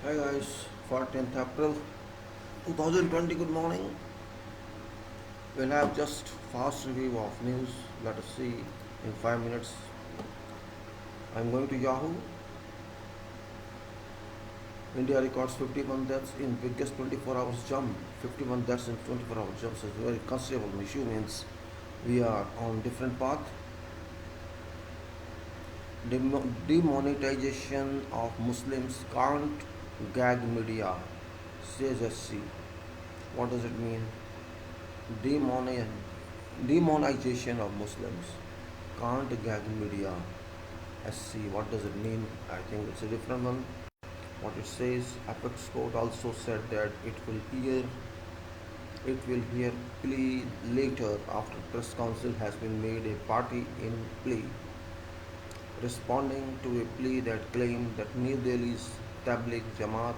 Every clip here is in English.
Hi guys, 14th April 2020, good morning. We'll have just fast review of news. Let us see in 5 minutes. I'm going to Yahoo. India records 51 deaths in biggest 24 hours jump. 51 deaths in 24 hours jump is very considerable issue, means we are on different path. Demonetization of Muslims can't gag media, says SC. What does it mean? Demoni- Demonization of Muslims can't gag media. SC, what does it mean? I think it's a different one. What it says, Apex Court also said that it will hear plea later after press council has been made a party in plea, responding to a plea that claimed that New Delhi's Tabligh Jamaat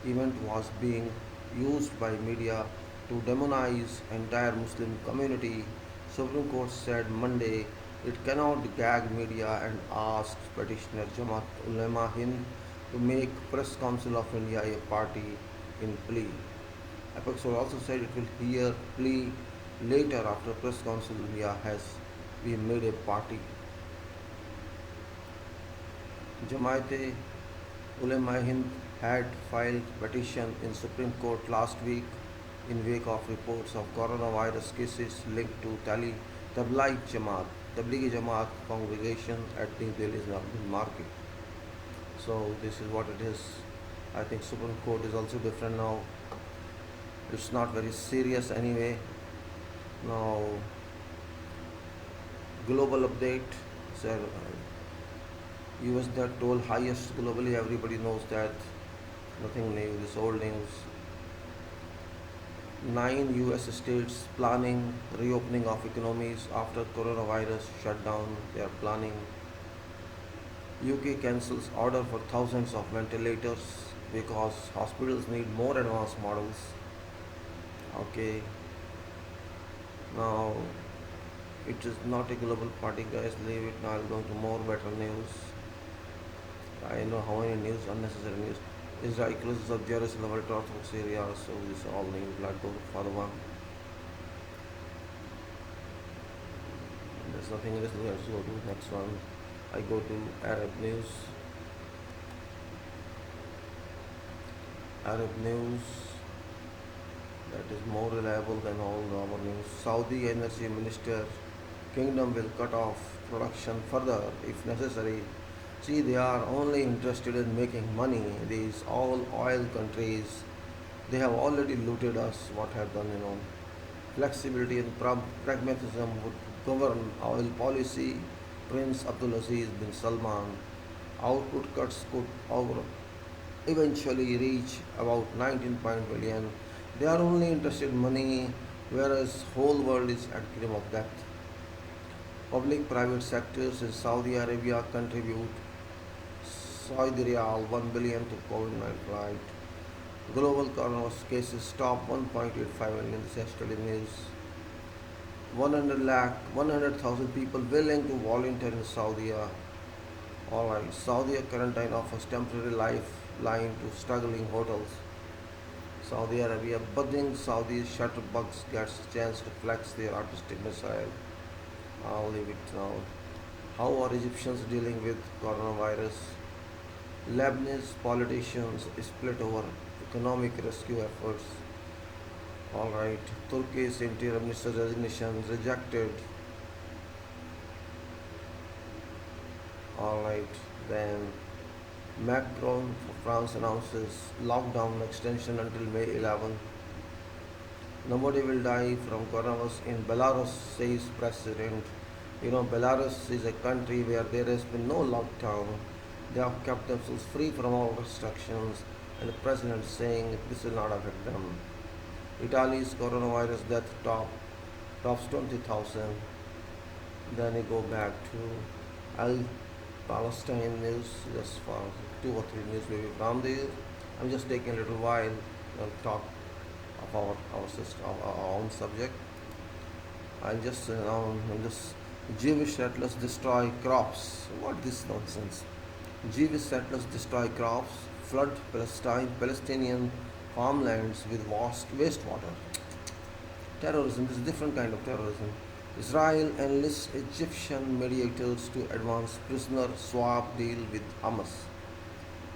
event was being used by media to demonize entire Muslim community. Supreme Court said Monday it cannot gag media and asked petitioner Jamaat Ulema Hind to make Press Council of India a party in plea. Apex also said it will hear plea later after Press Council India has been made a party. Jamaat Ulema Hind had filed petition in Supreme Court last week in wake of reports of coronavirus cases linked to Tabligh Jamaat congregation at New Delhi's Navin Market. So this is what it is. I think Supreme Court is also different now. It's not very serious anyway. Now, global update. Sir, US that toll highest globally. Everybody knows that. Nothing new. This old news. 9 US states planning reopening of economies after coronavirus shutdown. They are planning. UK cancels order for thousands of ventilators because hospitals need more advanced models. Okay, now it is not a global party, guys. Leave it. Now I'll go to more better news. I know how many news, unnecessary news. Israel closes up Jerusalem ultra-Orthodox area, so this is all news. Let's go for the one. There's nothing else. Let's go to the next one. I go to Arab news. Arab news that is more reliable than all our news. Saudi Energy Minister Kingdom will cut off production further if necessary. See, they are only interested in making money. These all oil countries, they have already looted us. What have done. Flexibility and pragmatism would govern oil policy. Prince Abdulaziz bin Salman. Output cuts could eventually reach about 19 billion. They are only interested in money, whereas whole world is at grim of death. Public-private sectors in Saudi Arabia contribute Saudi Riyal 1 billion to COVID-19 flight. Global coronavirus cases top 1.85 million. This is yesterday news. 100,000 people willing to volunteer in Saudi. Alright, Saudi quarantine offers temporary lifeline to struggling hotels. Saudi Arabia budding Saudi shutterbugs gets chance to flex their artistic missile. I'll leave it now. How are Egyptians dealing with coronavirus? Lebanese politicians split over economic rescue efforts. Alright, Turkey's interior minister's resignation rejected. Alright, then Macron for France announces lockdown extension until May 11. Nobody will die from coronavirus in Belarus, says President. Belarus is a country where there has been no lockdown. They have kept themselves free from all restrictions, and the president is saying this will not affect them. Italy's coronavirus death tops 20,000. Then we go back to Palestine news, just for 2 or 3 news maybe from there. I'm just taking a little while to talk of our system, of our own subject. I'll just Jewish settlers destroy crops. What this nonsense? Jewish settlers destroy crops, flood Palestinian farmlands with vast wastewater. Terrorism, this is a different kind of terrorism. Israel enlists Egyptian mediators to advance prisoner swap deal with Hamas.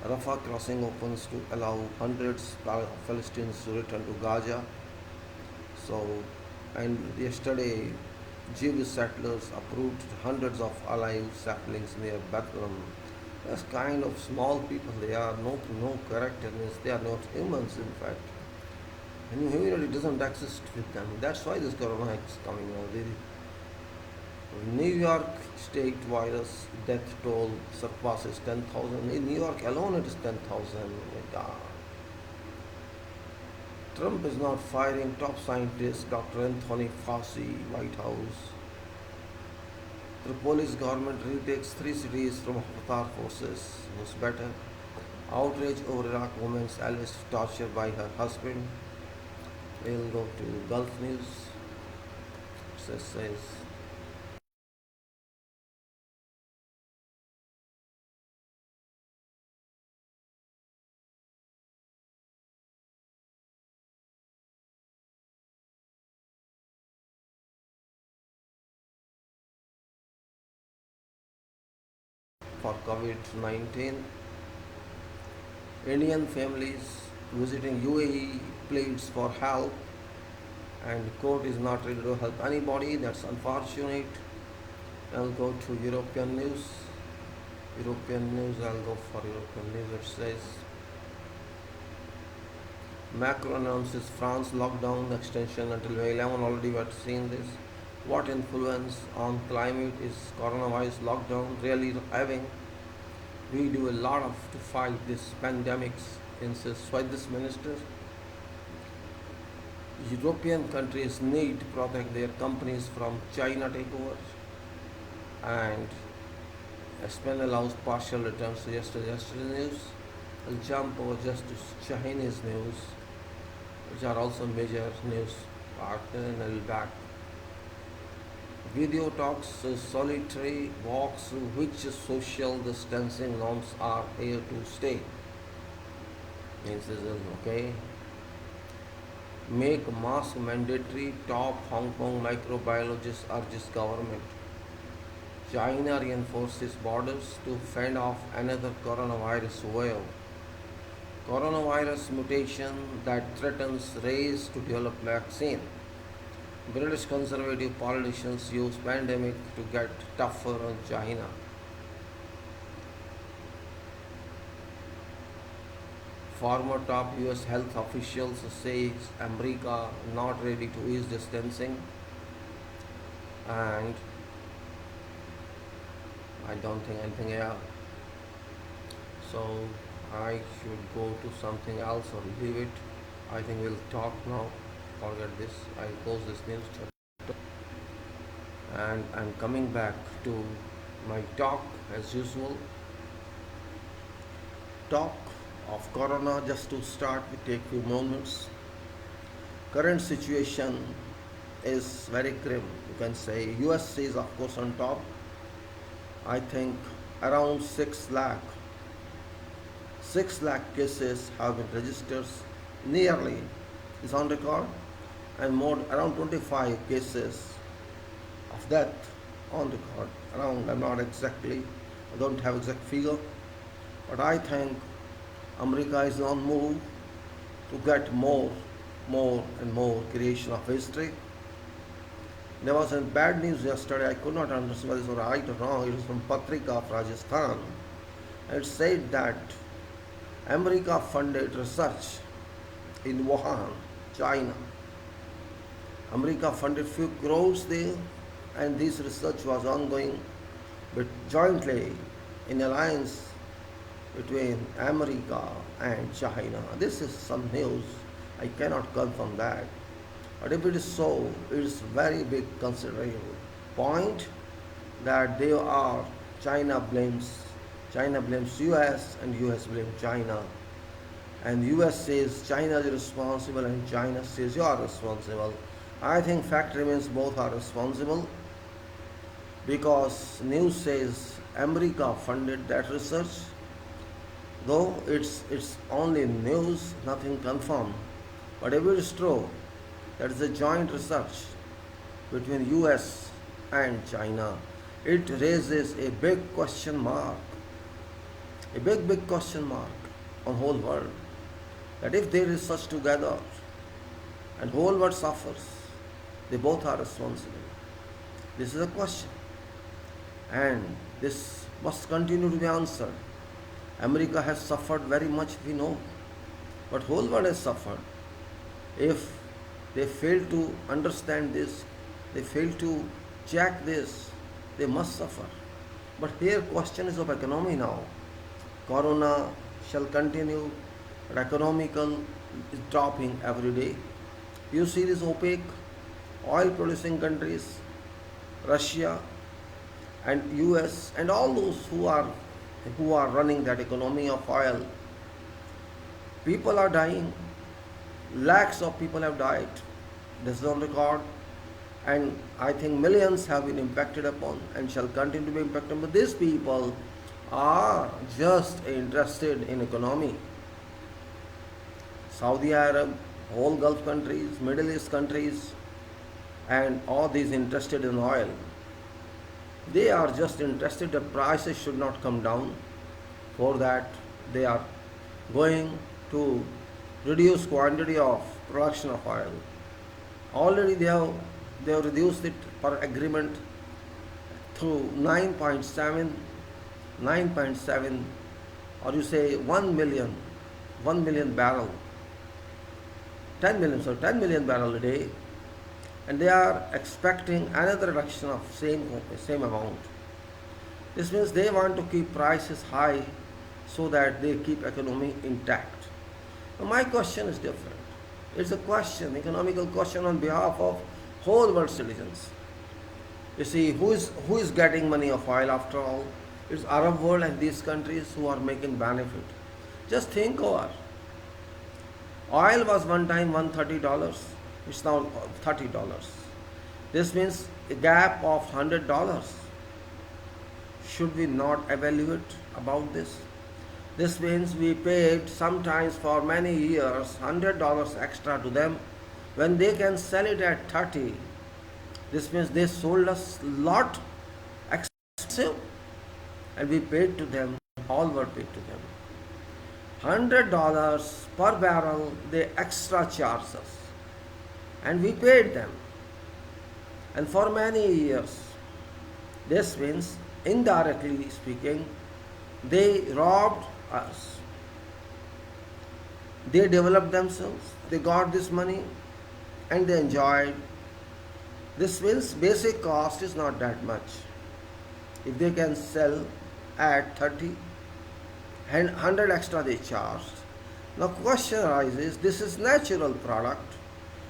Rafah crossing opens to allow hundreds of Palestinians to return to Gaza. So, and yesterday, Jewish settlers approved hundreds of alive saplings near Bethlehem. That's kind of small people. They are no character. They are not humans, in fact. And humanity doesn't exist with them. That's why this corona is coming now. New York state virus death toll surpasses 10,000. In New York alone, it is 10,000. My God. Trump is not firing top scientist Dr. Anthony Fauci, White House. The Polish government retakes 3 cities from Haftar forces. Was better. Outrage over Iraq woman's alleged torture by her husband. We'll go to Gulf News. It says for COVID-19, Indian families visiting UAE pleads for help, and court is not ready to help anybody. That's unfortunate. I'll go to European news. I'll go for European news. It says Macron announces France lockdown extension until May 11. Already we have seen this. What influence on climate is coronavirus lockdown really having? We do a lot of to fight this pandemics, insists this minister. European countries need to protect their companies from China takeover, and Spain allows partial returns to yesterday's news. I'll jump over just to Chinese news, which are also major news partner, and I'll be back. Video talks solitary walks which social distancing norms are here to stay. Means this is okay. Make mask mandatory. Top Hong Kong microbiologist urges government. China reinforces borders to fend off another coronavirus wave. Coronavirus mutation that threatens race to develop vaccine. British conservative politicians use pandemic to get tougher on China. Former top US health officials say America not ready to ease distancing, and I don't think anything else. So I should go to something else or leave it. I think we'll talk now. Forget this. I'll close this news chapter. And I'm coming back to my talk as usual. Talk of corona, just to start, we take few moments. Current situation is very grim. You can say US is of course on top. I think around 6 lakh. 6 lakh cases have been registered, nearly is on record, and more around 25 cases of death on record. Around, I'm not exactly, I don't have exact figure, but I think America is on move to get more and more creation of history. There was a bad news yesterday. I could not understand whether it was right or wrong. It was from Patrika of Rajasthan. It said that America funded research in Wuhan, China. America funded few crores there, and this research was ongoing, but jointly in alliance between America and China. This is some news. I cannot confirm that. But if it is so, it is very big considerable point that they are China blames US and US blames China. And US says China is responsible and China says you are responsible. I think fact remains both are responsible, because news says America funded that research Though it's only news, nothing confirmed. But if it is true, that is a joint research between US and China, it raises a big question mark, a big question mark on whole world. That if they research together and whole world suffers, they both are responsible. This is a question, and this must continue to be answered. America has suffered very much, we know, but whole world has suffered. If they fail to understand this, they fail to check this, they must suffer. But here question is of economy now. Corona shall continue, but economical is dropping every day. You see these opaque oil producing countries, Russia and US and all those who are running that economy of oil. People are dying. Lakhs of people have died. This is on record. And I think millions have been impacted upon and shall continue to be impacted. But these people are just interested in economy. Saudi Arab, whole Gulf countries, Middle East countries, and all these interested in oil. They are just interested that prices should not come down. For that, they are going to reduce quantity of production of oil. Already they have reduced it per agreement through 9.7, or you say 1 million barrel, 10 million barrel a day, and they are expecting another reduction of same amount. This means they want to keep prices high so that they keep economy intact. Now my question is different. It's a question, economical question on behalf of whole world citizens. You see, who is getting money of oil after all? It's Arab world and these countries who are making benefit. Just think over. Oil was one time $130. It's now $30. This means a gap of $100. Should we not evaluate about this? This means we paid sometimes for many years $100 extra to them when they can sell it at 30. This means they sold us lot expensive and we paid to them, all were paid to them. $100 per barrel they extra charged us and we paid them, and for many years. This means indirectly speaking they robbed us. They developed themselves, they got this money and they enjoyed. This means basic cost is not that much. If they can sell at 30 and 100 extra they charged. Now question arises, this is natural product.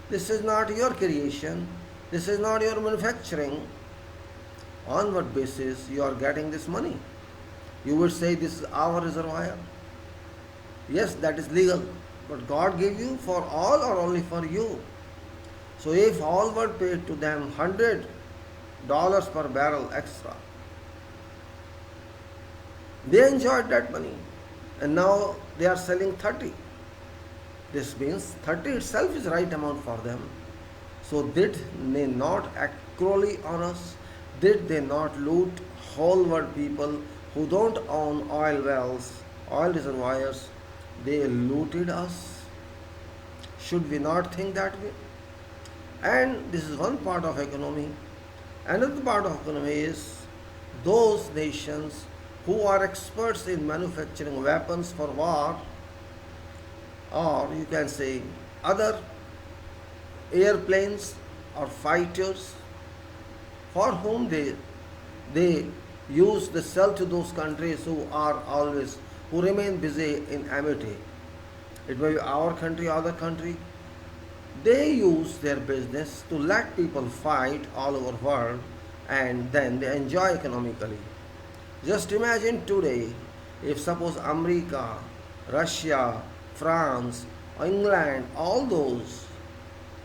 This is not your creation. This is not your manufacturing. On what basis you are getting this money? You would say this is our reservoir. Yes, that is legal. But God gave you for all or only for you? So if all were paid to them $100 per barrel extra, they enjoyed that money and now they are selling 30. This means 30 itself is right amount for them. So did they not act cruelly on us? Did they not loot whole world people who don't own oil wells, oil reservoirs? They looted us. Should we not think that way? And this is one part of economy. Another part of economy is those nations who are experts in manufacturing weapons for war, or you can say other airplanes or fighters, for whom they use the sell to those countries who remain busy in amity. It may be our country, other country. They use their business to let people fight all over the world and then they enjoy economically. Just imagine today if suppose America, Russia, France, England, all those,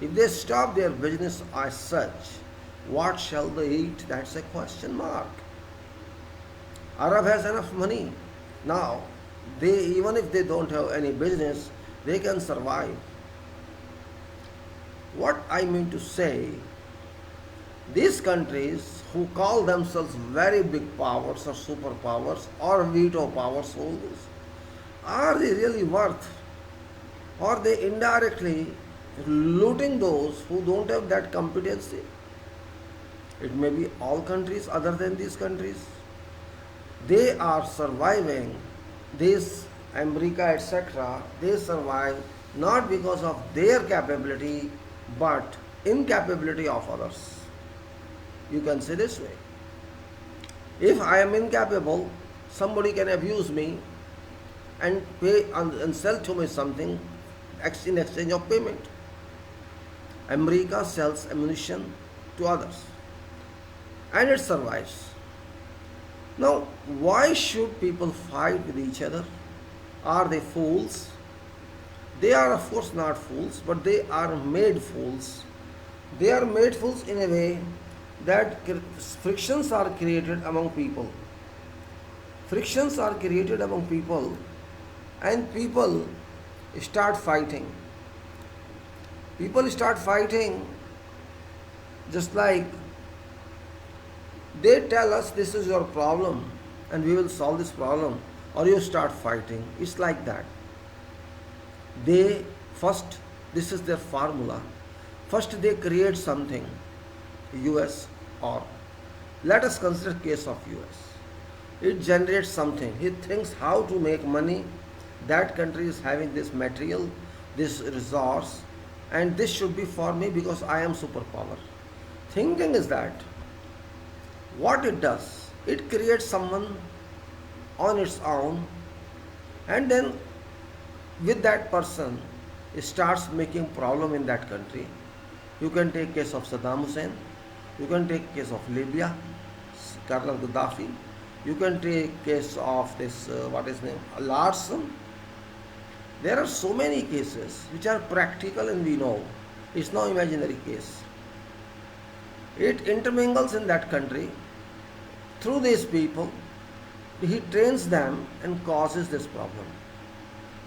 if they stop their business as such, what shall they eat? That's a question mark. Arab has enough money now. They, even if they don't have any business, they can survive. What I mean to say, these countries who call themselves very big powers or superpowers or veto powers holders, are they really worth? Or they indirectly looting those who don't have that competency? It may be all countries other than these countries. They are surviving, this America, etc., they survive not because of their capability but incapability of others. You can say this way. If I am incapable, somebody can abuse me and pay and sell to me something in exchange of payment. America sells ammunition to others and it survives. Now, why should people fight with each other? Are they fools? They are, of course, not fools, but they are made fools. They are made fools in a way that frictions are created among people. Frictions are created among people, and people start fighting. People start fighting just like they tell us this is your problem and we will solve this problem, or you start fighting. It's like that. They first, this is their formula. First they create something, US, or let us consider case of US. It generates something. He thinks how to make money. That country is having this material, this resource, and this should be for me because I am superpower. Thinking is that what it does, it creates someone on its own, and then with that person it starts making problem in that country. You can take case of Saddam Hussein, you can take case of Libya, Colonel Gaddafi, you can take case of this what is name, Larson. There are so many cases which are practical and we know it's no imaginary case. It intermingles in that country. Through these people, he trains them and causes this problem.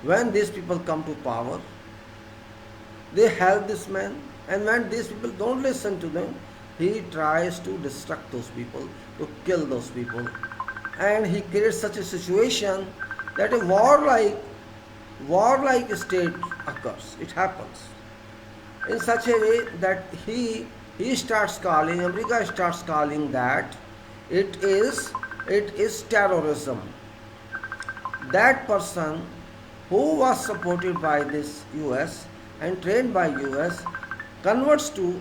When these people come to power, they help this man, and when these people don't listen to them, he tries to destruct those people, to kill those people. And he creates such a situation that a warlike state occurs. It happens in such a way that he starts calling, America starts calling that it is terrorism. That person who was supported by this US and trained by US converts to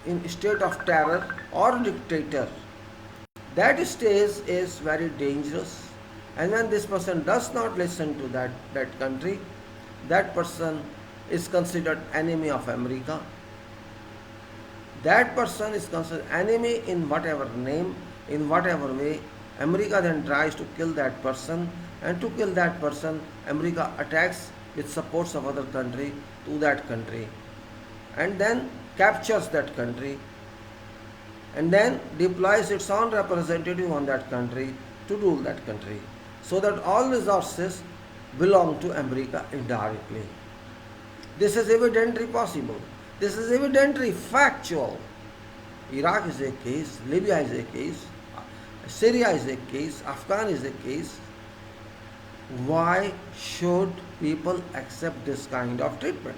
in state of terror or dictator. That stage is very dangerous, and when this person does not listen to that country, that person is considered enemy of America. That person is considered enemy in whatever name, in whatever way. America then tries to kill that person, and to kill that person, America attacks with supports of other country to that country, and then captures that country, and then deploys its own representative on that country to rule that country, so that all resources belong to America indirectly. This is evidently possible. This is evidently factual. Iraq is a case, Libya is a case, Syria is a case, Afghan is a case. Why should people accept this kind of treatment?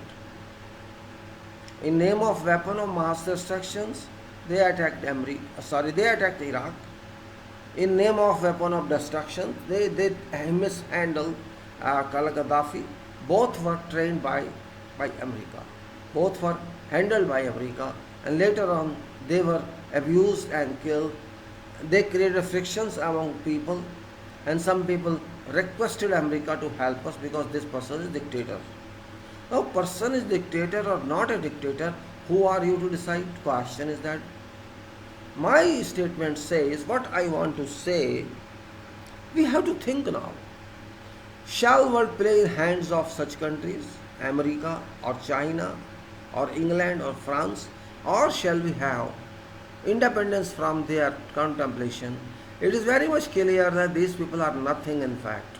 In name of weapon of mass destructions, they attacked Iraq. In name of weapon of destruction, they mishandled Colonel Gaddafi. Both were trained by America. Both were handled by America, and later on they were abused and killed. They created frictions among people, and some people requested America to help us because this person is dictator. Now, person is dictator or not a dictator, who are you to decide? Question is that. My statement says what I want to say. We have to think now. Shall world play in hands of such countries, America or China or England or France, or shall we have independence from their contemplation? It is very much clear that these people are nothing in fact.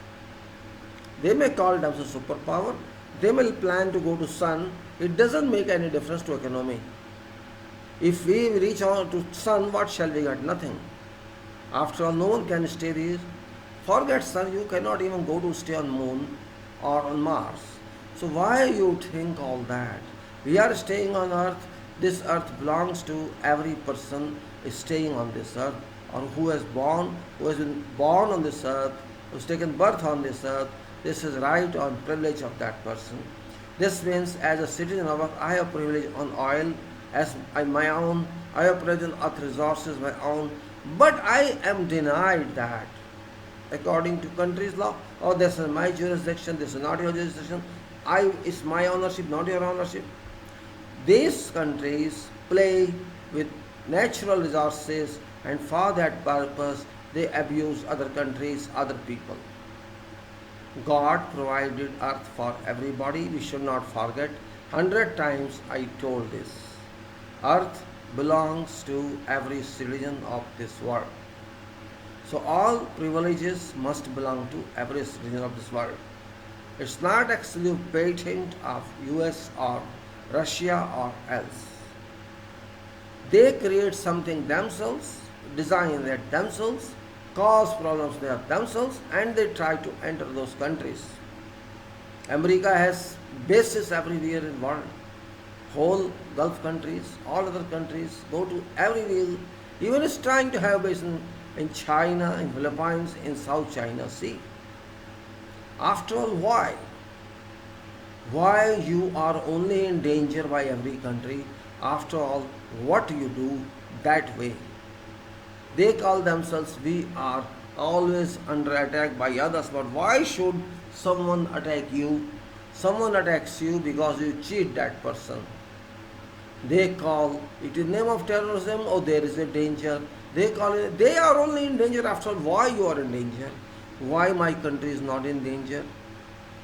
They may call themselves superpower. They may plan to go to sun. It doesn't make any difference to economy. If we reach out to sun, what shall we get? Nothing. After all, no one can stay there. Forget sun, you cannot even go to stay on moon or on Mars. So why you think all that? We are staying on earth. This earth belongs to every person staying on this earth, or who has been born on this earth, who's taken birth on this earth. This is right or privilege of that person. This means as a citizen of earth, I have privilege on oil as my own. I have privilege on earth resources my own. But I am denied that according to country's law. Oh, this is my jurisdiction, this is not your jurisdiction. It's my ownership, not your ownership. These countries play with natural resources, and for that purpose they abuse other countries, other people. God provided earth for everybody. We should not forget. 100 times I told this. Earth belongs to every citizen of this world. So all privileges must belong to every citizen of this world. It's not exclusive patent of US or Russia or else. They create something themselves, design it themselves, cause problems there themselves, and they try to enter those countries. America has bases everywhere in the world. Whole Gulf countries, all other countries go to everywhere. Even is trying to have base in China, in Philippines, in South China Sea. After all, why? Why you are only in danger by every country? After all, what you do that way? They call themselves, we are always under attack by others. But why should someone attack you? Someone attacks you because you cheat that person. They call it in name of terrorism, or there is a danger. They call it, they are only in danger. After all, why you are in danger? Why my country is not in danger?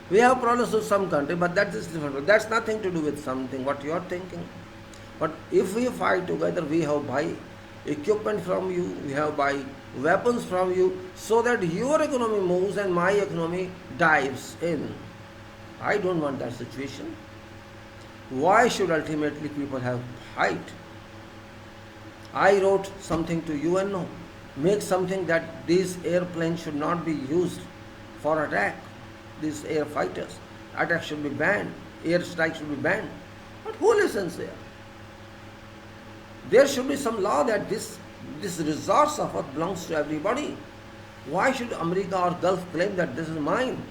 We have problems with some country, but that is different. That's nothing to do with something, what you are thinking. But if we fight together, we have buy equipment from you, we have buy weapons from you, so that your economy moves and my economy dives in. I don't want that situation. Why should ultimately people have fight? I wrote something to UNO, make something that these airplanes should not be used for attack. These air fighters, attack should be banned, air strike should be banned. But who listens there? There should be some law that this resource of earth belongs to everybody. Why should America or Gulf claim that this is mine?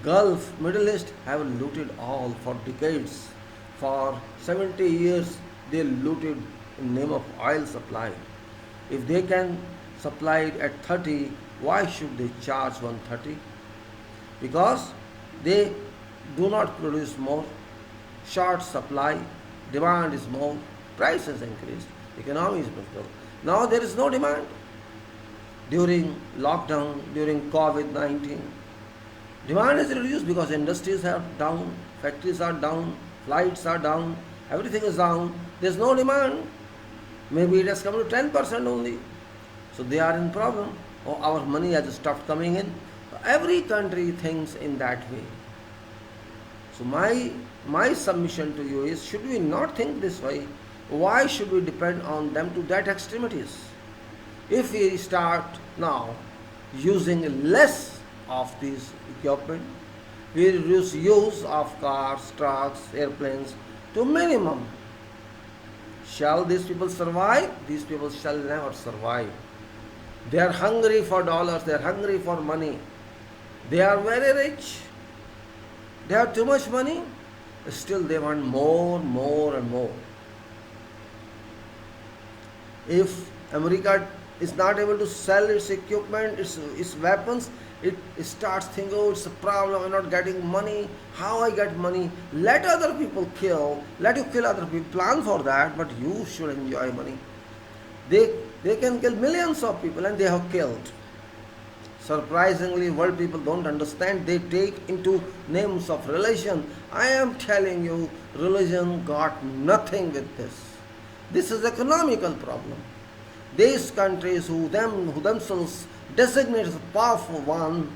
Gulf, Middle East have looted all for decades. For 70 years they looted in name of oil supply. If they can supply it at 30, why should they charge 130? Because they do not produce more, short supply, demand is more, price has increased, economy is difficult. Now there is no demand. During lockdown, during COVID-19, demand is reduced because industries are down, factories are down, flights are down, everything is down. There is no demand. Maybe it has come to 10% only. So they are in problem. Or our money has stopped coming in. Every country thinks in that way. So my submission to you is, should we not think this way? Why should we depend on them to that extremities? If we start now using less of this equipment, we reduce use of cars, trucks, airplanes to minimum. Shall these people survive? These people shall never survive. They are hungry for dollars, they are hungry for money. They are very rich. They have too much money. Still they want more, more and more. If America is not able to sell its equipment, its weapons, it starts thinking, oh, it's a problem, I'm not getting money. How I get money? Let other people kill. Let you kill other people. Plan for that, but you should enjoy money. They can kill millions of people, and they have killed. Surprisingly, world people don't understand. They take into names of religion. I am telling you, religion got nothing with this. This is economical problem. These countries who themselves designate as a powerful one,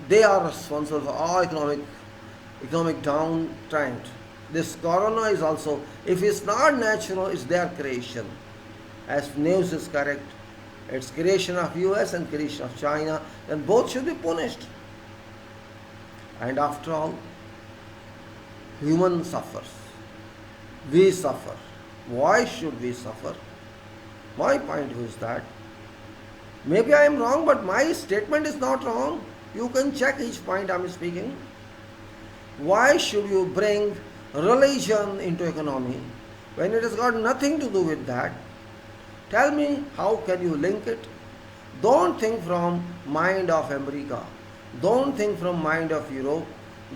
They are responsible for all economic downtrend. This corona is also, if it's not natural, it's their creation. As news is correct, it's creation of US and creation of China, then both should be punished. And after all, human suffers. We suffer. Why should we suffer? My point is that maybe I am wrong, but my statement is not wrong. You can check each point I am speaking. Why should you bring religion into economy when it has got nothing to do with that? Tell me, how can you link it? Don't think from mind of America. Don't think from mind of Europe.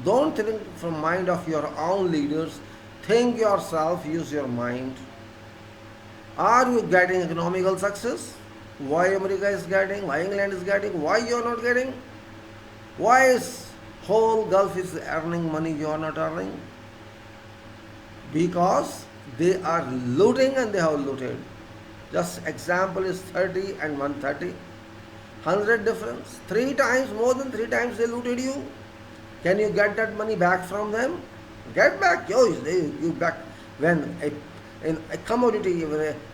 Don't think from mind of your own leaders. Think yourself, use your mind. Are you getting economical success? Why America is getting? Why England is getting? Why you are not getting? Why is whole Gulf is earning money you are not earning? Because they are looting and they have looted. Just example is 30 and 130. 100 difference. 3 times, more than 3 times they looted you. Can you get that money back from them? Get back. You back. When a commodity,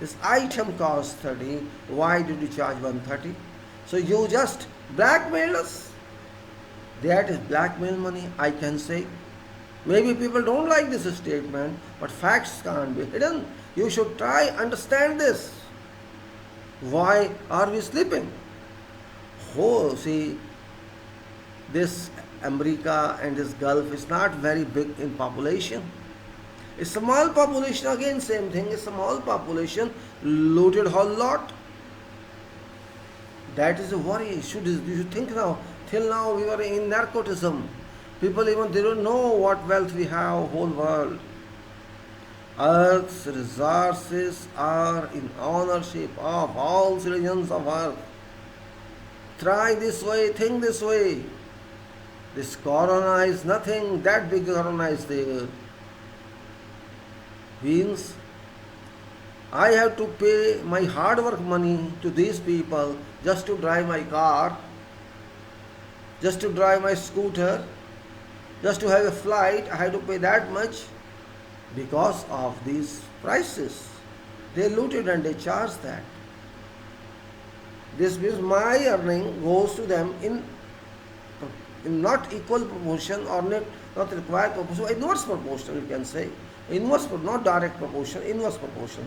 this item costs 30, why did you charge 130? So you just blackmail us. That is blackmail money, I can say. Maybe people don't like this statement, but facts can't be hidden. You should try understand this. Why are we sleeping? Oh, see, this America and this Gulf is not very big in population. A small population, again same thing, a small population looted whole lot. That is a worry. You should think now. Till now we were in narcotism. People even they don't know what wealth we have, whole world. Earth's resources are in ownership of all citizens of Earth. Try this way, think this way. This corona is nothing, that big corona is there. Means I have to pay my hard work money to these people just to drive my car, just to drive my scooter, just to have a flight. I have to pay that much because of these prices. They looted and they charged that. This means my earning goes to them in not equal proportion or not required proportion, inverse proportion you can say. Inverse, not direct proportion, inverse proportion.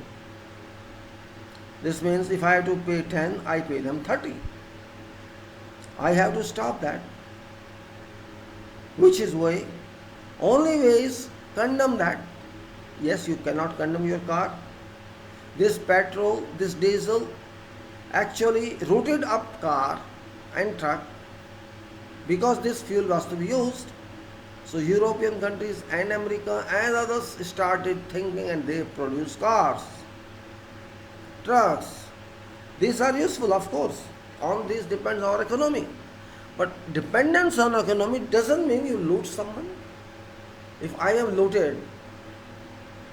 This means if I have to pay 10, I pay them 30. I have to stop that. Which is way? Only way is condemn that. Yes, you cannot condemn your car. This petrol, this diesel, actually rooted up car and truck because this fuel was to be used. So European countries and America and others started thinking and they produced cars, trucks. These are useful, of course. On this depends our economy. But dependence on economy doesn't mean you loot someone. If I am looted,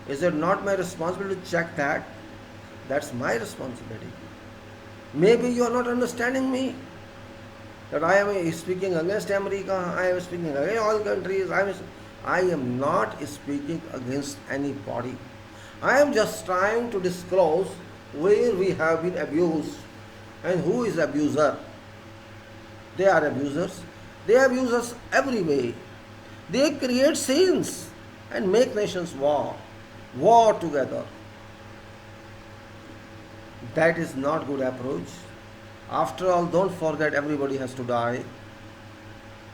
is it not my responsibility to check that? That's my responsibility. Maybe you are not understanding me. That I am speaking against America, I am speaking against all countries. I am not speaking against anybody. I am just trying to disclose where we have been abused and who is abuser. They are abusers. They abuse us every way. They create scenes and make nations war together. That is not good approach. After all, don't forget everybody has to die.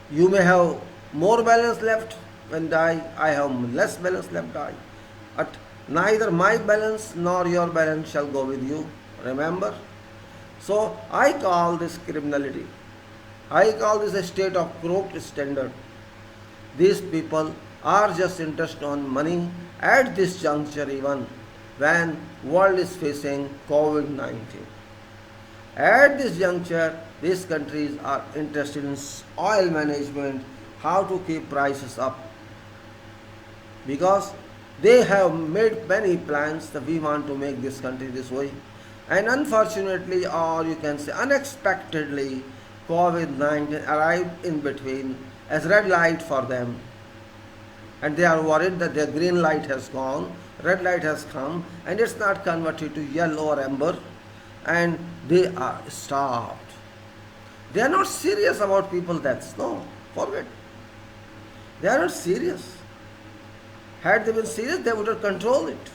You may have more balance left when die. I have less balance left die. But neither my balance nor your balance shall go with you. Remember? So I call this criminality. I call this a state of crooked standard. These people are just interested on money at this juncture even when world is facing COVID-19. At this juncture, these countries are interested in oil management, how to keep prices up. Because they have made many plans that we want to make this country this way. And unfortunately, or you can say unexpectedly, COVID-19 arrived in between as red light for them, and they are worried that their green light has gone, red light has come, and it's not converted to yellow or amber, and they are stopped. They are not serious about people deaths. No, forget. They are not serious. Had they been serious, they would have controlled it.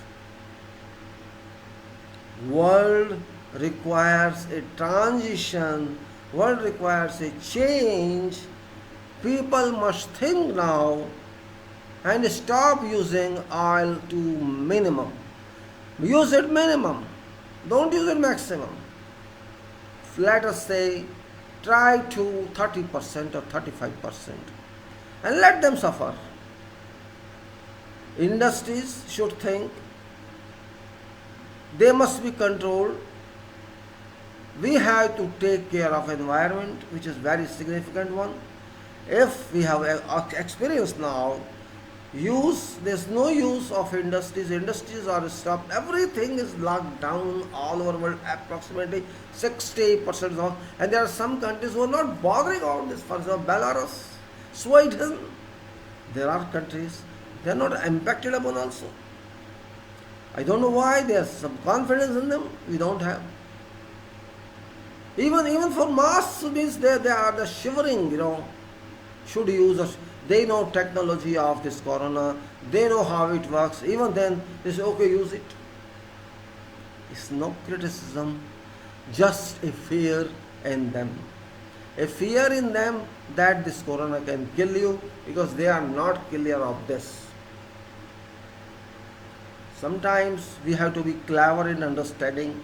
World requires a transition. World requires a change. People must think now and stop using oil to minimum. Use it minimum. Don't use it maximum. Let us say try to 30% or 35% and let them suffer. Industries should think they must be controlled. We have to take care of environment, which is very significant one. If we have experience now, there's no use of industries are stopped, everything is locked down all over the world, approximately 60% of, and there are some countries who are not bothering about this. For example, Belarus, Sweden, there are countries, they are not impacted upon also. I don't know why. There's some confidence in them we don't have. Even for masks, means they are the shivering, should use us. They know technology of this corona, they know how it works. Even then they say, okay, use it. It's no criticism, just a fear in them. A fear in them that this corona can kill you, because they are not clear of this. Sometimes we have to be clever in understanding.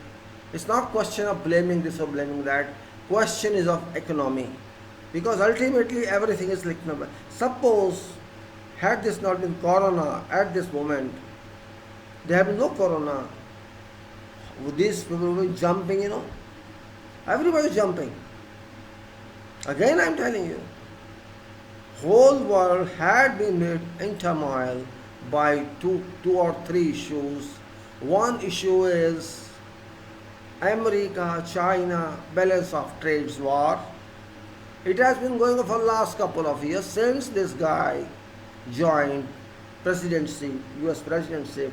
It's not question of blaming this or blaming that. Question is of economy. Because ultimately everything is like number. Suppose, had this not been corona at this moment, there have been no corona, these people will be jumping, Everybody is jumping. Again I am telling you, whole world had been made in turmoil by two or three issues. One issue is America, China, balance of trades war. It has been going on for the last couple of years since this guy joined presidency, US presidency.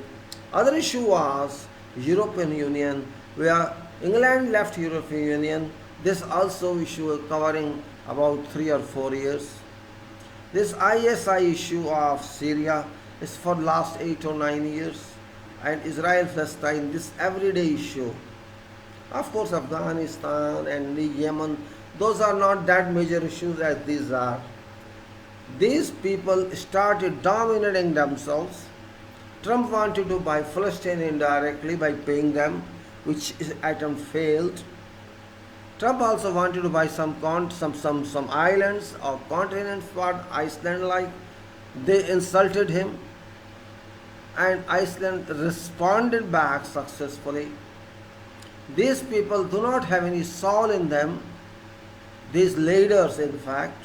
Other issue was European Union, where England left European Union. This also issue covering about 3 or 4 years. This ISI issue of Syria is for last 8 or 9 years, and Israel-Palestine, this everyday issue. Of course, Afghanistan and Yemen, those are not that major issues as these are. These people started dominating themselves. Trump wanted to buy Palestine indirectly by paying them, which attempt failed. Trump also wanted to buy some islands or continents for Iceland like. They insulted him, and Iceland responded back successfully. These people do not have any soul in them. These leaders, in fact,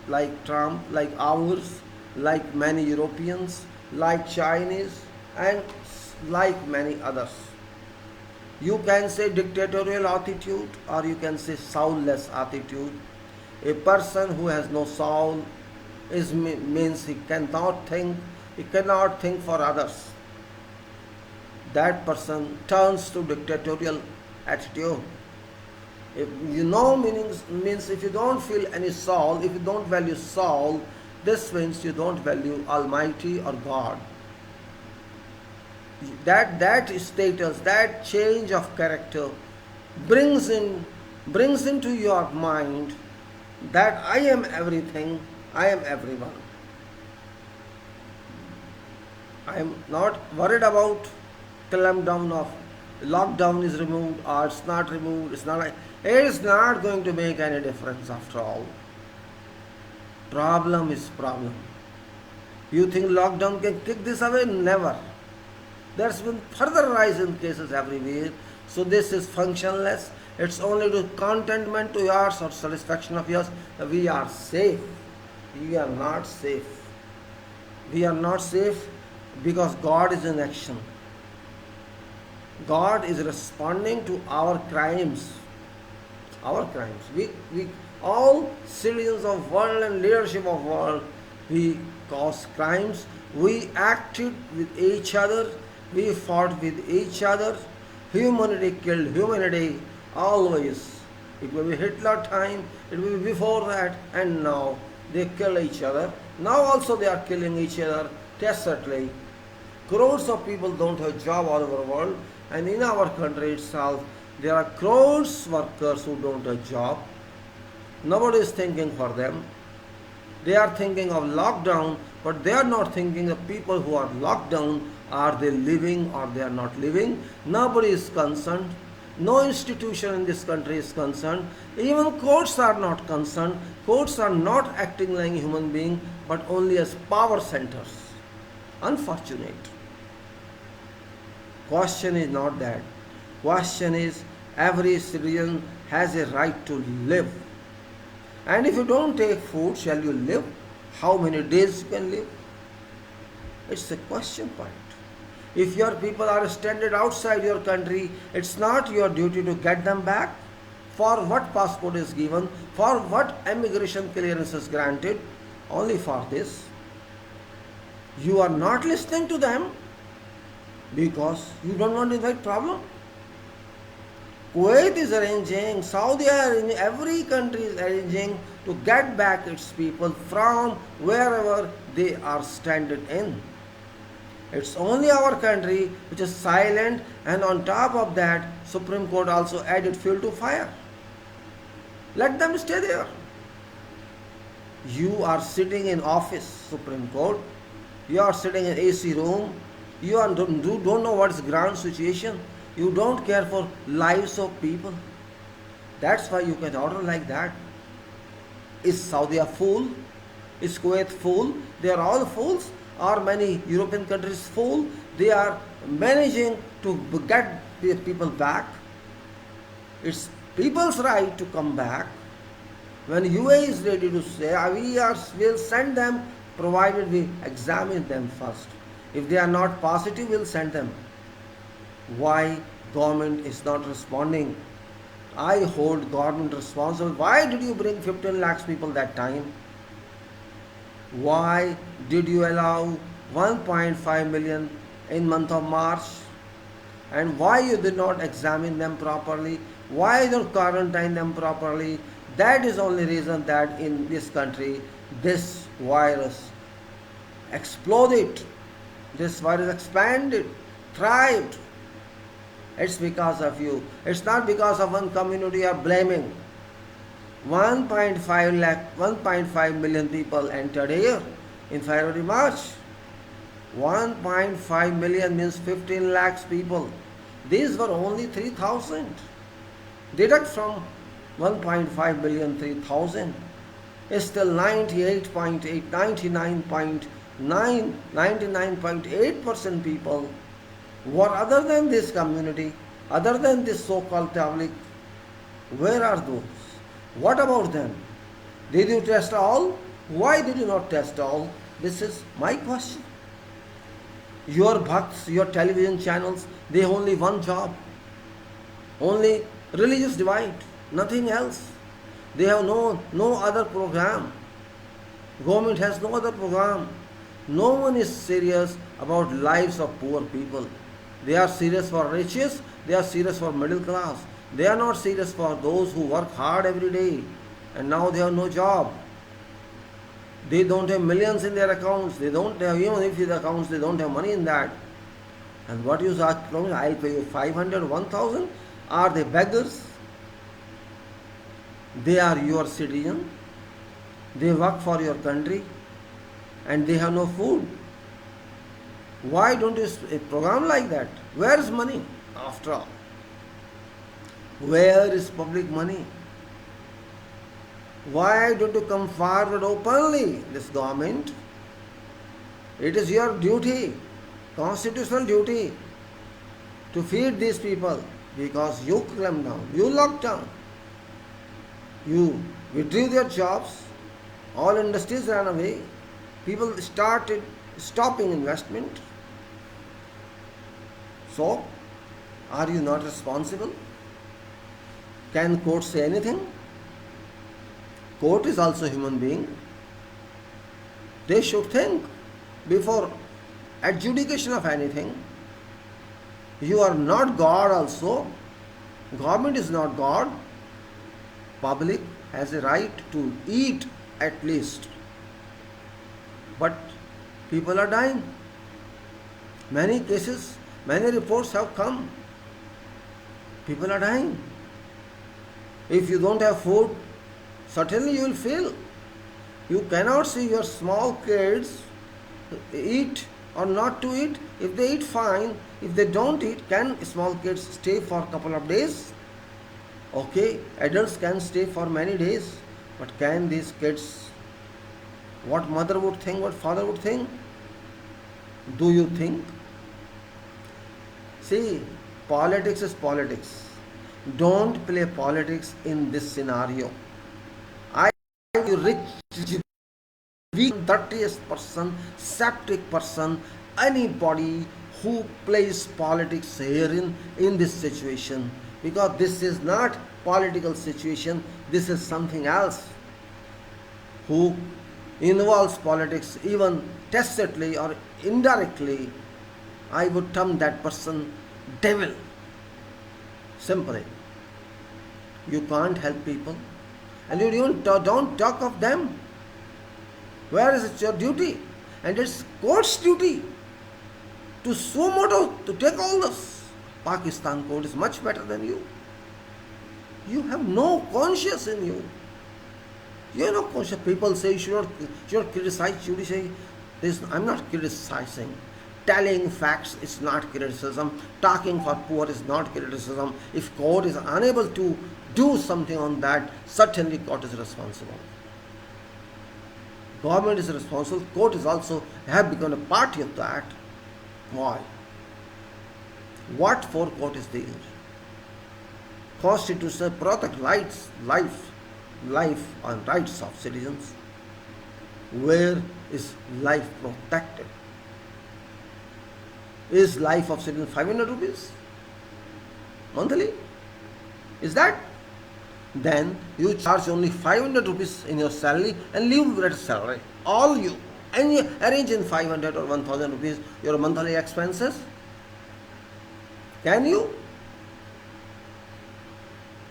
like Trump, like ours, like many Europeans, like Chinese, and like many others. You can say dictatorial attitude, or you can say soulless attitude. A person who has no soul means he cannot think for others. That person turns to dictatorial attitude. If means if you don't feel any soul, if you don't value soul, this means you don't value Almighty or God. That status, that change of character brings into your mind that I am everything, I am everyone. I am not worried about clampdown of lockdown is removed or it's not removed. It is not going to make any difference after all. Problem is problem. You think lockdown can kick this away? Never. There's been further rise in cases everywhere. So this is functionless. It's only to contentment to yours or satisfaction of yours. We are safe. We are not safe. We are not safe because God is in action. God is responding to our crimes. Our crimes. all citizens of world and leadership of world, we caused crimes, we acted with each other, we fought with each other, humanity killed humanity always. It will be Hitler time, it will be before that, and now they kill each other. Now also they are killing each other tacitly. Crores of people don't have job all over the world, and in our country itself, there are crores workers who don't have job. Nobody is thinking for them. They are thinking of lockdown, but they are not thinking of people who are locked down. Are they living or they are not living? Nobody is concerned. No institution in this country is concerned. Even courts are not concerned. Courts are not acting like human beings, but only as power centers. Unfortunate. Question is not that. Question is, every citizen has a right to live. And if you don't take food, shall you live? How many days you can live? It's a question point. If your people are stranded outside your country, it's not your duty to get them back. For what passport is given, for what immigration clearance is granted, only for this. You are not listening to them because you don't want to invite problem. Kuwait is arranging, Saudi Arabia, every country is arranging to get back its people from wherever they are stranded in. It's only our country which is silent, and on top of that, Supreme Court also added fuel to fire. Let them stay there. You are sitting in office, Supreme Court. You are sitting in AC room. You don't know what is ground situation. You don't care for lives of people. That's why you can order like that. Is Saudi a fool? Is Kuwait fool? They are all fools. Are many European countries fool? They are managing to get the people back. It's people's right to come back. When UAE is ready to say, we'll send them, provided we examine them first. If they are not positive, we'll send them. Why government is not responding? I hold government responsible. Why did you bring 15 lakhs people that time? Why did you allow 1.5 million in month of March? And why you did not examine them properly? Why you don't quarantine them properly? That is only reason that in this country this virus exploded. This virus expanded, thrived. It's because of you. It's not because of one community you are blaming. 1.5 million people entered here in February, March. 1.5 million means 15 lakhs people. These were only 3,000. Deduct from 1.5 million 3,000. It's still 98.8, 99.8% people were other than this community, other than this so-called public. Where are those? What about them? Did you test all? Why did you not test all? This is my question. Your bhakts, your television channels, they have only one job. Only religious divide, nothing else. They have no other program. Government has no other program. No one is serious about lives of poor people. They are serious for riches, they are serious for middle class. They are not serious for those who work hard every day and now they have no job. They don't have millions in their accounts. They don't have, even if the accounts, they don't have money in that. And what you ask from, I'll pay you 500, 1,000. Are they beggars? They are your citizen. They work for your country and they have no food. Why don't you a program like that? Where is money after all? Where is public money? Why don't you come forward openly, this government? It is your duty, constitutional duty, to feed these people because you clamped down, you locked down, you withdrew their jobs, all industries ran away, people started stopping investment. So, are you not responsible? Can court say anything? Court is also human being. They should think before adjudication of anything. You are not God also. Government is not God. Public has a right to eat at least. But people are dying. Many cases, many reports have come. People are dying. If you don't have food, certainly you will fail. You cannot see your small kids eat or not to eat. If they eat, fine. If they don't eat, can small kids stay for a couple of days? Okay, adults can stay for many days. But can these kids, what mother would think, what father would think? Do you think? See, politics is politics. Don't play politics in this scenario. I you rich, weak, dirtiest person, septic person, anybody who plays politics here in this situation, because this is not political situation, this is something else. Who involves politics even tacitly or indirectly, I would term that person devil. Simply. You can't help people, and you even don't talk of them. Where is it your duty? And it's court's duty to suo moto, to take all this. Pakistan court is much better than you. You have no conscience in you. You have no conscience. People say you should not criticize judiciary. I'm not criticizing. Telling facts is not criticism. Talking for poor is not criticism. If court is unable to do something on that, certainly court is responsible. Government is responsible. Court is also have become a party of that. Why? What for court is there? Constitution protect life and rights of citizens. Where is life protected? Is life of citizen 500 rupees monthly? Is that? Then you charge only 500 rupees in your salary and leave that salary. All you. And you arrange in 500 or 1000 rupees your monthly expenses. Can you?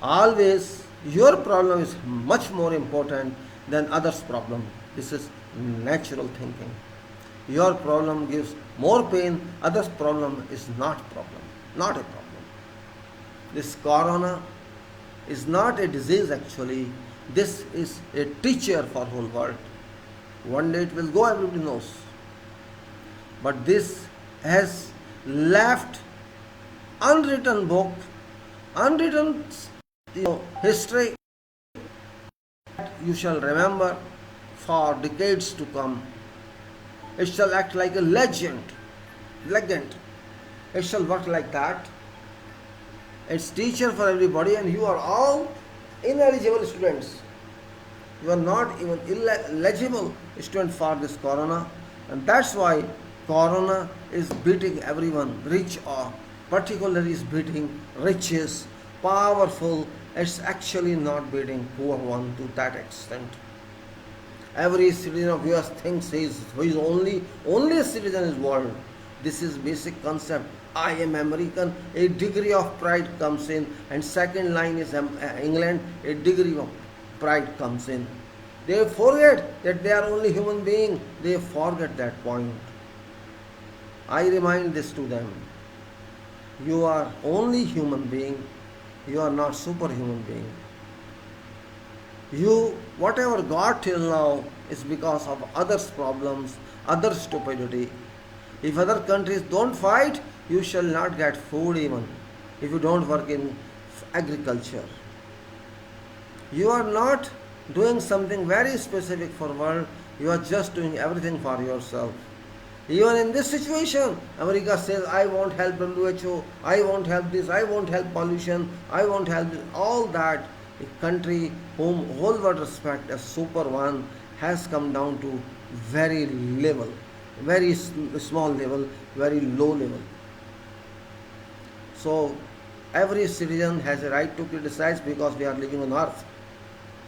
Always your problem is much more important than others' problem. This is natural thinking. Your problem gives more pain, others' problem is not a problem. This corona is not a disease actually. This is a teacher for whole world. One day it will go, everybody knows. But this has left unwritten book, unwritten history that you shall remember for decades to come. It shall act like a legend. It shall work like that. It's teacher for everybody, and you are all ineligible students. You are not even eligible student for this corona, and that's why corona is beating everyone, rich or particularly is beating riches, powerful. It's actually not beating poor one to that extent. Every citizen of US thinks he is only a citizen in the world. This is basic concept. I am American, a degree of pride comes in, and second line is England, a degree of pride comes in. They forget that they are only human beings. They forget that point. I remind this to them. You are only human being. You are not superhuman being. You, whatever got till now is because of others' problems, others' stupidity. If other countries don't fight, you shall not get food even if you don't work in agriculture. You are not doing something very specific for world, you are just doing everything for yourself. Even in this situation, America says, I won't help WHO, I won't help this, I won't help pollution, I won't help this. All that. A country whom whole world respect as super one has come down to very level, very small level, very low level. So every citizen has a right to criticize because we are living on earth.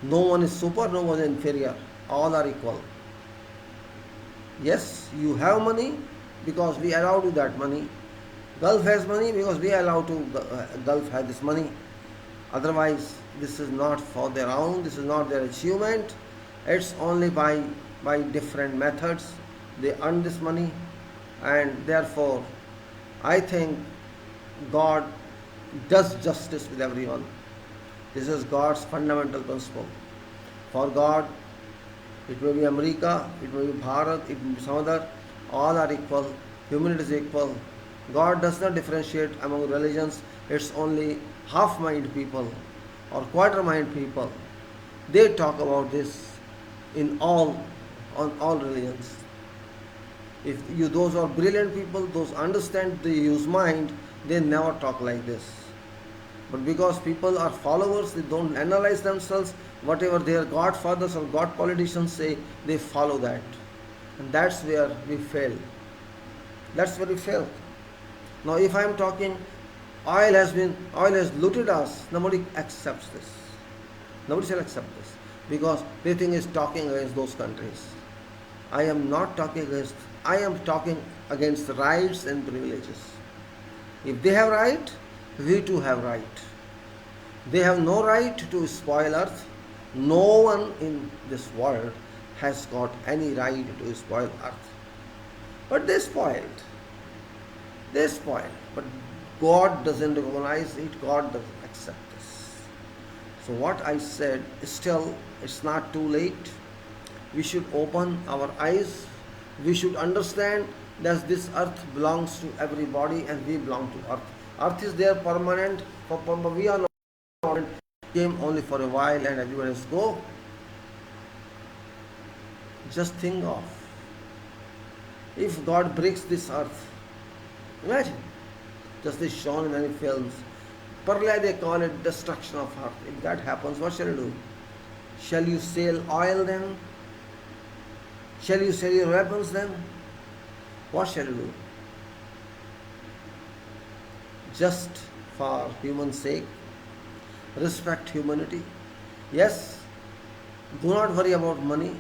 No one is super, no one is inferior. All are equal. Yes, you have money because we allow you that money. Gulf has money because we allow to Gulf have this money. Otherwise, this is not for their own, this is not their achievement. It's only by different methods they earn this money, and therefore I think God does justice with everyone. This is God's fundamental principle. For God, it may be America, it may be Bharat, it may be some other, all are equal, humanity is equal. God does not differentiate among religions, it's only half-minded people or quarter-minded people. They talk about this on all religions. If you those are brilliant people, those understand, they use mind, they never talk like this. But because people are followers, they don't analyze themselves, whatever their godfathers or god politicians say, they follow that. And that's where we fail. That's where we fail. Now if I am talking oil has looted us, nobody accepts this. Nobody shall accept this. Because they think is talking against those countries. I am not talking against, I am talking against rights and privileges. If they have right, we too have right. They have no right to spoil earth. No one in this world has got any right to spoil earth. But they spoiled. They spoiled. But God doesn't recognize it. God doesn't accept this. So what I said, still it's not too late. We should open our eyes. We should understand that this earth belongs to everybody and we belong to earth. Earth is there permanent. We are not permanent. Came only for a while and everybody else go. Just think of if God breaks this earth. Imagine. Just this shown in many films. Parla they call it destruction of earth. If that happens, what shall you do? Shall you sell oil then? Shall you sell your weapons then? What shall you do? Just for human sake, respect humanity. Yes, do not worry about money.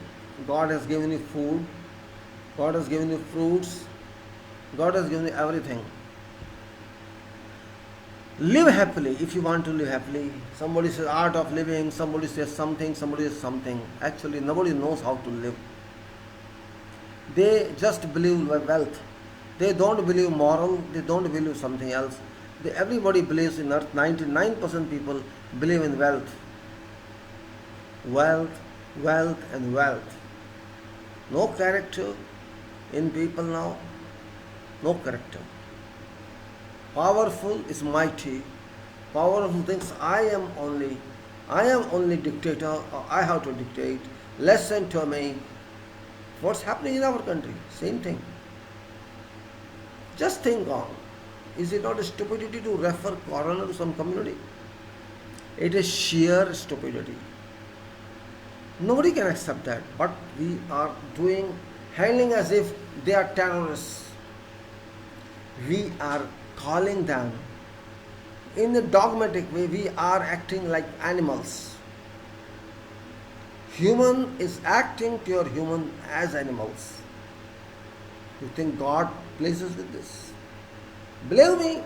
God has given you food. God has given you fruits. God has given you everything. Live happily if you want to live happily. Somebody says art of living, somebody says something, somebody says something. Actually, nobody knows how to live. They just believe wealth. They don't believe moral, they don't believe something else. Everybody believes in earth. 99% people believe in wealth. Wealth, wealth and wealth. No character in people now. No character. Powerful is mighty. Powerful thinks I am only dictator, or I have to dictate. Listen to me. What's happening in our country? Same thing. Just think on. Is it not a stupidity to refer coroner to some community? It is sheer stupidity. Nobody can accept that. But we are handling as if they are terrorists. We are calling them in a dogmatic way. We are acting like animals. Human is acting pure human as animals. You think God pleases with this? Believe me,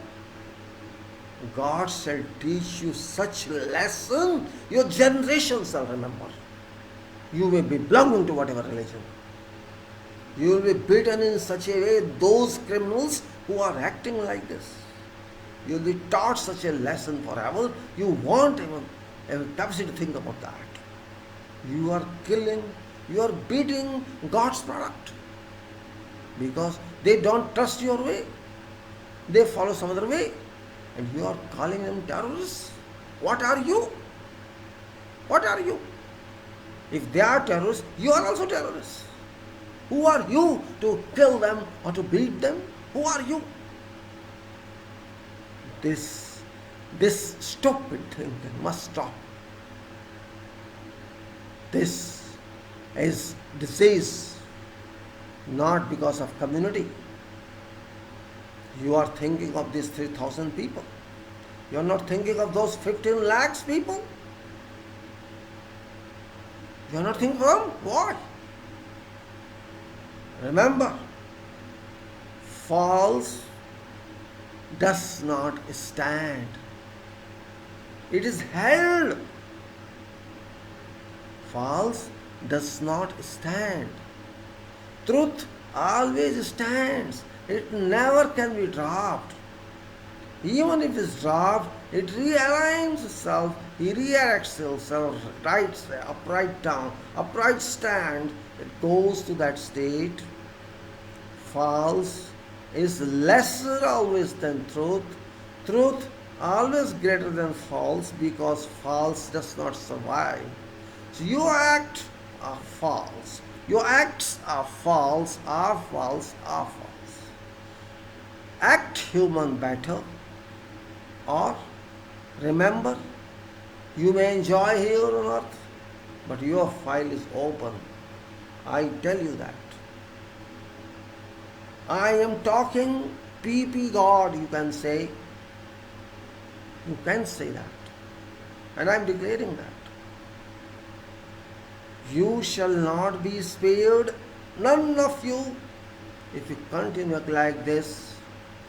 God shall teach you such lesson your generation shall remember. You may be belonging to whatever religion. You will be beaten in such a way, those criminals who are acting like this. You will be taught such a lesson forever. You won't even have capacity to think about that. You are killing, you are beating God's product. Because they don't trust your way. They follow some other way. And you are calling them terrorists. What are you? What are you? If they are terrorists, you are also terrorists. Who are you to kill them or to beat them? Who are you? This stupid thinking must stop. This is disease, not because of community. You are thinking of these 3,000 people. You are not thinking of those 15 lakhs people. You are not thinking firm? Why? Remember, false does not stand. It is held. False does not stand. Truth always stands. It never can be dropped. Even if it's dropped, it realigns itself, it reacts itself, right, upright down, upright stand, it goes to that state. False is lesser always than truth. Truth always greater than false because false does not survive. So your acts are false. Your acts are false, are false, are false. Act human better, or remember, you may enjoy here on earth, but your file is open. I tell you that. I am talking PP God, you can say. You can say that. And I am declaring that. You shall not be spared, none of you, if you continue like this.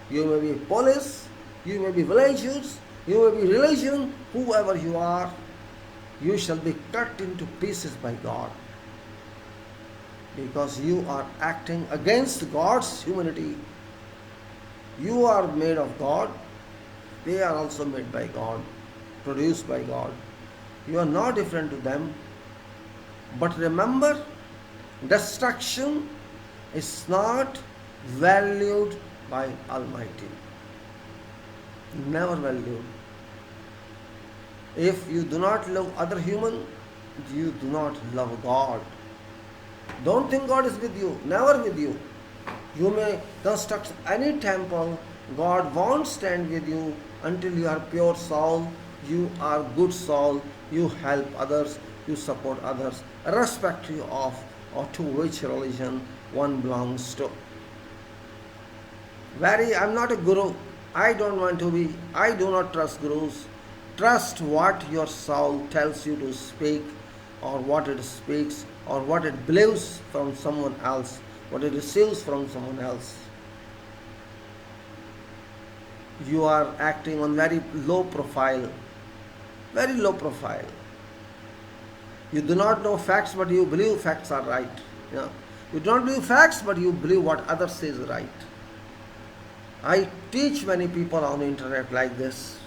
You may be police, you may be villagers, you may be religion, whoever you are, you shall be cut into pieces by God. Because you are acting against God's humanity. You are made of God, they are also made by God, produced by God. You are not different to them. But remember, destruction is not valued by Almighty. Never valued. If you do not love other human, you do not love God. Don't think God is with you, never with you. You may construct any temple, God won't stand with you until you are pure soul, you are good soul, you help others, you support others, irrespective of or to which religion one belongs to. I'm not a guru. I don't want to be. I do not trust gurus. Trust what your soul tells you to speak, or what it speaks, or what it believes from someone else, what it receives from someone else. You are acting on very low profile. Very low profile. You do not know facts, but you believe facts are right. Yeah. You don't believe facts, but you believe what others say is right. I teach many people on the internet like this.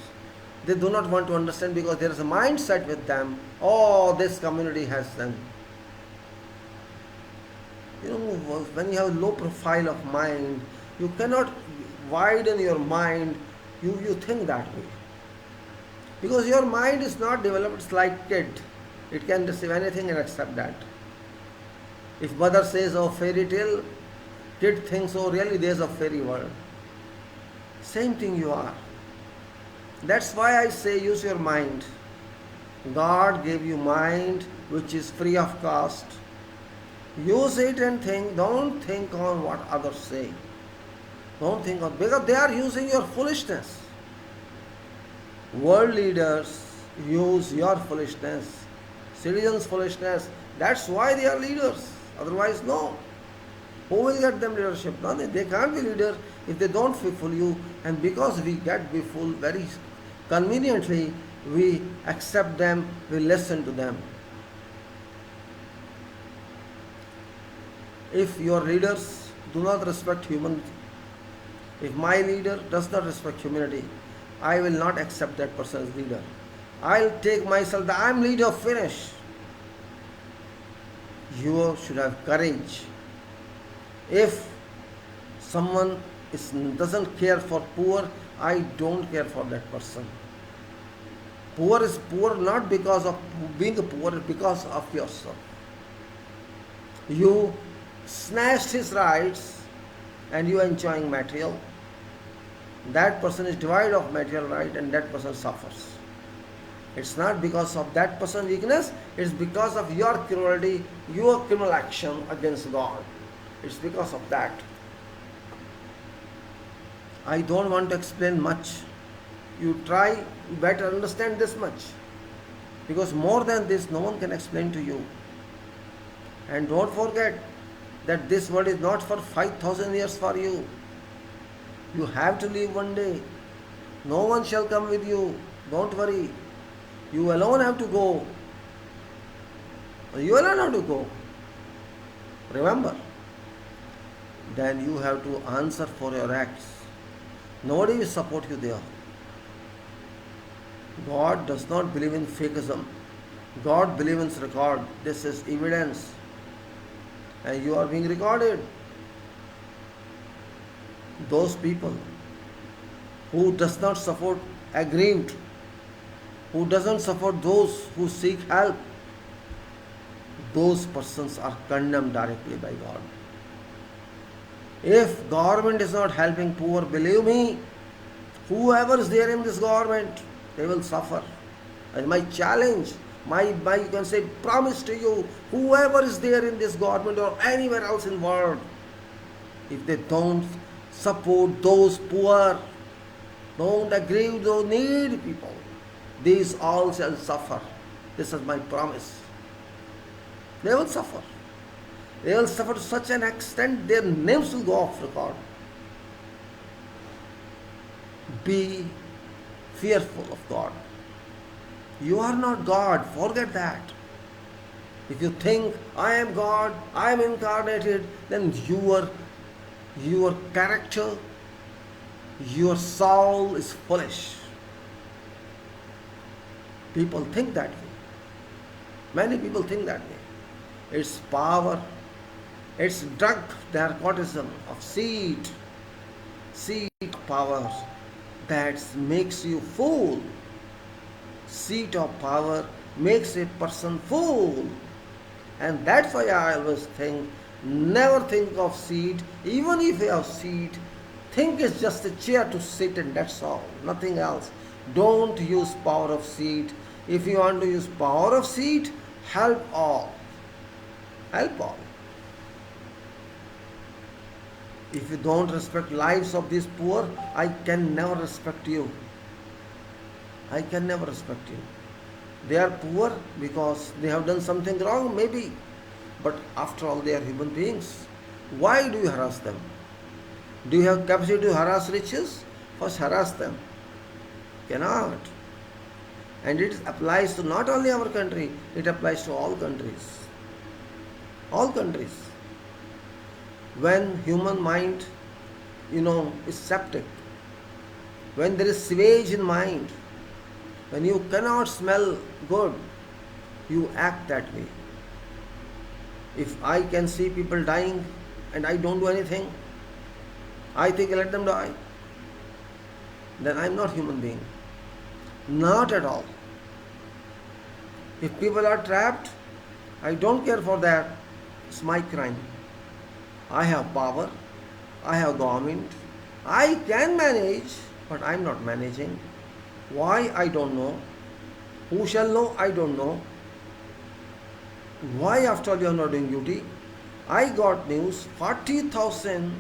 They do not want to understand because there is a mindset with them. Oh, this community has them. You know, when you have a low profile of mind, you cannot widen your mind. You think that way. Because your mind is not developed, it's like kid. It can receive anything and accept that. If mother says, oh, fairy tale, kid thinks, oh, really there's a fairy world. Same thing you are. That's why I say use your mind. God gave you mind which is free of cost. Use it and think. Don't think on what others say. Don't think on, because they are using your foolishness. World leaders use your foolishness. Citizens' foolishness. That's why they are leaders. Otherwise, no. Who will get them leadership? No, they can't be leaders if they don't fool you. And because we get be fooled very conveniently, we accept them, we listen to them. If your leaders do not respect humanity, if my leader does not respect humanity, I will not accept that person as leader. I'll take myself that I'm leader, finish. You should have courage. If someone doesn't care for poor, I don't care for that person. Poor is poor not because of being poor, because of yourself. You snatched his rights and you are enjoying material. That person is devoid of material right and that person suffers. It's not because of that person's weakness, it's because of your cruelty, your criminal action against God. It's because of that. I don't want to explain much. You try, you better understand this much. Because more than this, no one can explain to you. And don't forget that this world is not for 5,000 years for you. You have to leave one day. No one shall come with you. Don't worry. You alone have to go. You alone have to go. Remember. Then you have to answer for your acts. Nobody will support you there. God does not believe in fakeism. God believes in record. This is evidence. And you are being recorded. Those people who does not support aggrieved, who doesn't support those who seek help, those persons are condemned directly by God. If government is not helping poor, believe me, whoever is there in this government, they will suffer. And my challenge, my you can say promise to you, whoever is there in this government or anywhere else in the world, if they don't support those poor, don't agree with those needy people, these all shall suffer. This is my promise. They will suffer. They will suffer to such an extent their names will go off record. Be fearful of God. You are not God, forget that. If you think I am God, I am incarnated, then your character, your soul is foolish. People think that way. Many people think that way. It's power, it's drug narcotism of seed power that makes you fool. Seat of power makes a person fool. And that's why I always think, never think of seat. Even if you have seat, think it's just a chair to sit and that's all, nothing else. Don't use power of seat. If you want to use power of seat, help all. Help all. If you don't respect lives of these poor, I can never respect you. I can never respect you. They are poor because they have done something wrong, maybe. But after all, they are human beings. Why do you harass them? Do you have capacity to harass riches? First harass them. Cannot. And it applies to not only our country, it applies to all countries. All countries. When human mind, is septic, when there is sewage in mind, when you cannot smell good, you act that way. If I can see people dying and I don't do anything, I think let them die, then I am not human being. Not at all. If people are trapped, I don't care for that. It's my crime. I have power. I have government. I can manage, but I am not managing. Why? I don't know. Who shall know? I don't know. Why after all you are not doing duty? I got news, 40,000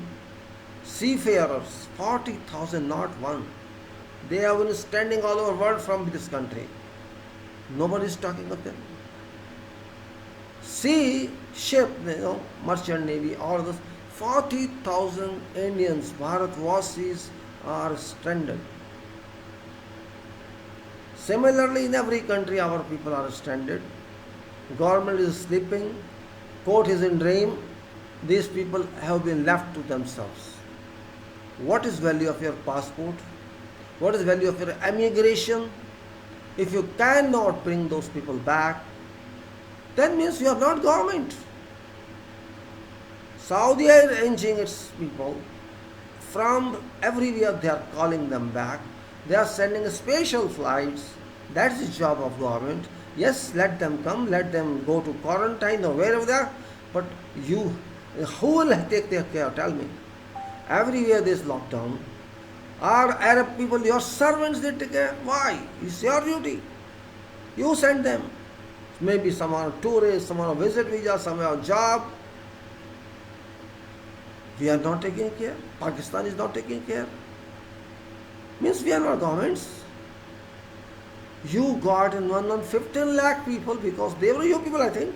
seafarers, 40,000, not one. They have been standing all over the world from this country. Nobody is talking of them. Sea, ship, merchant navy, all those 40,000 Indians, Bharatvasis are stranded. Similarly, in every country, our people are stranded. Government is sleeping, court is in dream. These people have been left to themselves. What is value of your passport? What is value of your emigration? If you cannot bring those people back, that means you are not government. Saudi is arranging its people. From everywhere they are calling them back. They are sending special flights. That's the job of government. Yes, let them come, let them go to quarantine or wherever they are. But who will take their care? Tell me. Everywhere there is lockdown. Are Arab people your servants? They take care. Why? It's your duty. You send them. Maybe some are tourists, some are on visit visa, some are on job. We are not taking care. Pakistan is not taking care. Means we are not governments. You got in 15 lakh people because they were your people, I think.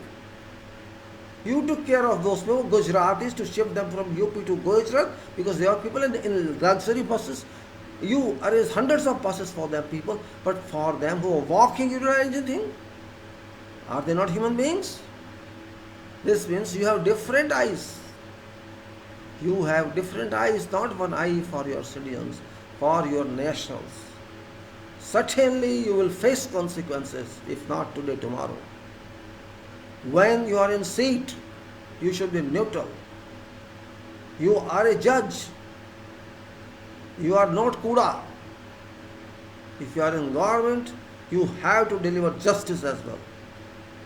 You took care of those people, Gujaratis, to shift them from UP to Gujarat because they are people in luxury buses. You arrange hundreds of buses for them people, but for them who are walking, you don't arrange anything. Are they not human beings? This means you have different eyes. You have different eyes, not one eye for your citizens, for your nationals. Certainly you will face consequences, if not today, tomorrow. When you are in seat, you should be neutral. You are a judge. You are not kuda. If you are in government, you have to deliver justice as well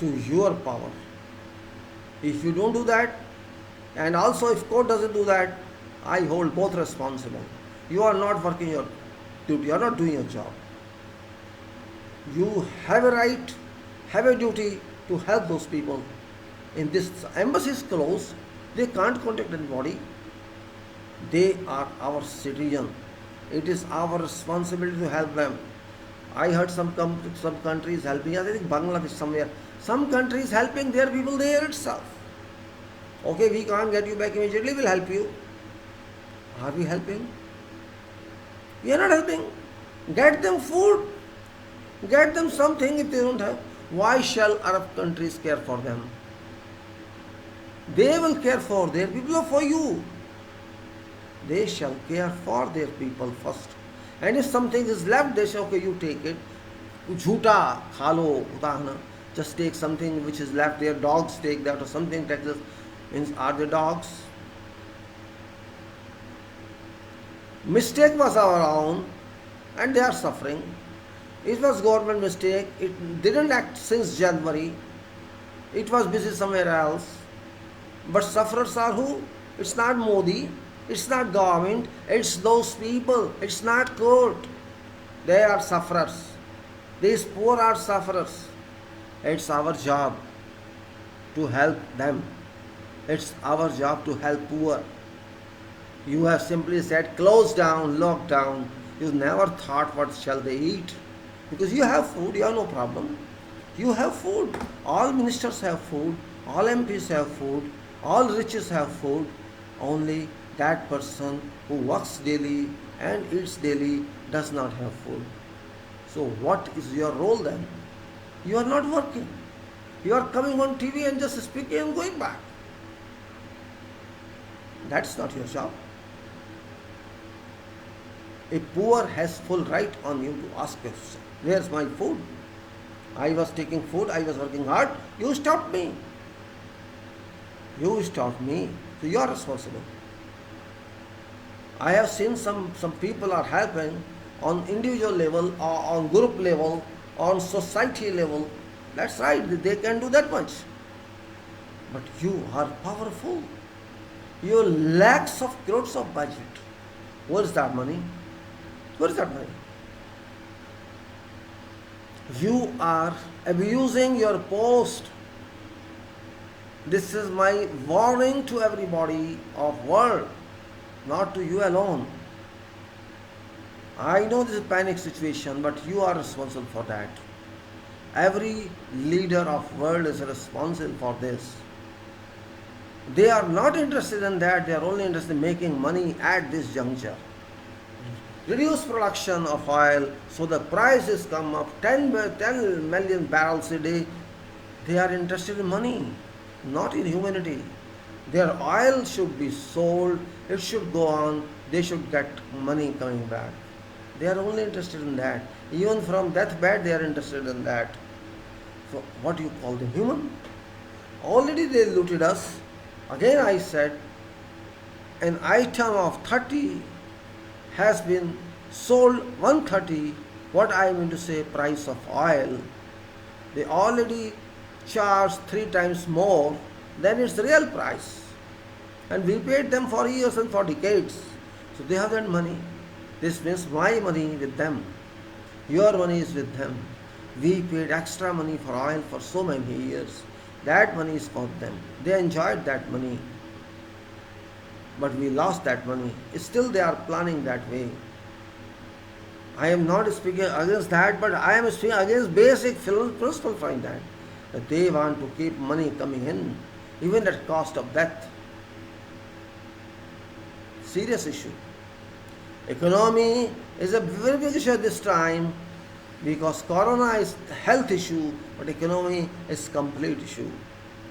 to your power. If you don't do that, and also if court doesn't do that, I hold both responsible. You are not working your duty, you are not doing your job. You have a right, have a duty to help those people. In this embassy is closed, they can't contact anybody. They are our citizen. It is our responsibility to help them. I heard some countries helping, I think Bangladesh somewhere. Some countries helping their people there itself. Okay, we can't get you back immediately, we'll help you. Are we helping? We are not helping. Get them food. Get them something if they don't have. Why shall Arab countries care for them? They will care for their people or for you. They shall care for their people first. And if something is left, they say, okay, you take it. Jhuta, khalo, utahna. Just take something which is left there. Dogs take that or something. Texas means are they dogs? Mistake was our own and they are suffering. It was government mistake. It didn't act since January. It was busy somewhere else. But sufferers are who? It's not Modi. It's not government. It's those people. It's not court. They are sufferers. These poor are sufferers. It's our job to help them. It's our job to help poor. You have simply said close down, lock down. You never thought what shall they eat. Because you have food, you have no problem. You have food. All ministers have food. All MPs have food. All riches have food. Only that person who works daily and eats daily does not have food. So what is your role then? You are not working. You are coming on TV and just speaking and going back. That's not your job. A poor has full right on you to ask question. Where's my food? I was taking food, I was working hard. You stopped me. You stopped me. So you are responsible. I have seen some people are helping on individual level or on group level, on society level. That's right, they can do that much. But you are powerful. You have lakhs of crores of budget. Where is that money? Where is that money? You are abusing your post. This is my warning to everybody of world, not to you alone. I know this is a panic situation, but you are responsible for that. Every leader of world is responsible for this. They are not interested in that, they are only interested in making money at this juncture. Reduce production of oil, so the prices come up 10 million barrels a day. They are interested in money, not in humanity. Their oil should be sold, it should go on, they should get money coming back. They are only interested in that. Even from deathbed they are interested in that. So what do you call them, human? Already they looted us. Again I said, an item of 30 has been sold 130, what I mean to say price of oil. They already charge 3 times more than its real price. And we paid them for years and for decades. So they have that money. This means my money with them. Your money is with them. We paid extra money for oil for so many years. That money is for them. They enjoyed that money. But we lost that money. Still they are planning that way. I am not speaking against that, but I am speaking against basic principle from that. That they want to keep money coming in. even at cost of death. Serious issue. Economy is a very big issue at this time because corona is a health issue, but economy is complete issue.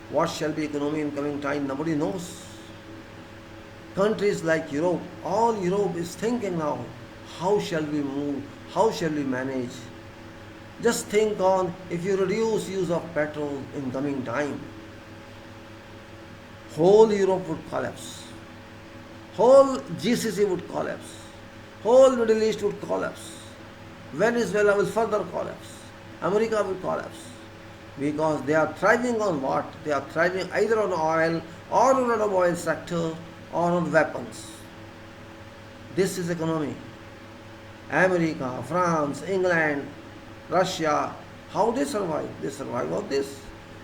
What shall be economy in coming time? Nobody knows. Countries like Europe, all Europe is thinking now, how shall we move? How shall we manage? Just think on if you reduce use of petrol in coming time, whole Europe would collapse. Whole GCC would collapse. Whole Middle East would collapse. Venezuela will further collapse. America will collapse. Because they are thriving on what? They are thriving either on oil or on automobile sector or on weapons. This is economy. America, France, England, Russia, how they survive? They survive on this.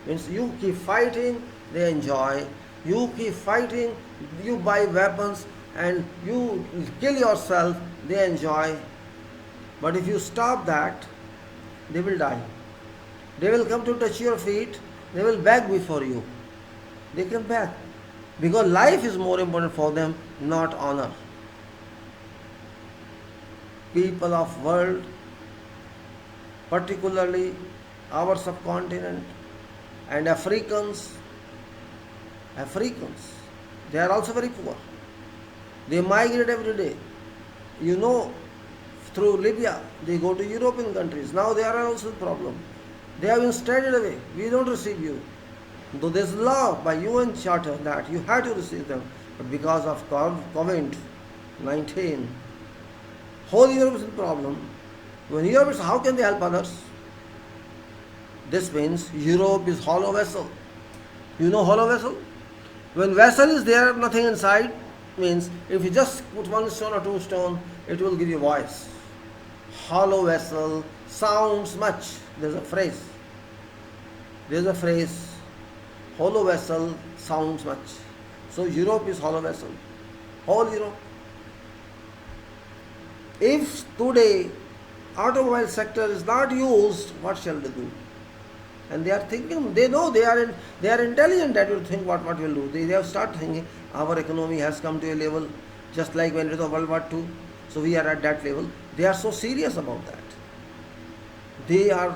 Means you keep fighting, they enjoy. You keep fighting, you buy weapons and you kill yourself, they enjoy. But if you stop that, they will die. They will come to touch your feet, they will beg before you. They can beg. Because life is more important for them, not honor. People of world, particularly our subcontinent and Africans, they are also very poor. They migrate every day. You know, through Libya, they go to European countries. Now they are also a problem. They have been stranded away. We don't receive you. Though there is law by UN Charter that you have to receive them, but because of COVID-19, whole Europe is a problem. When Europe is, how can they help others? This means Europe is hollow vessel. You know hollow vessel? When vessel is there, nothing inside, means if you just put one stone or two stone, it will give you voice. Hollow vessel sounds much. There's a phrase. Hollow vessel sounds much. So Europe is hollow vessel. Whole Europe. If today automobile sector is not used, what shall they do? And they are thinking, they know they are intelligent that will think what will do. They have started thinking our economy has come to a level just like when it was World War II. So we are at that level. They are so serious about that. They are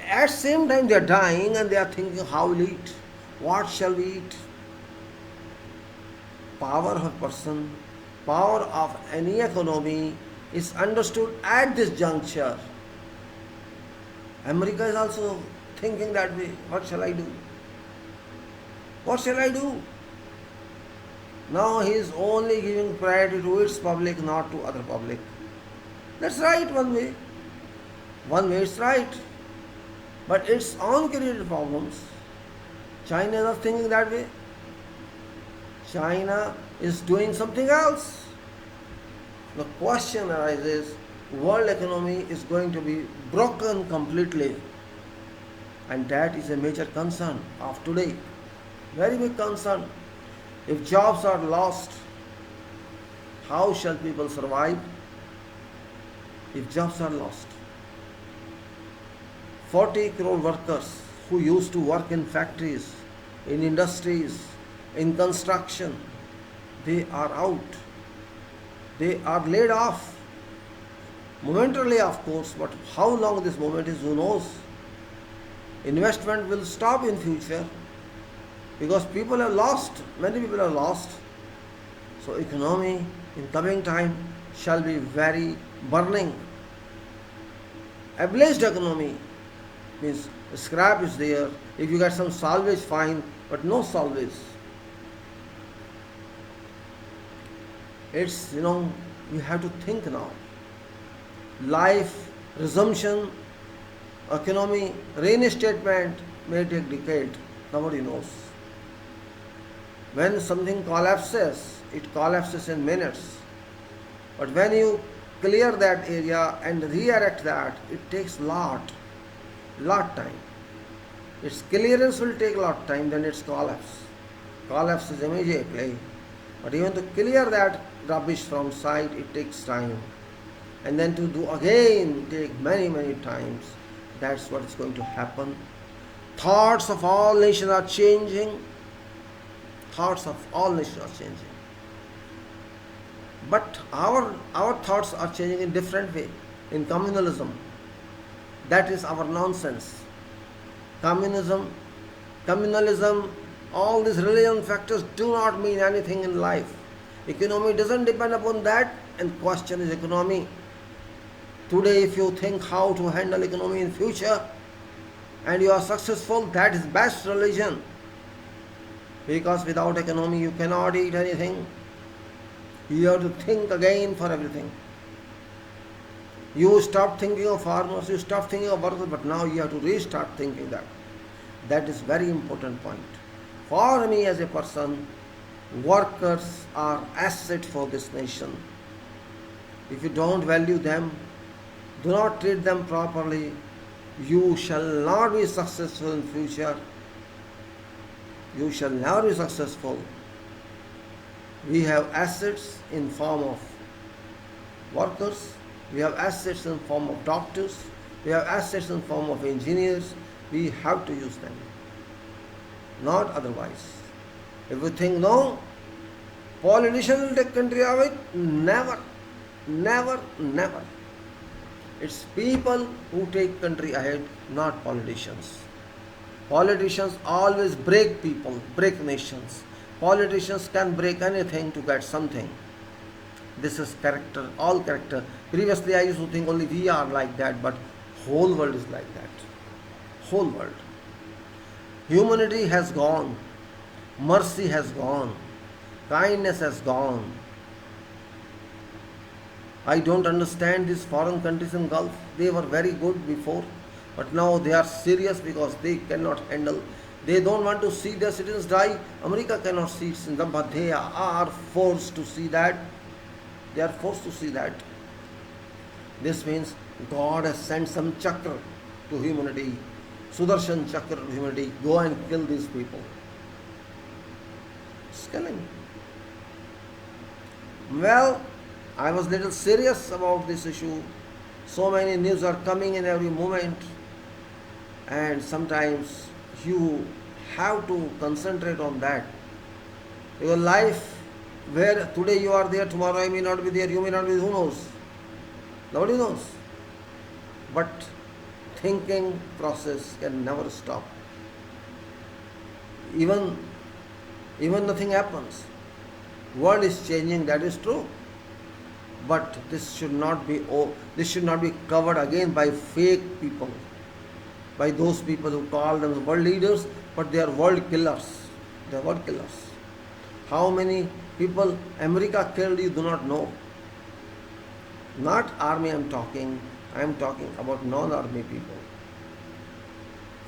at same time they are dying and they are thinking how we'll eat. What shall we eat? Power of a person, power of any economy is understood at this juncture. America is also thinking that way. What shall I do? What shall I do? Now he is only giving priority to its public, not to other public. That's right one way. One way it's right. But its own created problems. China is not thinking that way. China is doing something else. The question arises, world economy is going to be broken completely. And that is a major concern of today. Very big concern. If jobs are lost, how shall people survive? If jobs are lost. 40 crore workers who used to work in factories, in industries, in construction, they are out. They are laid off. Momentarily, of course, but how long this moment is, who knows? Investment will stop in future because people are lost, many people are lost. So economy in coming time shall be very burning. Ablaze economy means scrap is there. If you get some salvage, fine, but no salvage. It's, you have to think now. Life, resumption, economy, reinstatement may take decade. Nobody knows. When something collapses, it collapses in minutes. But when you clear that area and re-erect that, it takes lot time. Its clearance will take lot time, then its collapse. Collapse is immediately. But even to clear that rubbish from site, it takes time. And then to do again, take many times. That's what is going to happen. Thoughts of all nations are changing. thoughts of all nations are changing. But our thoughts are changing in different way. In communalism, that is our nonsense. Communalism, all these religion factors do not mean anything in life. Economy doesn't depend upon that, and question is economy. Today, if you think how to handle economy in future, and you are successful, that is best religion. Because without economy, you cannot eat anything. You have to think again for everything. You stop thinking of farmers, you stop thinking of workers, but now you have to restart thinking that. That is very important point. For me as a person, workers are asset for this nation. If you don't value them, do not treat them properly, you shall not be successful in future. You shall never be successful. We have assets in form of workers, we have assets in form of doctors, we have assets in form of engineers. We have to use them, not otherwise. If we think no, politicians will take country away, never, never, never. It's people who take country ahead, not politicians. Politicians always break people, break nations. Politicians can break anything to get something. This is character, all character. Previously I used to think only we are like that, but whole world is like that. Whole world. Humanity has gone. Mercy has gone. Kindness has gone. I don't understand these foreign countries in Gulf. They were very good before, but now they are serious because they cannot handle. They don't want to see their citizens die. America cannot see it, but they are forced to see that. They are forced to see that. This means God has sent some chakra to humanity, Sudarshan chakra to humanity. Go and kill these people. It's killing. Well, I was little serious about this issue. So many news are coming in every moment, and sometimes you have to concentrate on that. Your life, where today you are there, tomorrow I may not be there, you may not be, who knows? Nobody knows. But thinking process can never stop. Even nothing happens. World is changing, that is true. But this should not be covered again by fake people, by those people who call them world leaders, but they are world killers. They are world killers. How many people America killed, you do not know. Not army I am talking about non-army people.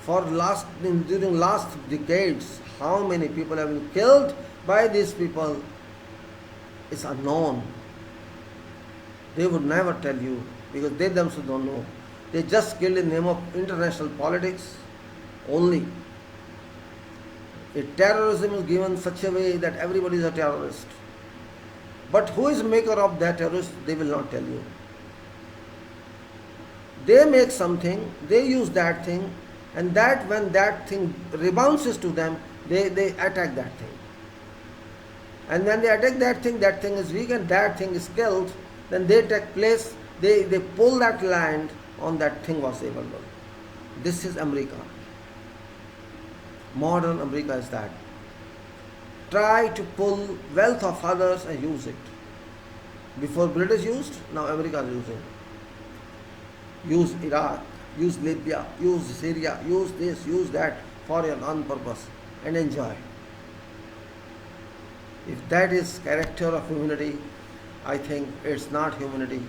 During last decades, how many people have been killed by these people is unknown. They would never tell you because they themselves don't know. They just killed in the name of international politics only. A terrorism is given such a way that everybody is a terrorist. But who is maker of that terrorist, they will not tell you. They make something, they use that thing, and that when that thing rebounds to them, they attack that thing. And when they attack that thing is weak and that thing is killed, then they take place, they pull that land on that thing was available. This is America. Modern America is that. Try to pull wealth of others and use it. Before British used, now America is using. Use Iraq, use Libya, use Syria, use this, use that for your own purpose and enjoy. If that is character of humanity, I think it's not humanity.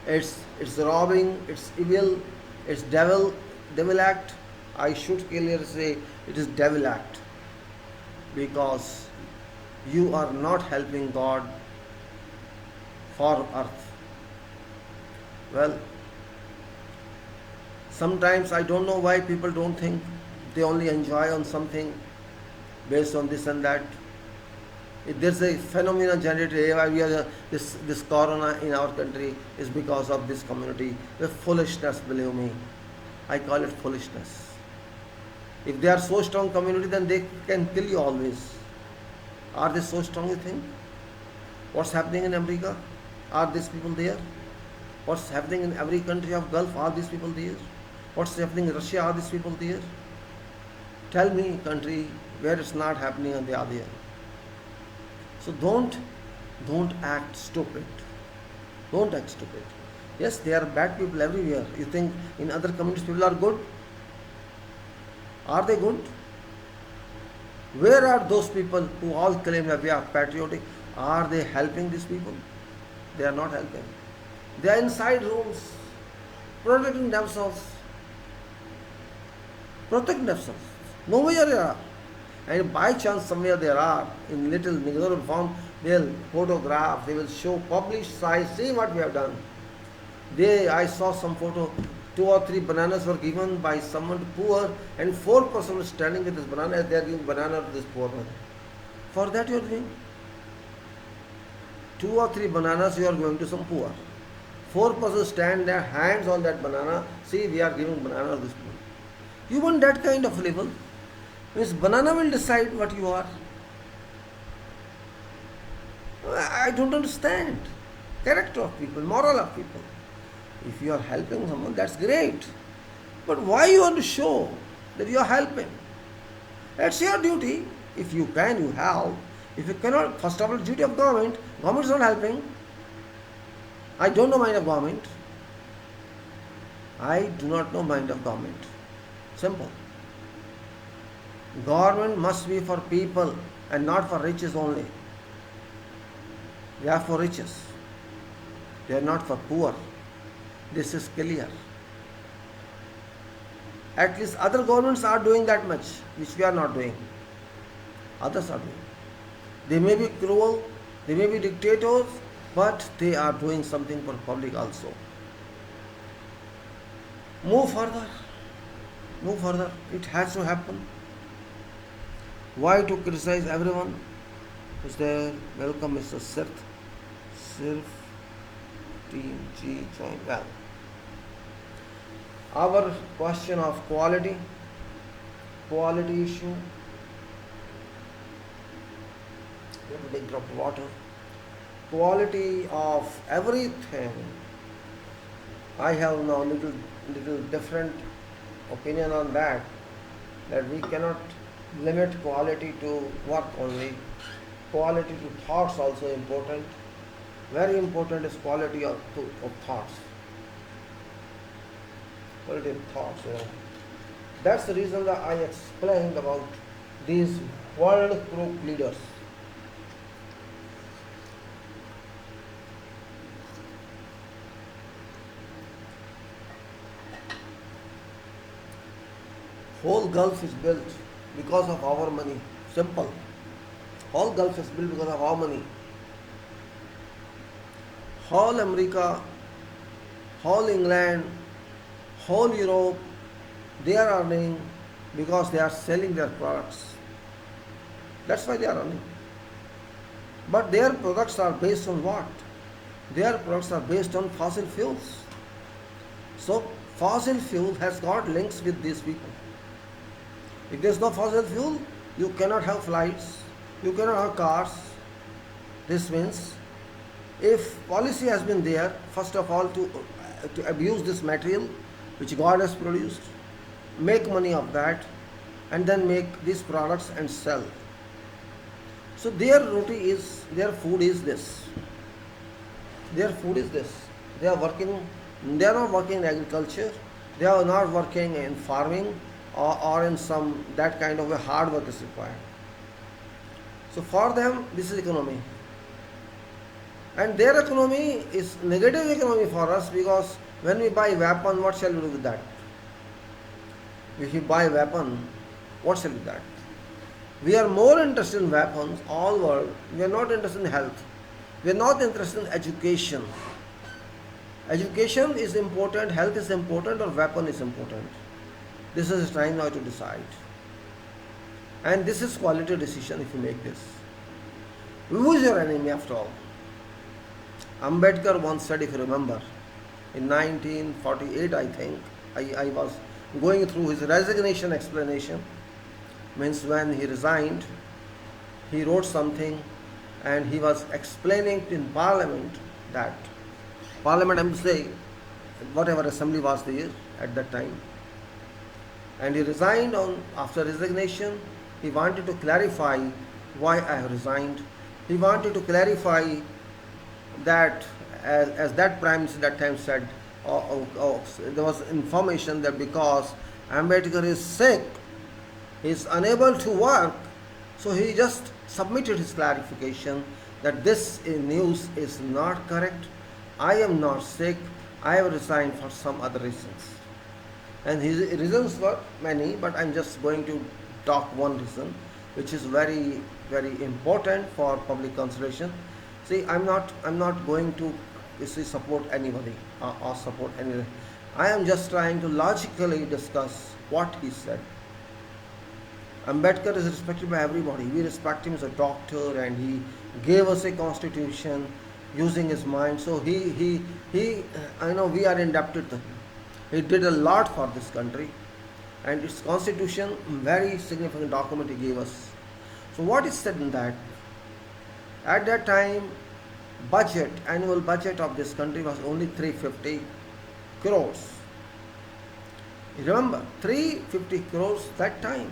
It's robbing, it's evil, it's devil act. I should clearly say it is devil act, because you are not helping God for earth. Well, sometimes I don't know why people don't think, they only enjoy on something based on this and that. If there's a phenomenon generated, this corona in our country is because of this community. The foolishness, believe me. I call it foolishness. If they are so strong community, then they can kill you always. Are they so strong, you think? What's happening in America? Are these people there? What's happening in every country of Gulf? Are these people there? What's happening in Russia? Are these people there? Tell me country where it's not happening and they are there. So don't act stupid. Don't act stupid. Yes, there are bad people everywhere. You think in other communities people are good? Are they good? Where are those people who all claim that we are patriotic? Are they helping these people? They are not helping. They are inside rooms, protecting themselves. Protect themselves. Nowhere they are. And by chance somewhere there are, in little Negro form, they'll photograph, they will show, publish size, see what we have done. I saw some photo, 2 or 3 bananas were given by someone poor, and 4 persons were standing with this banana as they are giving banana to this poor man. For that you are doing? 2 or 3 bananas you are going to some poor. 4 persons stand their hands on that banana, see we are giving banana to this poor. You want that kind of level? Means banana will decide what you are. I don't understand. Character of people, moral of people. If you are helping someone, that's great. But why you want to show that you are helping? That's your duty. If you can, you help. If you cannot, first of all, duty of government. Government is not helping. I don't know mind of government. I do not know mind of government. Simple. Government must be for people and not for riches only. They are for riches. They are not for poor. This is clear. At least other governments are doing that much, which we are not doing. Others are doing. They may be cruel, they may be dictators, but they are doing something for public also. Move further. Move further. It has to happen. Why to criticize everyone? Is there? Welcome, Mr. Sirth. Team G join. Well, our question of quality issue. We have a big drop of water. Quality of everything. I have now little different opinion on that. That we cannot limit quality to work only. Quality to thoughts also important. Very important is quality of thoughts. Quality of thoughts. That's the reason that I explained about these world group leaders. Whole Gulf is built because of our money. Simple. Whole Gulf is built because of our money. Whole America, whole England, whole Europe, they are earning because they are selling their products. That's why they are earning. But their products are based on what? Their products are based on fossil fuels. So fossil fuel has got links with these people. If there is no fossil fuel, you cannot have flights, you cannot have cars. This means if policy has been there, first of all, to abuse this material which God has produced, make money of that, and then make these products and sell. So their roti is, their food is this. Their food is this. They are not working in agriculture, they are not working in farming or in some that kind of a hard work is required. So for them, this is economy. And their economy is negative economy for us, because when we buy weapon, what shall we do with that? If we buy weapon, what shall we do with that? We are more interested in weapons, all world. We are not interested in health. We are not interested in education. Education is important, health is important, or weapon is important. This is time now to decide. And this is quality decision if you make this. Who is your enemy after all? Ambedkar once said, if you remember, in 1948, I think, I was going through his resignation explanation, means when he resigned, he wrote something and he was explaining in Parliament that Parliament, I'm saying, whatever assembly was there at that time, and he resigned on after resignation. He wanted to clarify why I have resigned. He wanted to clarify that, as that prime minister that time said, there was information that because Ambedkar is sick, he is unable to work, so he just submitted his clarification that this news is not correct. I am not sick. I have resigned for some other reasons. And his reasons were many, but I'm just going to talk one reason, which is very, very important for public consideration. See, I'm not going to support anybody or support anyone. I am just trying to logically discuss what he said. Ambedkar is respected by everybody. We respect him as a doctor, and he gave us a constitution using his mind. So I know we are indebted to him. He did a lot for this country, and its constitution, very significant document he gave us. So what is said in that? At that time, annual budget of this country was only 350 crores. Remember, 350 crores that time.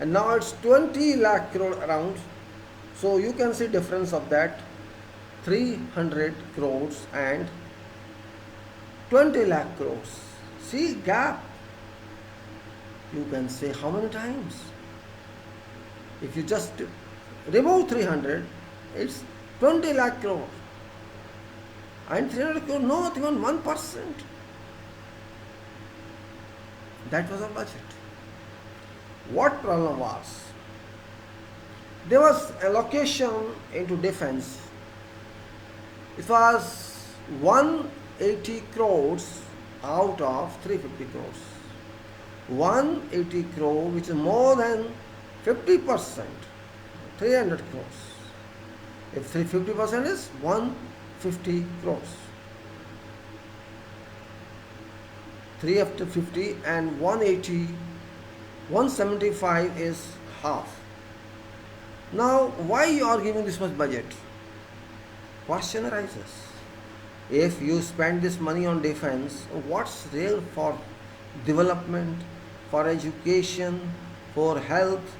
And now it's 20 lakh crore around. So you can see difference of that, 300 crores and 20 lakh crores. See gap. You can say how many times? If you just remove 300, it's 20 lakh crore. And 300 crore, not even 1%. That was our budget. What problem was? There was allocation into defense. It was 180 crores out of 350 crores. 180 crore, which is more than 50%, 300 crores. If 350% is 150 crores. 350 and 180, 175 is half. Now, why you are giving this much budget? Question arises. If you spend this money on defense, what's real for development, for education, for health,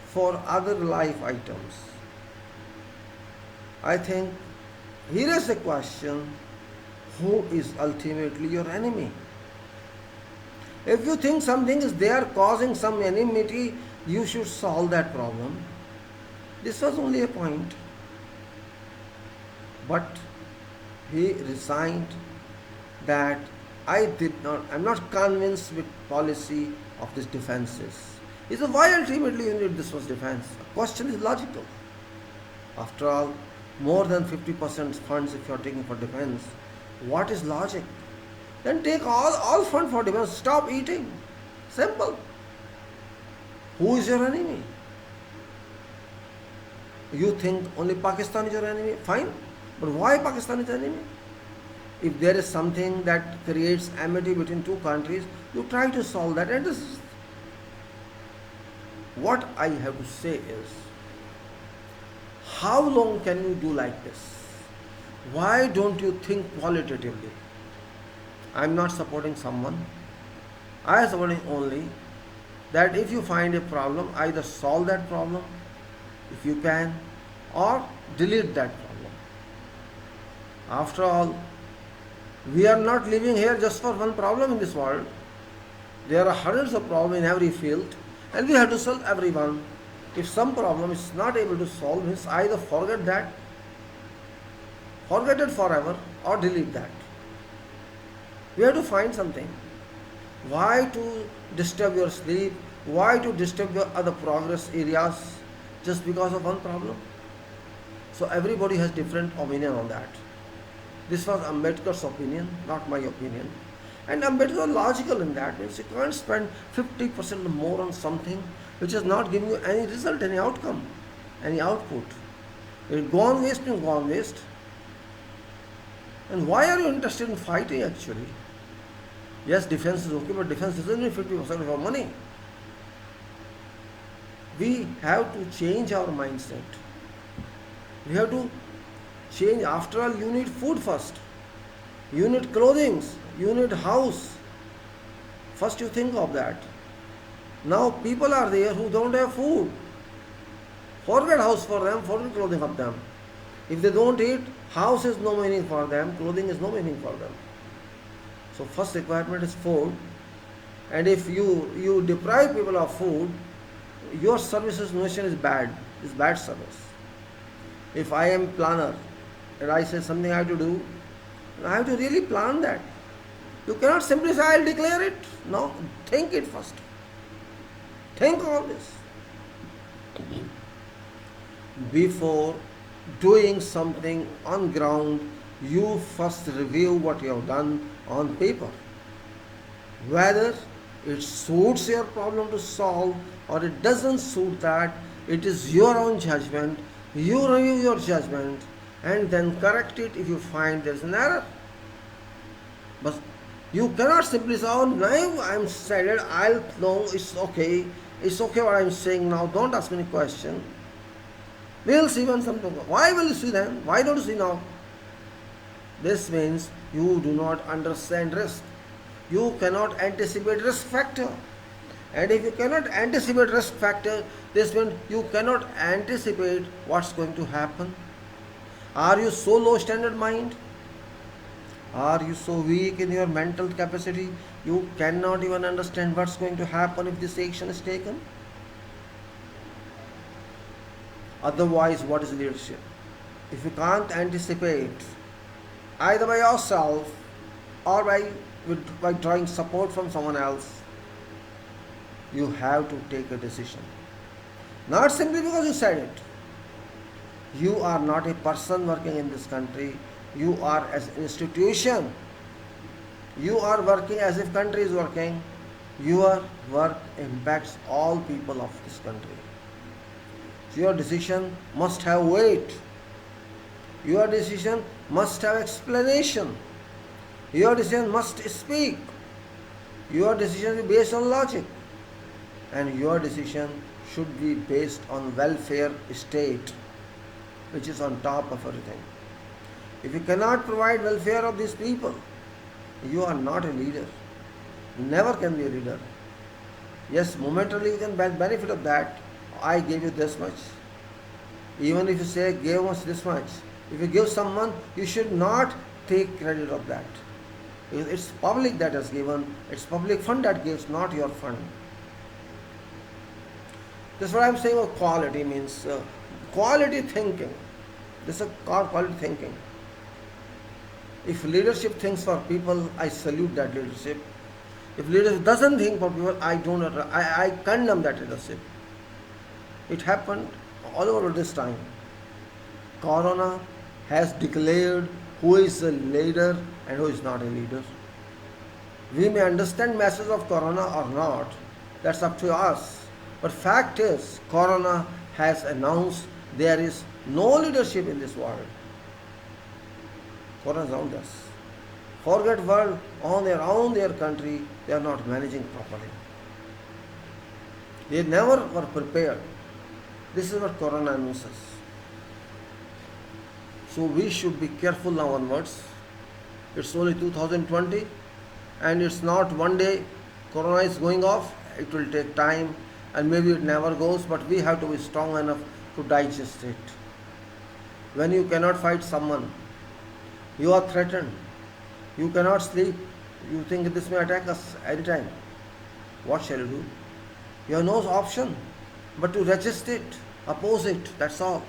for other life items? I think here is the question, who is ultimately your enemy? If you think something is there causing some enmity, you should solve that problem. This was only a point. But he resigned that I'm not convinced with policy of this defenses. He said, why ultimately you need this was defense? The question is logical. After all, more than 50% funds if you are taking for defense, what is logic? Then take all fund for defense, stop eating. Simple. Who is your enemy? You think only Pakistan is your enemy? Fine. But why Pakistan is enemy? If there is something that creates amity between two countries, you try to solve that. And this is what I have to say is, how long can you do like this? Why don't you think qualitatively? I am not supporting someone. I am supporting only that if you find a problem, either solve that problem if you can, or delete that problem. After all, we are not living here just for one problem in this world. There are hundreds of problems in every field, and we have to solve every one. If some problem is not able to solve, means either forget it forever, or delete that. We have to find something. Why to disturb your sleep? Why to disturb your other progress areas just because of one problem? So everybody has different opinion on that. This was Ambedkar's opinion, not my opinion. And Ambedkar was logical in that, means you can't spend 50% more on something which is not giving you any result, any outcome, any output. It gone waste and gone waste. And why are you interested in fighting actually? Yes, defense is okay, but defense isn't 50% of our money. We have to change our mindset. We have to change. After all, you need food first. You need clothing. You need house. First you think of that. Now people are there who don't have food. Forget house for them, forget clothing of them. If they don't eat, house is no meaning for them, clothing is no meaning for them. So first requirement is food. And if you deprive people of food, your services notion is bad service. If I am planner and I say something I have to do, I have to really plan that. You cannot simply say I'll declare it. No, think it first. Think all this. Before doing something on ground, you first review what you have done on paper. Whether it suits your problem to solve or it doesn't suit that, it is your own judgment. You review your judgment and then correct it if you find there is an error. But you cannot simply say, oh, now I'm decided, I'll know, it's okay what I'm saying now, don't ask me any question. We'll see when something goes. Why will you see then? Why don't you see now? This means you do not understand risk. You cannot anticipate risk factor. And if you cannot anticipate risk factor, this means you cannot anticipate what's going to happen. Are you so low standard mind? Are you so weak in your mental capacity? You cannot even understand what's going to happen if this action is taken? Otherwise, what is leadership? If you can't anticipate, either by yourself or by drawing support from someone else, you have to take a decision. Not simply because you said it. You are not a person working in this country. You are as an institution. You are working as if country is working. Your work impacts all people of this country. So your decision must have weight. Your decision must have explanation. Your decision must speak. Your decision is based on logic. And your decision should be based on welfare state, which is on top of everything. If you cannot provide welfare of these people, you are not a leader. Never can be a leader. Yes, momentarily you can benefit of that. I gave you this much. Even if you say, gave us this much. If you give someone, you should not take credit of that. It's public that has given. It's public fund that gives, not your fund. This is what I'm saying about quality means. Quality thinking. This is quality thinking. If leadership thinks for people, I salute that leadership. If leadership doesn't think for people, I condemn that leadership. It happened all over this time. Corona has declared who is a leader and who is not a leader. We may understand message of Corona or not. That's up to us. But fact is, Corona has announced there is no leadership in this world. Corona is around us. Forget world on their country, they are not managing properly. They never were prepared. This is what Corona announces. So we should be careful now onwards. It's only 2020 and it's not one day Corona is going off. It will take time and maybe it never goes, but we have to be strong enough to digest it. When you cannot fight someone, you are threatened, you cannot sleep, you think this may attack us anytime. What shall you do? You have no option but to resist it, oppose it, that's all.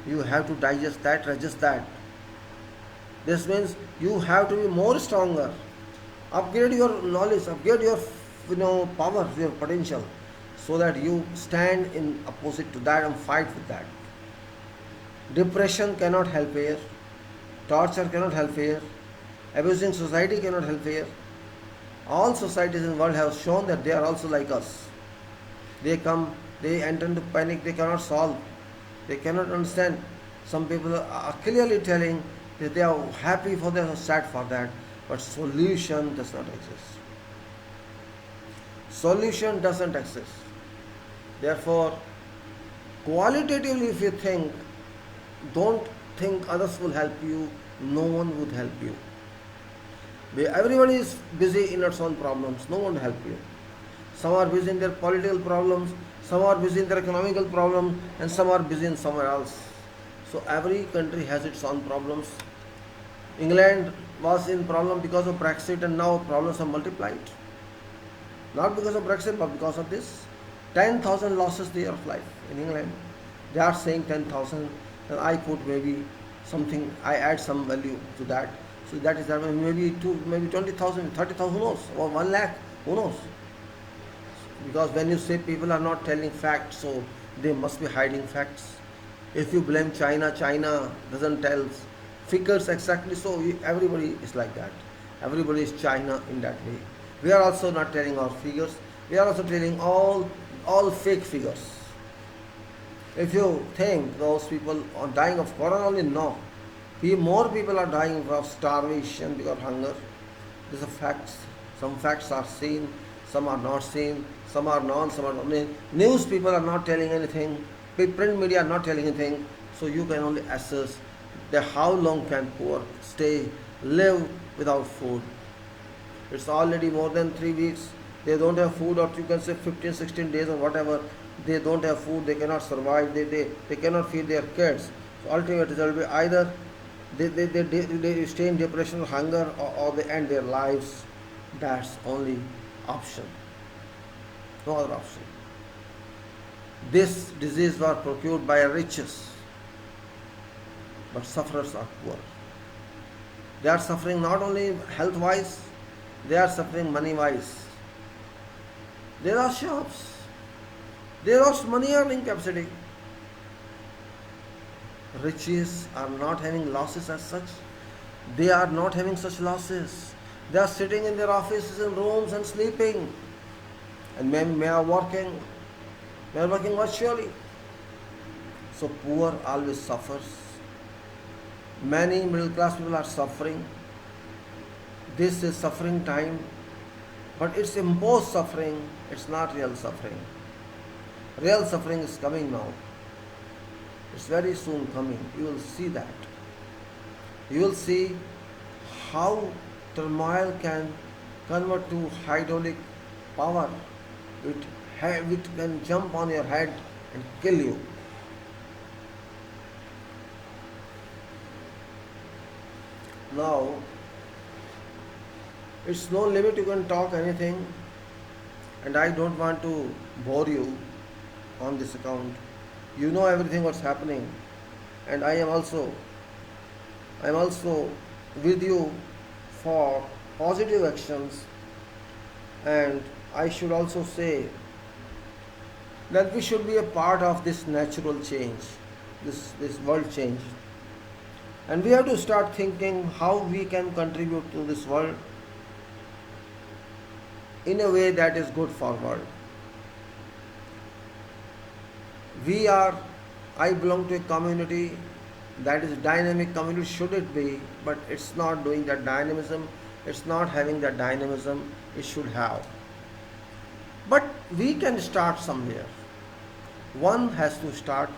You have to digest that, resist that. This means you have to be more stronger, upgrade your knowledge, upgrade your power, your potential, so that you stand in opposite to that and fight with that. Depression cannot help here, torture cannot help here, abusing society cannot help here. All societies in the world have shown that they are also like us. They enter into panic, they cannot solve, they cannot understand. Some people are clearly telling that they are happy for that or sad for that, but solution does not exist. Solution doesn't exist. Therefore, qualitatively, if you think, don't think others will help you, no one would help you. Everybody is busy in its own problems, no one will help you. Some are busy in their political problems, some are busy in their economical problems, and some are busy in somewhere else. So every country has its own problems. England was in problem because of Brexit, and now problems are multiplied. Not because of Brexit, but because of this. 10,000 losses there of life in England. They are saying 10,000, and I put maybe something, I add some value to that. So that is that maybe maybe 20,000, 30,000, who knows, or 1 lakh, who knows. Because when you say people are not telling facts, so they must be hiding facts. If you blame China, China doesn't tell figures exactly, so everybody is like that. Everybody is China in that way. We are also not telling our figures. We are also telling all fake figures. If you think those people are dying of corona only, no. More people are dying of starvation because of hunger. These are facts. Some facts are seen, some are not seen, some are known, some are not. News people are not telling anything. Print media are not telling anything. So you can only assess that how long can poor live without food. It's already more than 3 weeks. They don't have food, or you can say 15, 16 days or whatever. They don't have food, they cannot survive, they cannot feed their kids. So ultimate result will be either they stay in depression or hunger, or they end their lives. That's only option. No other option. This disease was procured by riches, but sufferers are poor. They are suffering not only health wise, they are suffering money wise. There are shops. They lost money earning capacity. Riches are not having losses as such. They are not having such losses. They are sitting in their offices and rooms and sleeping. And may are working. They are working virtually. So poor always suffers. Many middle class people are suffering. This is suffering time. But it's imposed suffering. It's not real suffering. Real suffering is coming now. It's very soon coming. You will see that. You will see how turmoil can convert to hydraulic power. It can jump on your head and kill you. Now, it's no limit, you can talk anything, and I don't want to bore you on this account. You know everything what's happening, and I am also with you for positive actions, and I should also say that we should be a part of this natural change, this world change. And we have to start thinking how we can contribute to this world in a way that is good for world. I belong to a community that is a dynamic community, should it be, but it's not doing that dynamism, it's not having that dynamism it should have. But we can start somewhere. One has to start.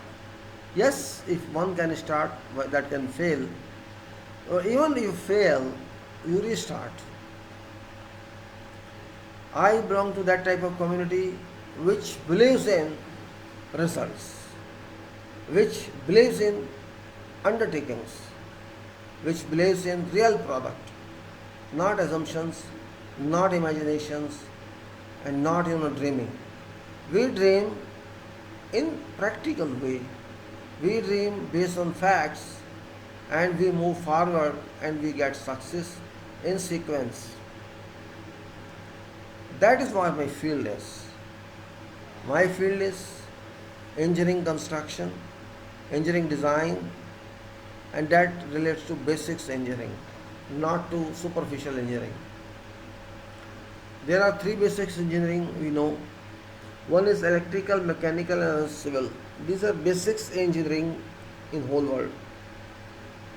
Yes, if one can start, that can fail. Or even if you fail, you restart. I belong to that type of community which believes in results, which believes in undertakings, which believes in real product, not assumptions, not imaginations, and not even dreaming. We dream in practical way. We dream based on facts, and we move forward and we get success in sequence. That is what my field is. My field is engineering construction, engineering design, and that relates to basics engineering, not to superficial engineering. There are 3 basics engineering we know. One is electrical, mechanical, and civil. These are basics engineering in whole world.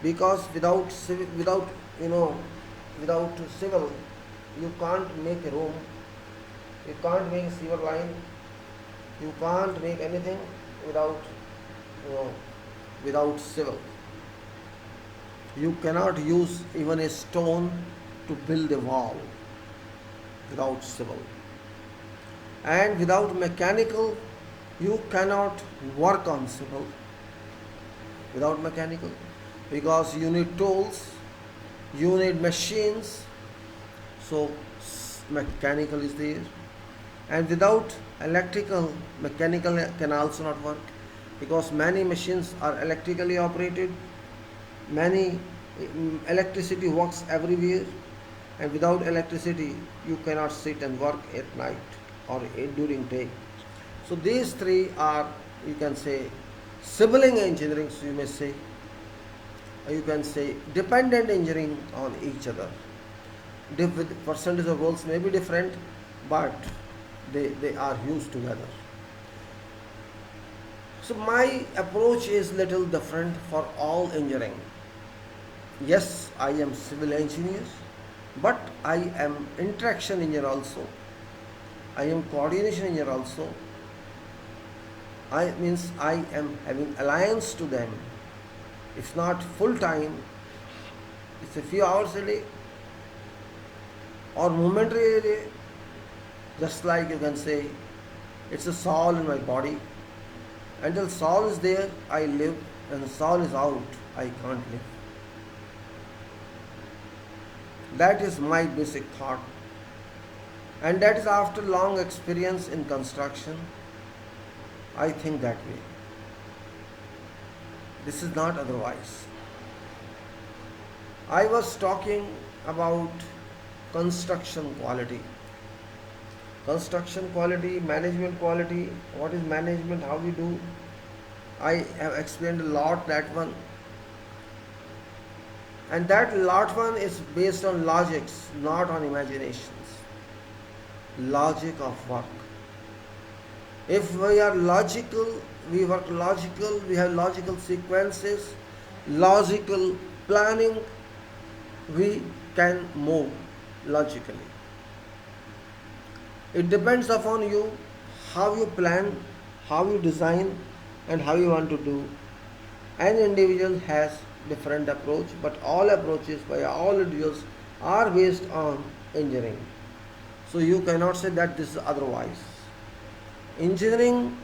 Because without civil, you can't make a room, you can't make a sewer line, You can't make anything without, you know, without civil. You cannot use even a stone to build a wall without civil. And without mechanical, you cannot work on civil without mechanical, because you need tools, you need machines, so mechanical is there. And without electrical, mechanical can also not work, because many machines are electrically operated, many electricity works everywhere, and without electricity you cannot sit and work at night or during day. So these three are, you can say, sibling engineering, so you may say, or you can say dependent engineering on each other. Percentage of roles may be different, but they are used together. So my approach is little different for all engineering. Yes, I am civil engineer, but I am interaction engineer also. I am coordination engineer also. I means I am having alliance to them. It's not full time. It's a few hours a day or momentary a day. Just like you can say, it's a soul in my body. Until soul is there, I live. When the soul is out, I can't live. That is my basic thought. And that is after long experience in construction, I think that way. This is not otherwise. I was talking about construction quality. Construction quality, management quality, what is management, how we do. I have explained a lot that one. And that lot one is based on logics, not on imaginations. Logic of work. If we are logical, we work logical, we have logical sequences, logical planning, we can move logically. It depends upon you, how you plan, how you design, and how you want to do. An individual has different approach, but all approaches by all individuals are based on engineering. So you cannot say that this is otherwise. Engineering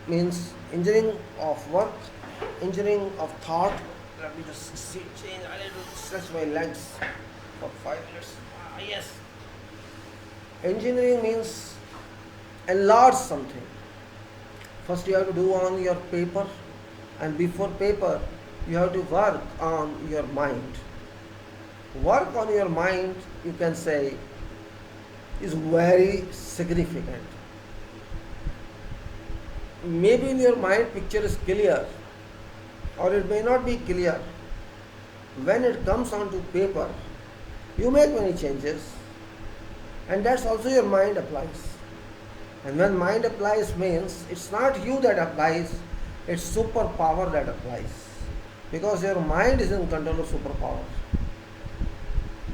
means engineering of work, engineering of thought. Let me just change. I need to stretch my legs for 5 minutes. Yes. Engineering means enlarge something. First you have to do on your paper, and before paper you have to work on your mind. Work on your mind, you can say, is very significant. Maybe in your mind picture is clear, or it may not be clear. When it comes onto paper, you make many changes, and that's also your mind applies. And when mind applies means it's not you that applies, it's superpower that applies. Because your mind is in control of superpower.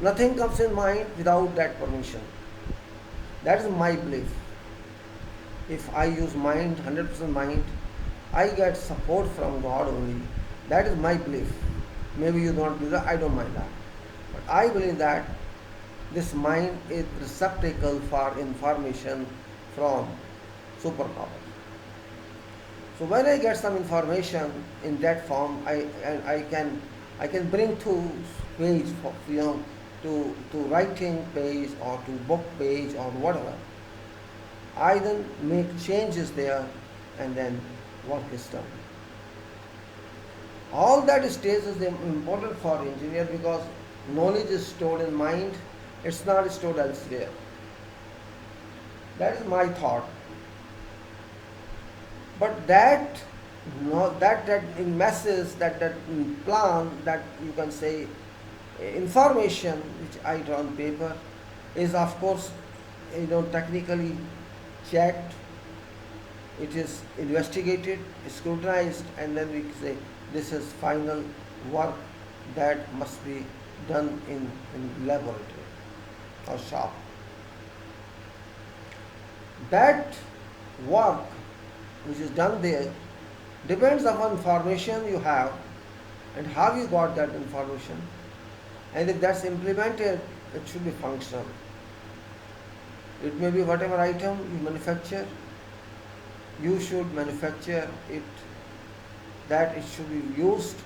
Nothing comes in mind without that permission. That is my belief. If I use mind, 100% mind, I get support from God only. That is my belief. Maybe you don't do that, I don't mind that. But I believe that this mind is receptacle for information from superpower. So when I get some information in that form, I can bring to page for, to writing page or to book page or whatever. I then make changes there, and then work is done. All that stage is important for engineer, because knowledge is stored in mind, it's not stored elsewhere. That is my thought. But that in message, that plan, that you can say information which I draw on paper is of course technically checked, it is investigated, scrutinized, and then we say this is final work that must be done in laboratory or shop. That work which is done there depends upon information you have and how you got that information. And if that's implemented, it should be functional. It may be whatever item you manufacture, you should manufacture it that it should be used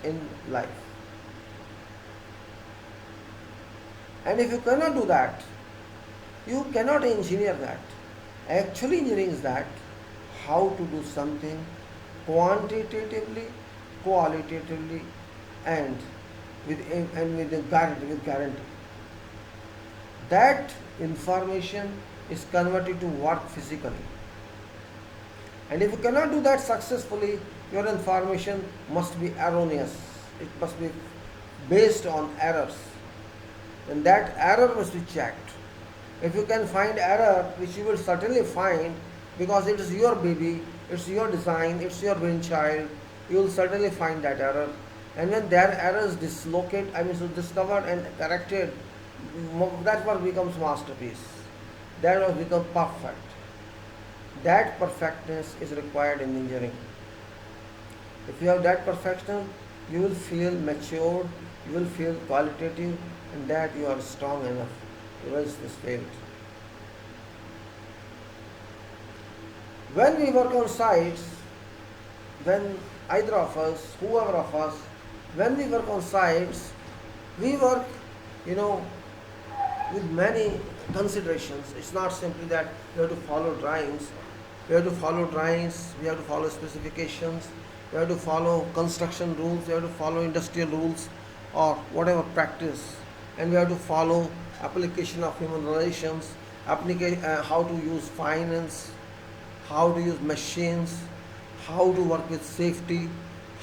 in life. And if you cannot do that, you cannot engineer that. Actually, engineering is that how to do something quantitatively, qualitatively, and with a guarantee. That information is converted to work physically. And if you cannot do that successfully, your information must be erroneous. It must be based on errors. And that error must be checked. If you can find error, which you will certainly find because it is your baby, it's your design, it's your brainchild, you will certainly find that error. And when that error is discovered and corrected, that work becomes masterpiece. That work becomes perfect. That perfectness is required in engineering. If you have that perfection, you will feel matured, you will feel qualitative, and that you are strong enough to resist this field. When we work on sites, when either of us, whoever of us, when we work on sites, we work, with many considerations. It's not simply that we have to follow drawings. We have to follow drawings, we have to follow specifications, we have to follow construction rules, we have to follow industrial rules or whatever practice, and we have to follow application of human relations, how to use finance, how to use machines, how to work with safety,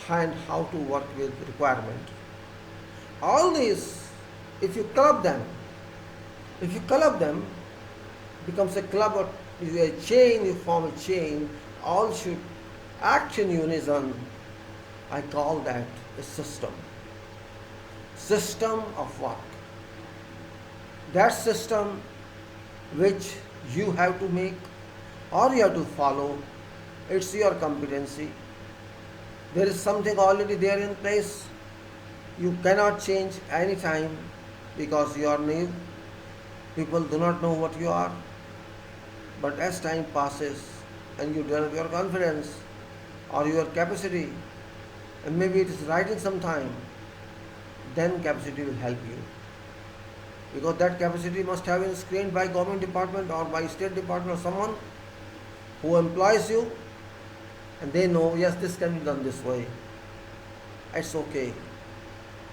and how to work with requirement. All these, if you club them, becomes a club or a chain, you form a chain, all should act in unison. I call that a system. System of work. That system which you have to make or you have to follow, it's your competency. There is something already there in place. You cannot change any time because you are new. People do not know what you are. But as time passes and you develop your confidence or your capacity, and maybe it is right in some time, then capacity will help you. Because that capacity must have been screened by government department or by state department or someone who employs you, and they know, yes, this can be done this way. It's okay.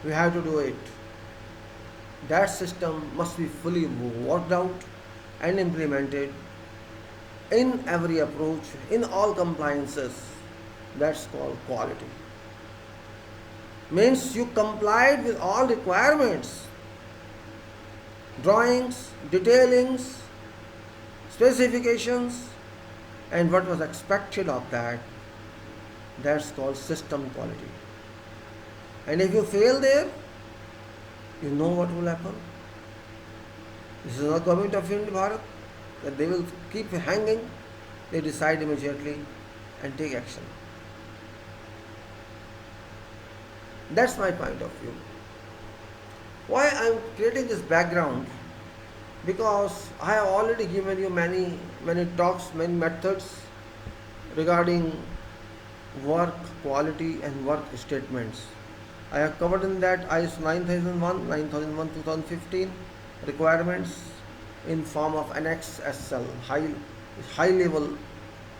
We have to do it. That system must be fully worked out and implemented in every approach, in all compliances. That's called quality. Means you complied with all requirements, drawings, detailings, specifications, and what was expected of that. That's called system quality. And if you fail there, you know what will happen. This is not government of India, Bharat, that they will keep hanging. They decide immediately and take action. That's my point of view. Why I am creating this background? Because I have already given you many talks, many methods regarding work quality and work statements. I have covered in that ISO 9001 requirements in form of Annex SL, high level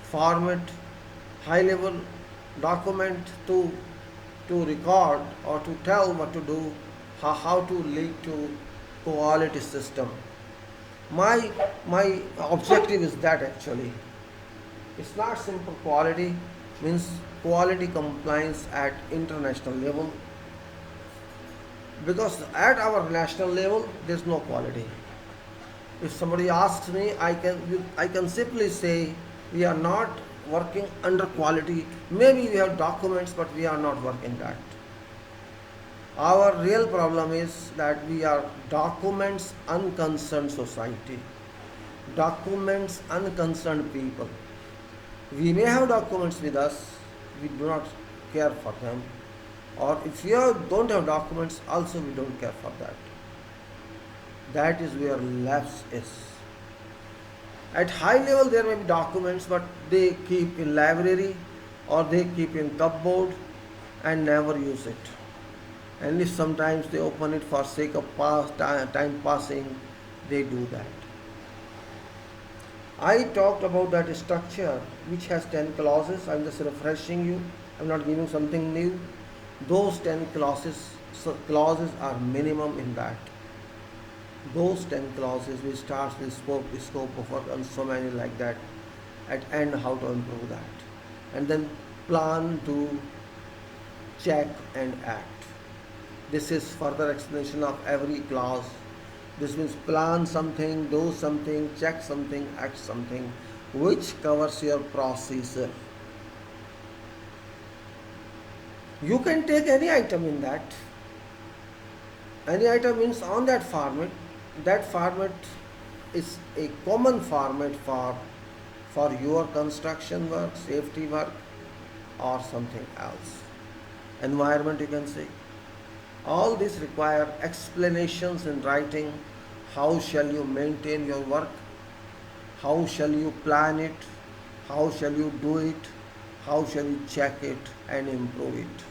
format, high level document to record or to tell what to do, how to lead to quality system. My objective is that actually. It's not simple quality, means quality compliance at international level. Because at our national level, there's no quality. If somebody asks me, I can simply say we are not working under quality. Maybe we have documents, but we are not working that. Our real problem is that we are documents unconcerned society, documents unconcerned people. We may have documents with us, we do not care for them, or if don't have documents, also we don't care for that. That is where lapse is. At high level, there may be documents, but they keep in library or they keep in cupboard and never use it. And if sometimes they open it for sake of time passing, they do that. I talked about that structure which has 10 clauses. I'm just refreshing you. I'm not giving something new. Those 10 clauses are minimum in that. Those 10 clauses which starts with scope of work and so many like that. At end, how to improve that. And then plan to check and act. This is further explanation of every clause. This means plan something, do something, check something, act something, which covers your procedure. You can take any item in that. Any item means on that format. That format is a common format for your construction work, safety work, or something else. Environment, you can say. All these require explanations in writing. How shall you maintain your work? How shall you plan it? How shall you do it? How shall you check it and improve it?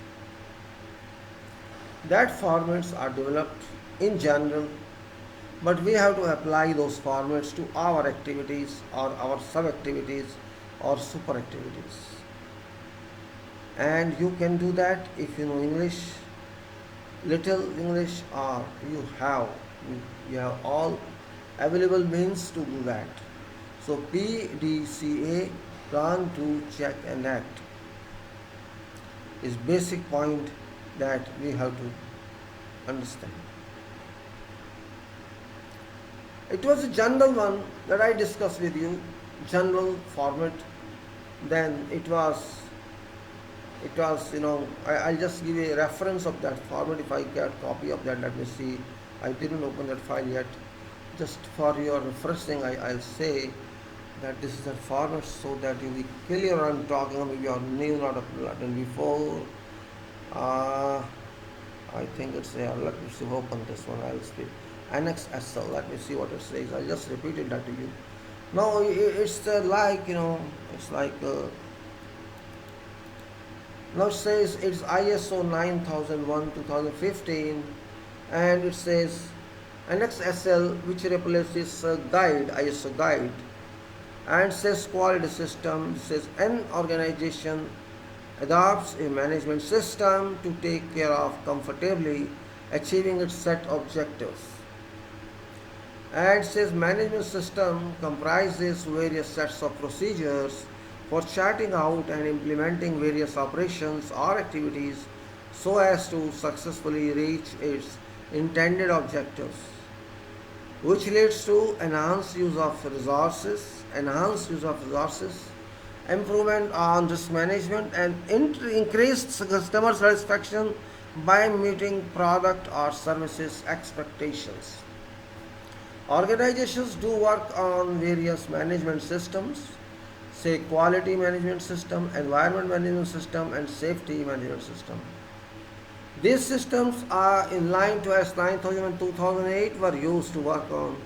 That formats are developed in general, but we have to apply those formats to our activities or our sub-activities or super activities. And you can do that if you know English, little English, or you have all available means to do that. So PDCA, plan to check and act, is basic point that we have to understand. It was a general one that I discussed with you, general format. Then it was I'll just give a reference of that format. If I get a copy of that, let me see. I didn't open that file yet. Just for your refreshing, I'll say that this is the format so that you will be clear what I'm talking about. Maybe you are new, not done before. I think it's there. Let me see, open this one. I'll speak. Annex SL. Let me see what it says. I just repeated that to you. Now it's like, it's like, now it says it's ISO 9001-2015, and it says Annex SL, which replaces guide, ISO guide, and says quality system. It says an organization adopts a management system to take care of comfortably achieving its set objectives. And it says management system comprises various sets of procedures for charting out and implementing various operations or activities so as to successfully reach its intended objectives, which leads to enhanced use of resources, improvement on risk management, and increased customer satisfaction by meeting product or services expectations. Organizations do work on various management systems, say quality management system, environment management system, and safety management system. These systems are in line to S 9000 and 2008 were used to work on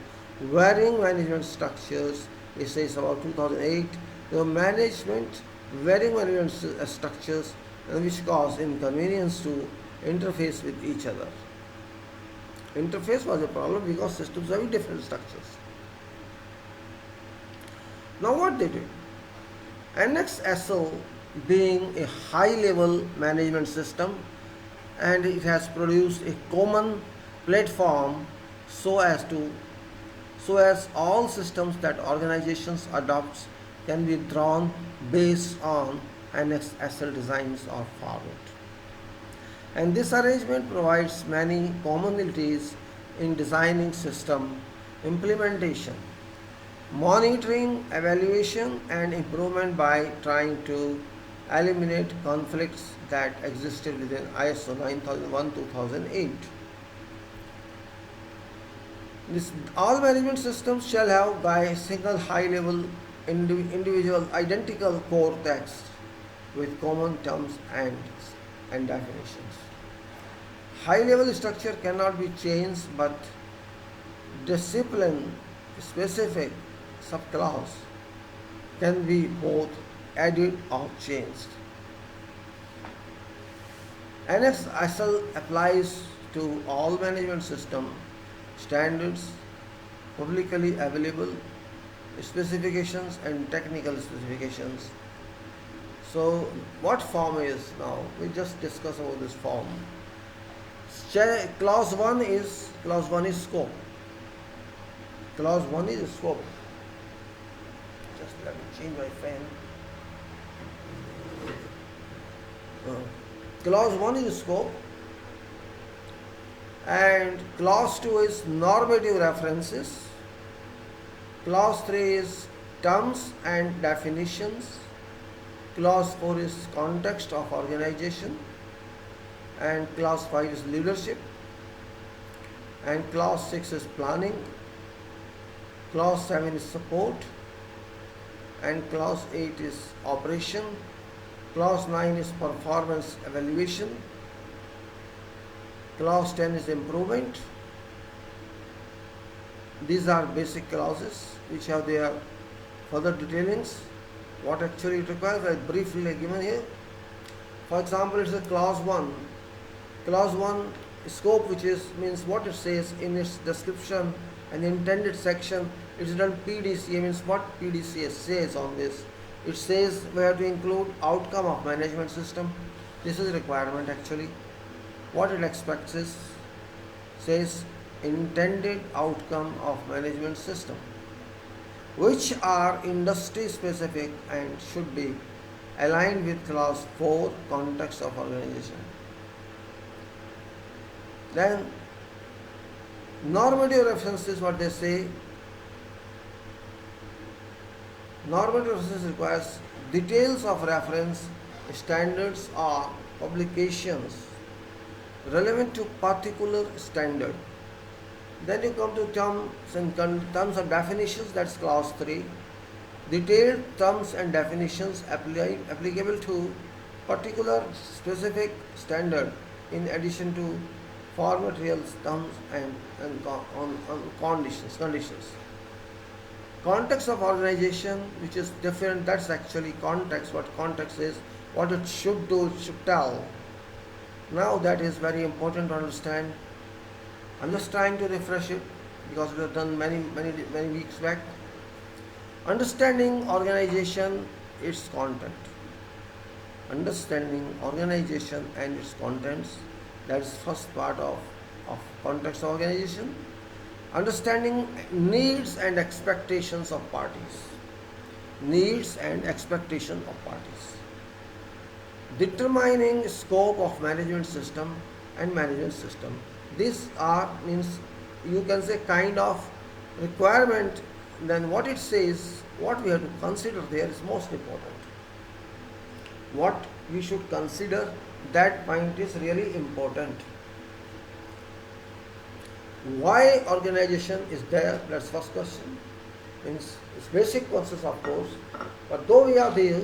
varying management structures. It says about 2008, the varying management structures which cause inconvenience to interface with each other. Interface was a problem because systems have different structures. Now what they did? Annex SL being a high-level management system, and it has produced a common platform so as all systems that organizations adopt can be drawn based on Annex SL designs or format. And this arrangement provides many commonalities in designing system implementation, monitoring, evaluation, and improvement by trying to eliminate conflicts that existed within ISO 9001-2008. All management systems shall have by a single high-level individual identical core text with common terms and definitions. High level structure cannot be changed, but discipline specific subclass can be both added or changed. NSSL applies to all management system standards, publicly available specifications and technical specifications. So what form is now? We just discuss about this form. Clause 1 is scope. Clause 1 is scope. Just let me change my pen. Clause 1 is scope, and clause 2 is normative references. Clause 3 is terms and definitions. Clause 4 is context of organization, and clause 5 is leadership, and clause 6 is planning. Clause 7 is support, and clause 8 is operation. Clause 9 is performance evaluation. Clause 10 is improvement. These are basic clauses which have their further detailings. What actually it requires, I briefly given here. For example, it's a clause 1. Clause 1 scope, which means what it says in its description and intended section. It's done PDCA, means what PDCA says on this. It says we have to include outcome of management system. This is a requirement actually. What it expects is, says intended outcome of management system, which are industry specific and should be aligned with clause 4, context of organization. Then normative references, what they say. Normative references requires details of reference, standards or publications relevant to particular standard. Then you come to terms and definitions, that's clause 3. Detailed terms and definitions applicable to particular specific standard in addition to for materials, terms and conditions. Context of organization, which is different, that's actually context. What context is, what it should do, it should tell. Now that is very important to understand. I'm just trying to refresh it because we have done many weeks back. Understanding organization, its content. Understanding organization and its contents, that is first part of context of organization. Understanding needs and expectations of parties. Needs and expectation of parties. Determining scope of management system and management system. These are, means you can say, kind of requirement. Then what it says, what we have to consider there is most important. What we should consider, that point is really important. Why organization is there? That's first question. Means it's basic questions, of course, but though we are there,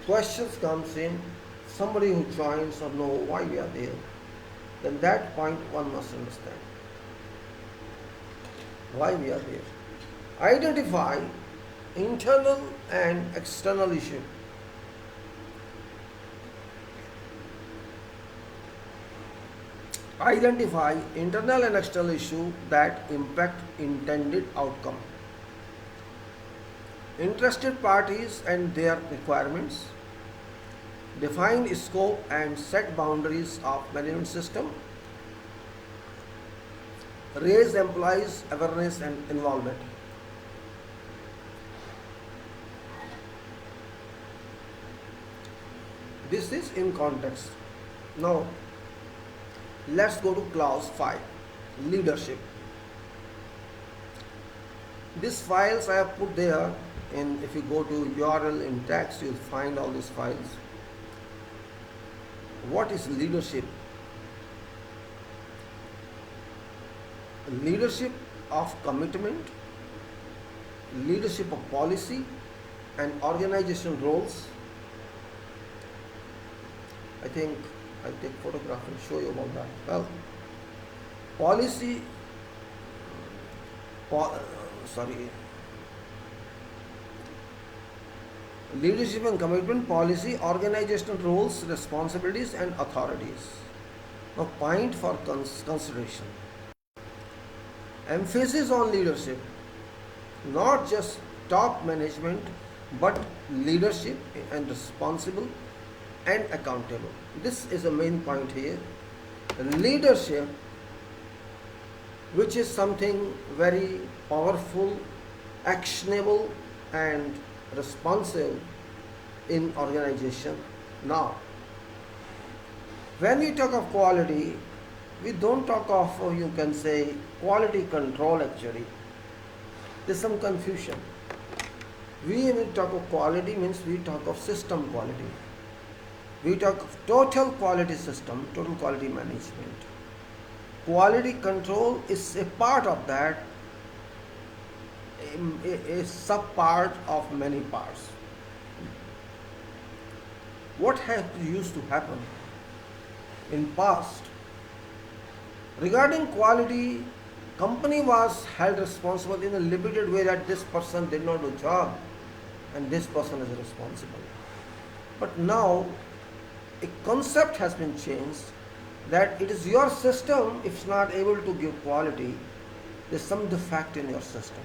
questions comes in. Somebody who joins or know why we are there, then that point one must understand. Why we are there. Identify internal and external issue. Identify internal and external issue that impact intended outcome. Interested parties and their requirements. Define scope and set boundaries of management system. Raise employees' awareness and involvement. This is in context. Now, let's go to clause 5, leadership. These files I have put there, and if you go to URL in text, you'll find all these files. What is leadership? Leadership of commitment, leadership of policy, and organization roles. I think I'll take photograph and show you about that. Well, policy, po- sorry, leadership and commitment, policy, organizational roles, responsibilities, and authorities. Now, point for consideration. Emphasis on leadership, not just top management, but leadership and responsible and accountable. This is the main point here. Leadership, which is something very powerful, actionable, and responsive in organization. Now, when we talk of quality, we don't talk of, you can say, quality control actually. There's some confusion. When we talk of quality means we talk of system quality. We talk of total quality system, total quality management. Quality control is a part of that, a sub-part of many parts. What has used to happen in past? Regarding quality, company was held responsible in a limited way that this person did not do job and this person is responsible. But now a concept has been changed that it is your system if it's not able to give quality, there's some defect in your system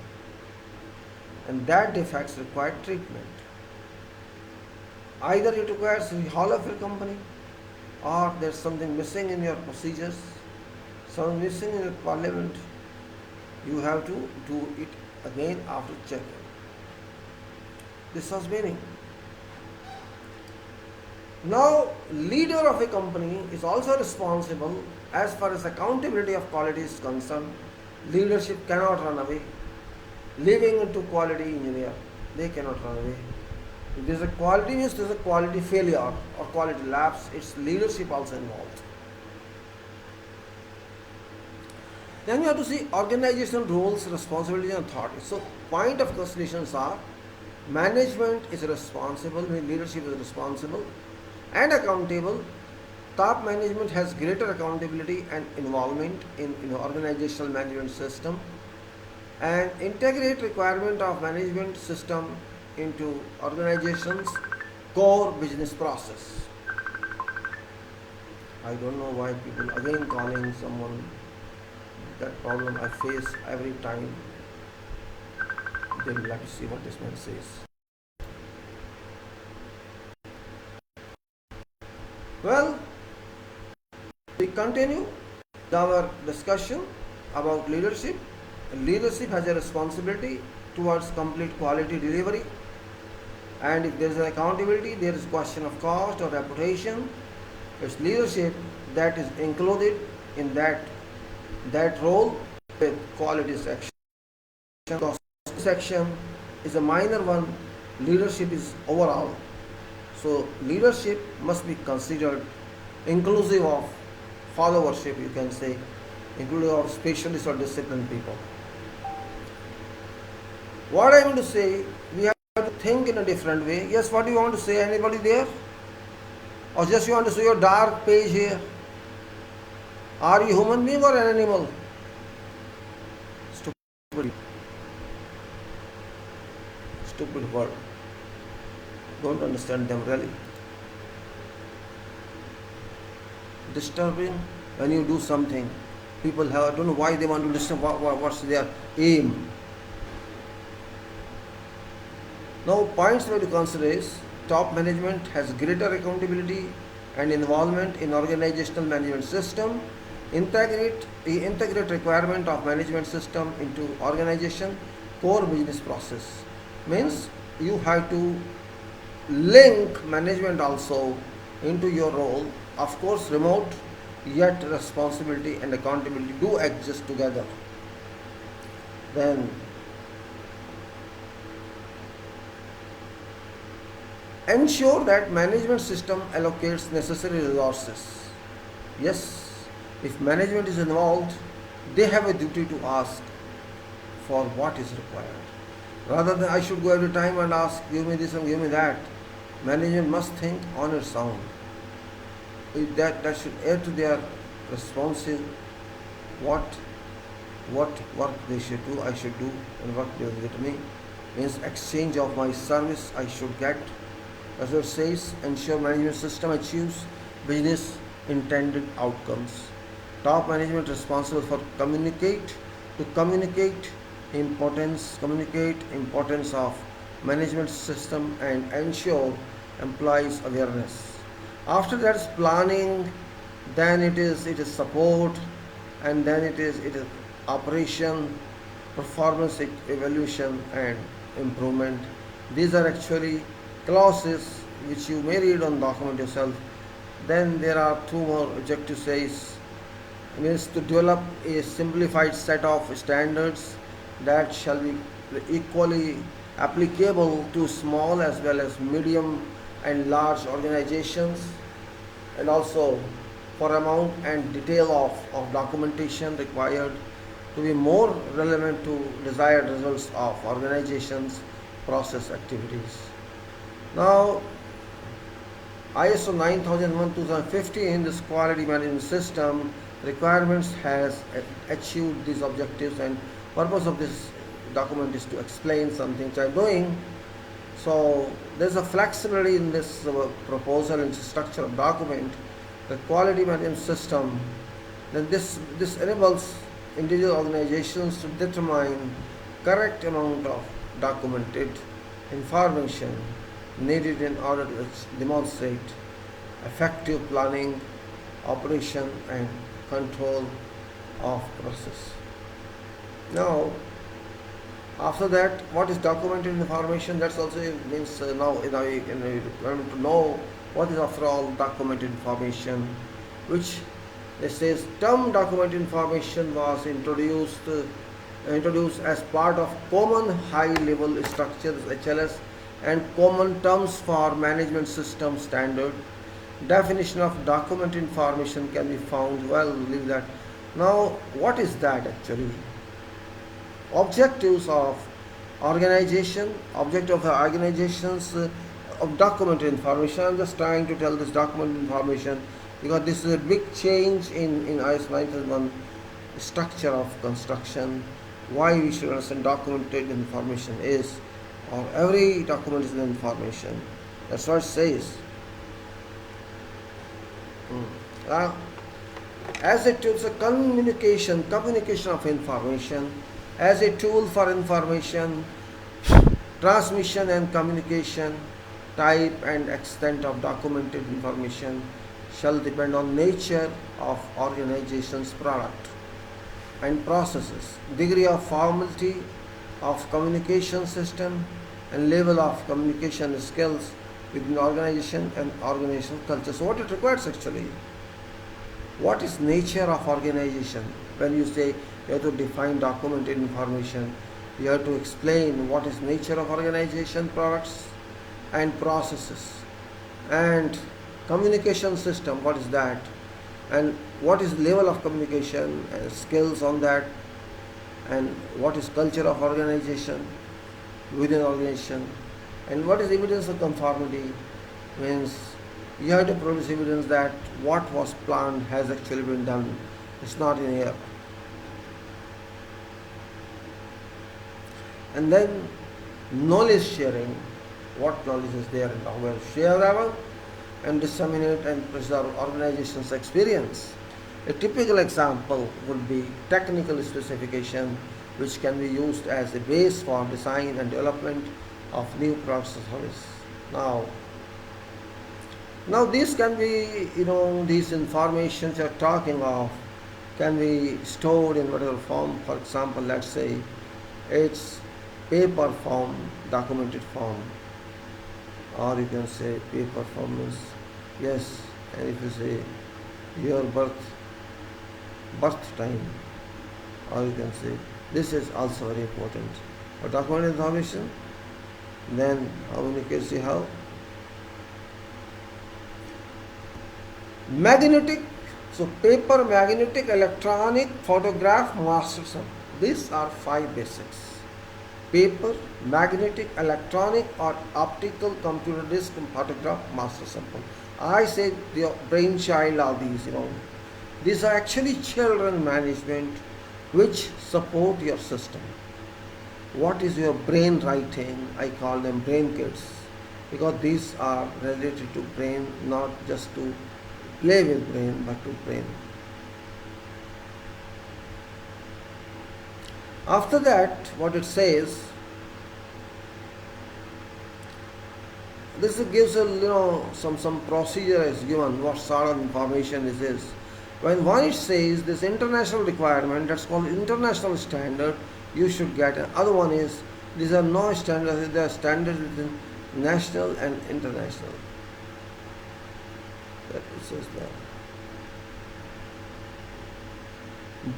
and that defects require treatment. Either it requires recall of your company or there's something missing in your procedures, something missing in your parliament. You have to do it again after checking. This was meaning. Now, leader of a company is also responsible as far as accountability of quality is concerned. Leadership cannot run away. Leaving it to quality engineer, they cannot run away. If there is a quality means there is a quality failure or quality lapse, it's leadership also involved. Then you have to see organizational roles, responsibilities and authorities. So point of considerations are management is responsible, leadership is responsible and accountable. Top management has greater accountability and involvement in organizational management system and integrate requirement of management system into organization's core business process. I don't know why people again calling someone. That problem I face every time. They will like to see what this man says. Well, we continue our discussion about leadership. Leadership has a responsibility towards complete quality delivery, and if there is an accountability, there is question of cost or reputation. It's leadership that is included in that role with quality section. Cost section is a minor one. Leadership is overall. So leadership must be considered inclusive of followership, you can say, inclusive of specialists or disciplined people. What I want to say, we have to think in a different way. Yes, what do you want to say? Anybody there? Or just you want to see your dark page here? Are you human being or an animal? Stupid word. Don't understand them really. Disturbing when you do something. People have, I don't know why they want to disturb, what's their aim. Now, points we have to consider is top management has greater accountability and involvement in organizational management system. Integrate requirement of management system into organization core business process. Means you have to link management also into your role. Of course, remote, yet responsibility and accountability do exist together. Then ensure that management system allocates necessary resources. Yes, if management is involved, they have a duty to ask for what is required. Rather than I should go every time and ask, give me this and give me that. Management must think on its own. That should add to their responses what work they should do, I should do, and what they will get me. Means exchange of my service I should get. As it says, ensure management system achieves business intended outcomes. Top management responsible for communicate importance of management system and ensure employees awareness. After that is planning, then it is support, and then it is operation, performance evaluation and improvement. These are actually clauses which you may read on document yourself. Then there are two more objectives says, means to develop a simplified set of standards that shall be equally applicable to small as well as medium and large organizations, and also for amount and detail of documentation required to be more relevant to desired results of organizations process activities. Now ISO 9001:2015, this quality management system requirements has achieved these objectives, and purpose of this document is to explain something which I am doing. So there is a flexibility in this proposal and structure of document, the quality management system. Then this enables individual organizations to determine correct amount of documented information needed in order to demonstrate effective planning, operation and control of process. Now, after that, what is documented information? That's also means now you want to know what is after all documented information, which it says term documented information was introduced as part of common high level structures HLS and common terms for management system standard. Definition of document information can be found. Well, leave that. Now, what is that actually? Objectives of organization, objective of the organizations of documented information. I'm just trying to tell this documented information because this is a big change in ISO 9001 structure of construction. Why we should understand documented information is, or every document is information. That's what it says. As a tool, so communication of information, as a tool for information transmission and communication, type and extent of documented information shall depend on nature of organization's product and processes, degree of formality of communication system, and level of communication skills within the organization and organizational culture. So what it requires actually? What is nature of organization? When you say you have to define documented information, you have to explain what is nature of organization, products and processes, and communication system, what is that, and what is level of communication and skills on that, and what is culture of organization within organization, and what is evidence of conformity. Means you have to produce evidence that what was planned has actually been done. It's not in here. And then knowledge sharing, what knowledge is there and how well share them and disseminate and preserve organization's experience. A typical example would be technical specification, which can be used as a base for design and development of new products or service. Now these can be, these information you're talking of can be stored in whatever form. For example, let's say it's paper form, documented form, or you can say paper form is, yes, and if you say your birth time, or you can say this is also very important. For documented information, then how many cases you have? Magnetic, so paper, magnetic, electronic, photograph, master. These are 5 basics. paper, magnetic, electronic or optical, computer disk, photograph, master sample. I say the brainchild are these. These are actually children management which support your system. What is your brain writing? I call them brain kits because these are related to brain, not just to play with brain but to brain. After that, what it says, this gives some procedure is given, what sort of information is this. When one it says this international requirement, that's called international standard, you should get. Other one is these are no standards, they are standards within national and international. That it says there.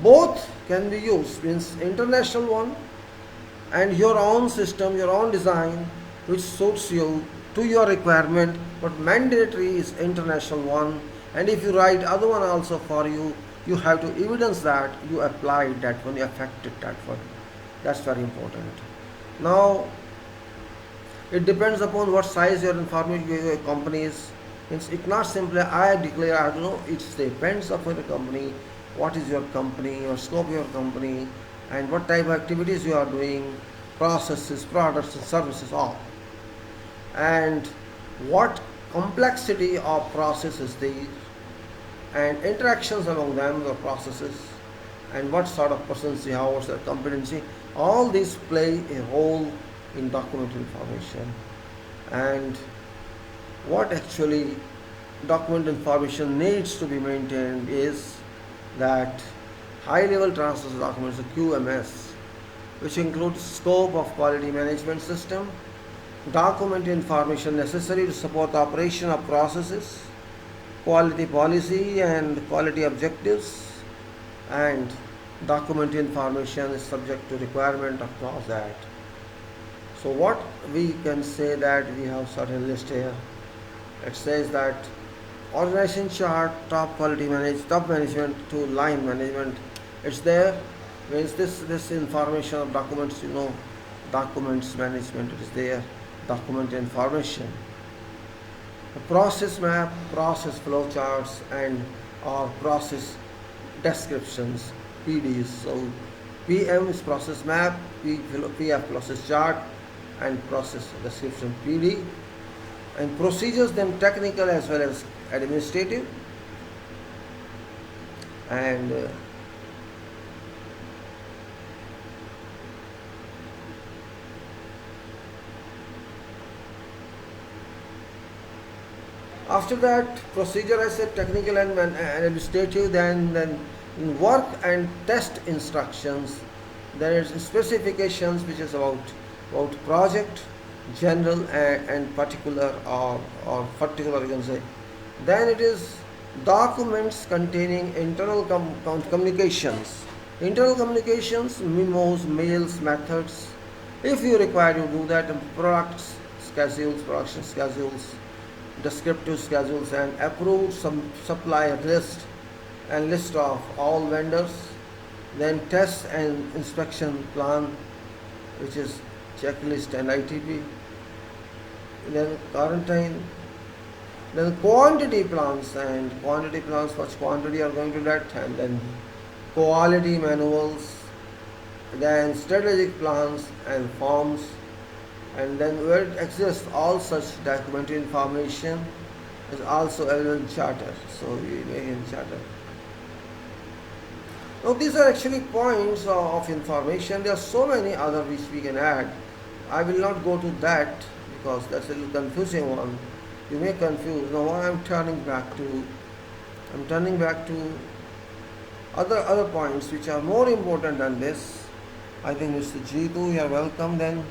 Both can be used, means international one and your own system, your own design which suits you to your requirement, but mandatory is international one. And if you write other one also for you, you have to evidence that you applied that one, you affected that one. That's very important. Now it depends upon what size your information your company is. Means it's not simply I declare, I don't know, it depends upon the company, what is your company, your scope of your company, and what type of activities you are doing, processes, products and services, all. And what complexity of process is there, and interactions among them, the processes, and what sort of persons you have, what's their competency, all these play a role in document information. And what actually document information needs to be maintained is that high level transfer documents, the QMS, which includes scope of quality management system, document information necessary to support the operation of processes, quality policy and quality objectives, and document information is subject to requirement of clause Act. So what we can say that we have certain list here. It says that organization chart, top management to line management. It's there. Means this information of documents, documents management, it is there. Document information. The process map, process flow charts, and or process descriptions, PDs. So PM is process map, PF process chart, and process description, PD. And procedures, then technical as well as administrative. And after that, procedure, I said technical and administrative, then work and test instructions. There is specifications which is about project, general and particular or particular, you can say. Then it is documents containing internal communications. Internal communications, memos, mails, methods. If you require, you do that. Products, schedules, production schedules, descriptive schedules, and approved supplier list and list of all vendors. Then test and inspection plan, which is checklist and ITP. Then quarantine. Then quantity plans, what quantity are going to that, and then quality manuals, then strategic plans and forms, and then where it exists all such documentary information is also available in charter. So we make in charter. Now these are actually points of information. There are so many other which we can add. I will not go to that because that's a little confusing one. You may confuse. Now I'm turning back to other points which are more important than this. I think Mr. Jeetu, you are welcome. Then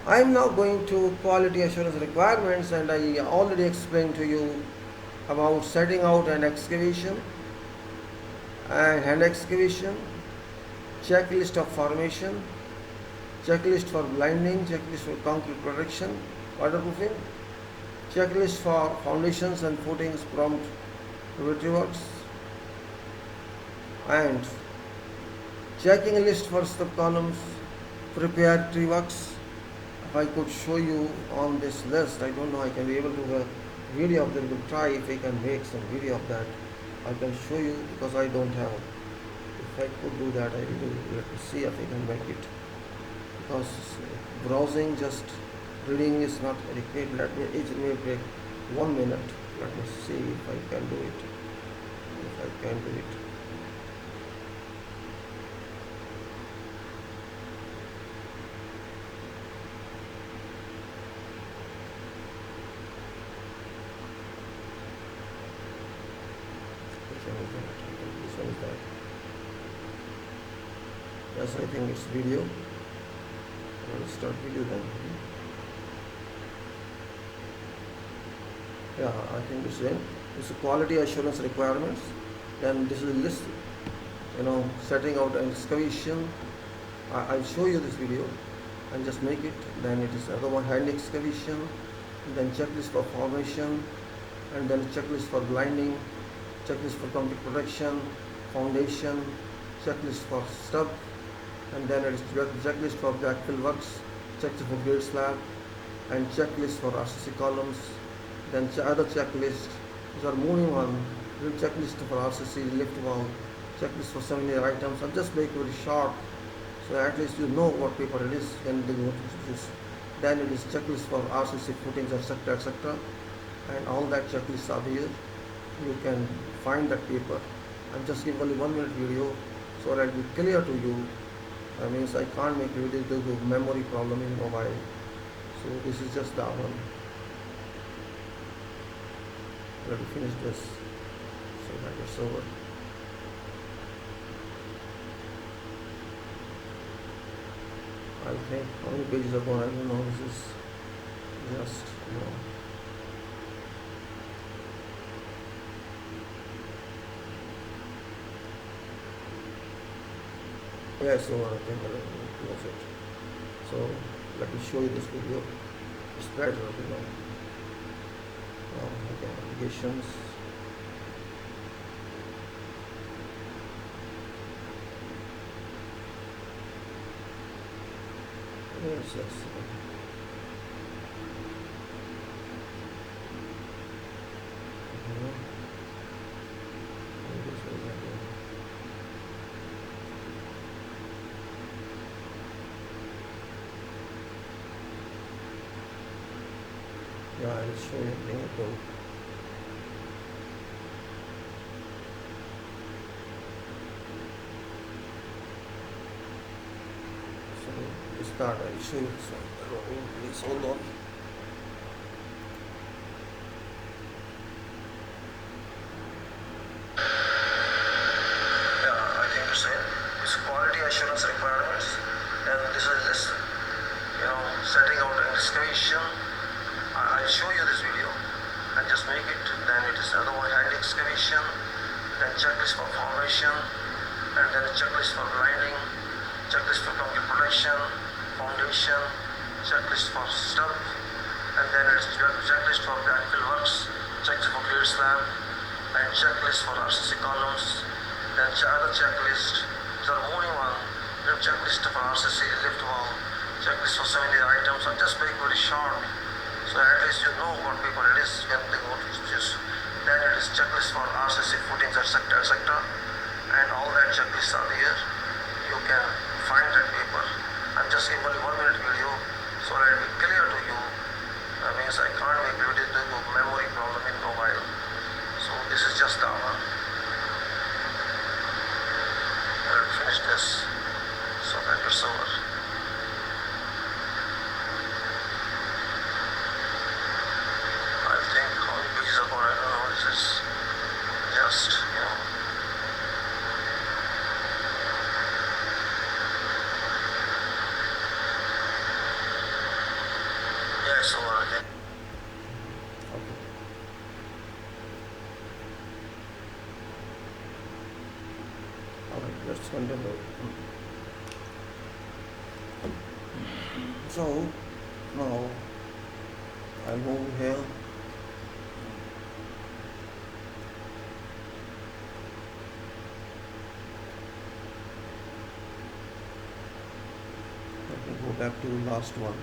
I am now going to quality assurance requirements, and I already explained to you about setting out and excavation and hand excavation, checklist of formation, checklist for blinding, checklist for concrete protection, waterproofing, checklist for foundations and footings, prompt preparatory works, and checking list for step columns, preparatory works. If I could show you on this list, I don't know, I can be able to have a video of that. We'll try if I can make some video of that. I can show you because I don't have. If I could do that, I will do. Let me see if I can make it. Because browsing, just reading is not adequate. It may take 1 minute. Let me see if I can do it. If I can do it. This one is that. Yes, I think it's video. I'll start video then. Yeah, I think this is This is quality assurance requirements. Then this is a list, setting out an excavation. I'll show you this video and just make it. Then it is other one, hand excavation, then checklist for formation, and then checklist for blinding, checklist for concrete protection, foundation, checklist for stub, and then it is checklist for backfill works, checklist for grade slab, and checklist for RCC columns. Then other checklist is our moving on, checklist for RCC lift wall, checklist for 70 items. I'll just make it very short, so at least you know what paper it is when they go to this. Then it is checklist for RCC footings, etc., etc., and all that checklists are here. You can find that paper. I'm just giving only 1 minute video so that it will be clear to you. I mean, I can't make video due to memory problem in mobile. So this is just that one. Let me finish this so that it's over. I think how many pages are gone, I don't know. This is just yeah, so I think I'll close it. So let me show you this video. It's better, okay, applications. Yes. Yeah, I'll show you everything again. So to start, I'll show you this one. Please hold on. Yeah, I think the same. It's quality assurance requirements, and this is just setting out an excavation. I'll show you this video and just make it. Then it is other one, hand excavation, then checklist for formation, and then a checklist for grinding, checklist for concrete protection, foundation, checklist for stub, and then it's checklist for backfill works, checklist for grade slab, and checklist for RCC columns. Then other checklist is our moving one, then checklist for RCC lift wall, checklist for 70 items. I'll just make very short, so at least you know what paper it is when they go to this. Then it is checklist for RCC footings, etc., etc., and all that checklists are here. You can find that paper. I'm just giving only 1 minute video so that it will be clear to you. That means I can't make video due to memory problem in mobile. So this is just the one. I'll finish this so that it's over. So okay. Alright, let's continue. So now I'll move here. me go back to the last one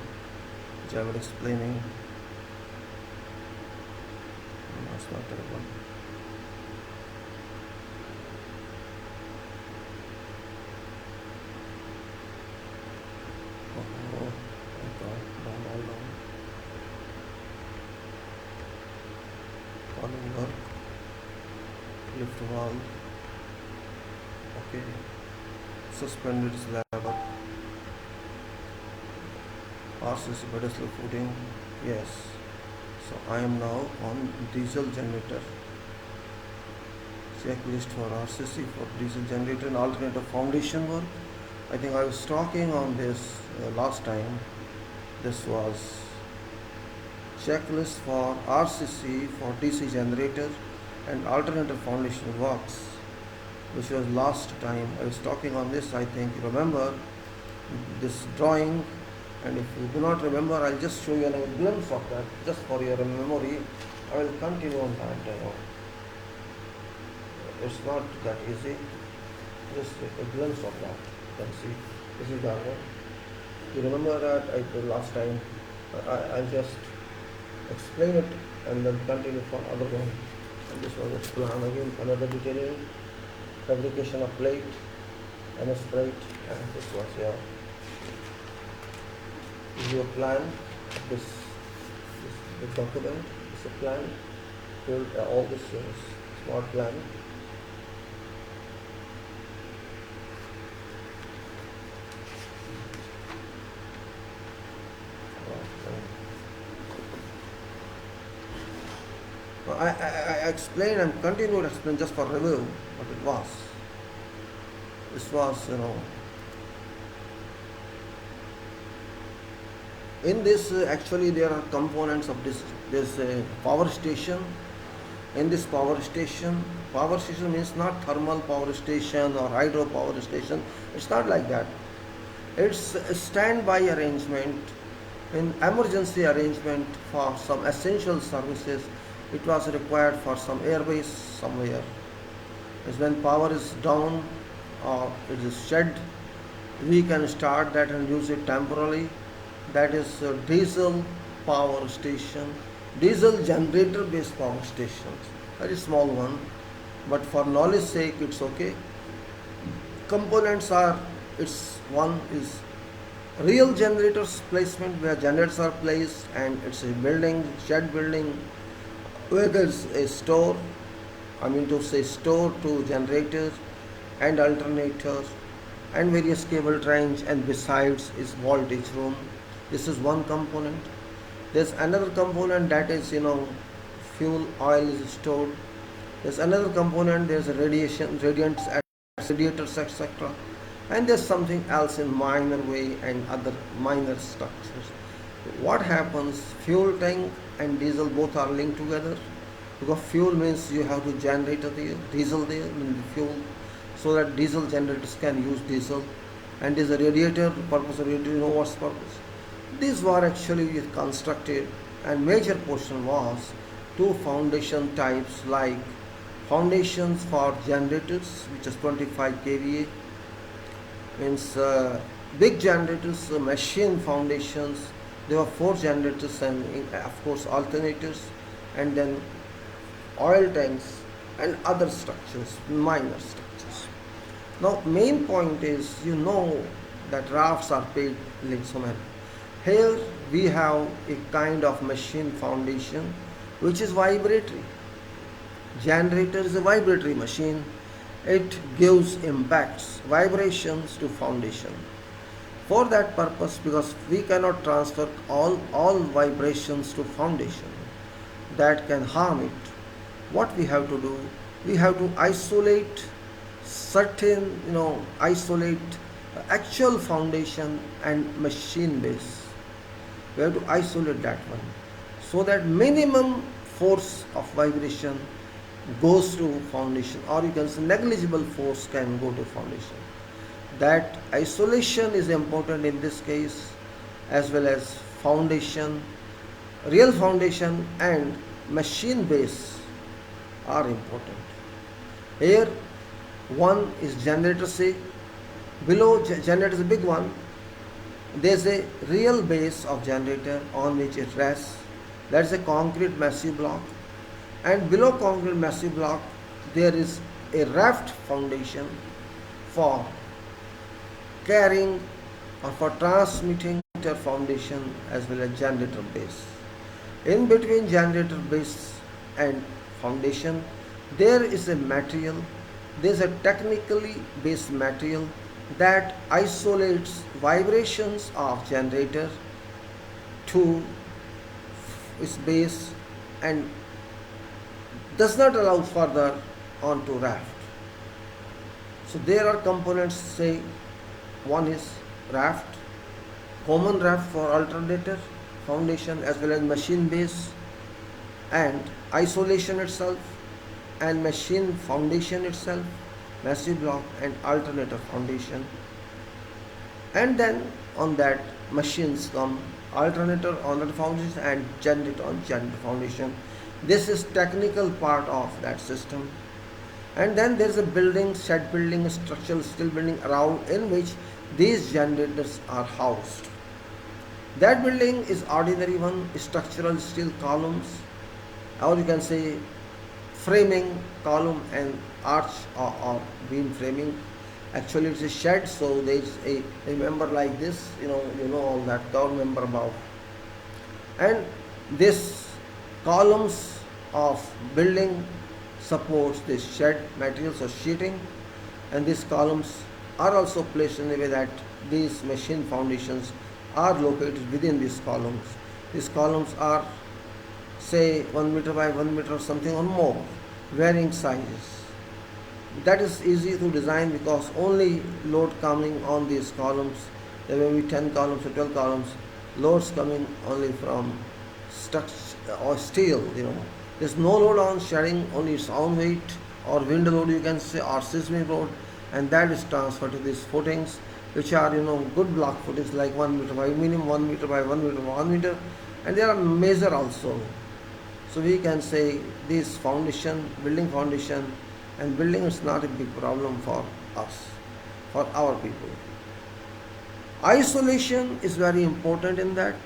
which I was explaining. No, that's not that one. Oh, I got all down. Calling work, lift valve, okay, suspended slab, RCC pedestal footing, yes. So I am now on diesel generator. Checklist for RCC for diesel generator and alternative foundation work. I think I was talking on this last time. This was checklist for RCC for DC generator and alternative foundation works, which was last time I was talking on this. I think you remember this drawing, and if you do not remember, I'll just show you a glimpse of that just for your memory. I will continue on that. It's not that easy. Just a glimpse of that. You can see this is Darya. You remember that I did last time? I'll just explain it and then continue for other one. And this was a plan again, another detailing, fabrication of plate, MS plate, and this was here. This is your plan. This the document. This is a plan. Build all this is smart plan. I explained and continued to explain just for review what it was. This was, in this actually there are components of this power station. In this power station means not thermal power station or hydro power station. It's not like that. It's a standby arrangement, an emergency arrangement for some essential services. It was required for some airbase somewhere. As when power is down or it is shed, we can start that and use it temporarily. That is a diesel power station, diesel generator based power stations. Very small one, but for knowledge sake it's okay. Components are, it's one is real generators placement where generators are placed, and it's a building, shed building, where there's a store, store to generators and alternators and various cable trains, and besides is voltage room. This is one component. There's another component that is, fuel oil is stored. There's another component, there's a radiants, radiators, etc. And there's something else in minor way and other minor structures. What happens, fuel tank and diesel both are linked together, because fuel means you have to generate there, diesel there in the fuel, so that diesel generators can use diesel, and there's a radiator, purpose of radiator, what's purpose. These were actually constructed, and major portion was two foundation types, like foundations for generators, which is 25 kVA, means big generators, machine foundations. There were 4 generators and of course alternators, and then oil tanks and other structures, minor structures. Now main point is, that rafts are paid like so many. Here we have a kind of machine foundation which is vibratory. Generator is a vibratory machine. It gives impacts, vibrations to foundation. For that purpose, because we cannot transfer all vibrations to foundation, that can harm it, what we have to do, we have to isolate certain, isolate actual foundation and machine base. We have to isolate that one, so that minimum force of vibration goes to foundation, or you can say negligible force can go to foundation. That isolation is important in this case, as well as foundation, real foundation and machine base are important. Here one is generator, say below generator is a big one, there's a real base of generator on which it rests. That's a concrete massive block, and below concrete massive block there is a raft foundation for carrying or for transmitting foundation as well as generator base. In between generator base and foundation, there is a material, there is a technically based material that isolates vibrations of generator to its base and does not allow further onto raft. So there are components, say one is raft, common raft for alternator foundation as well as machine base and isolation itself and machine foundation itself, massive block and alternator foundation, and then on that machines come alternator on the foundation and generator on generator foundation. This is technical part of that system. And then there is a building, shed building, structural steel building around in which these generators are housed. That building is ordinary one, structural steel columns, or you can say framing column and arch or beam framing. Actually it's a shed, so there is a member like this, you know all that curved member above. And this columns of building supports this shed materials or sheeting, and these columns are also placed in a way that these machine foundations are located within these columns. These columns are say 1 meter by 1 meter or something or more, varying sizes. That is easy to design because only load coming on these columns, there may be 10 columns or 12 columns, loads coming only from structure or steel, There's no load on shedding, only its own weight or wind load you can say or seismic load, and that is transferred to these footings, which are good block footings like 1 meter by minimum 1 meter by 1 meter by 1 meter, and they are measure also. So we can say this foundation, building foundation, and building is not a big problem for us, for our people. Isolation is very important in that,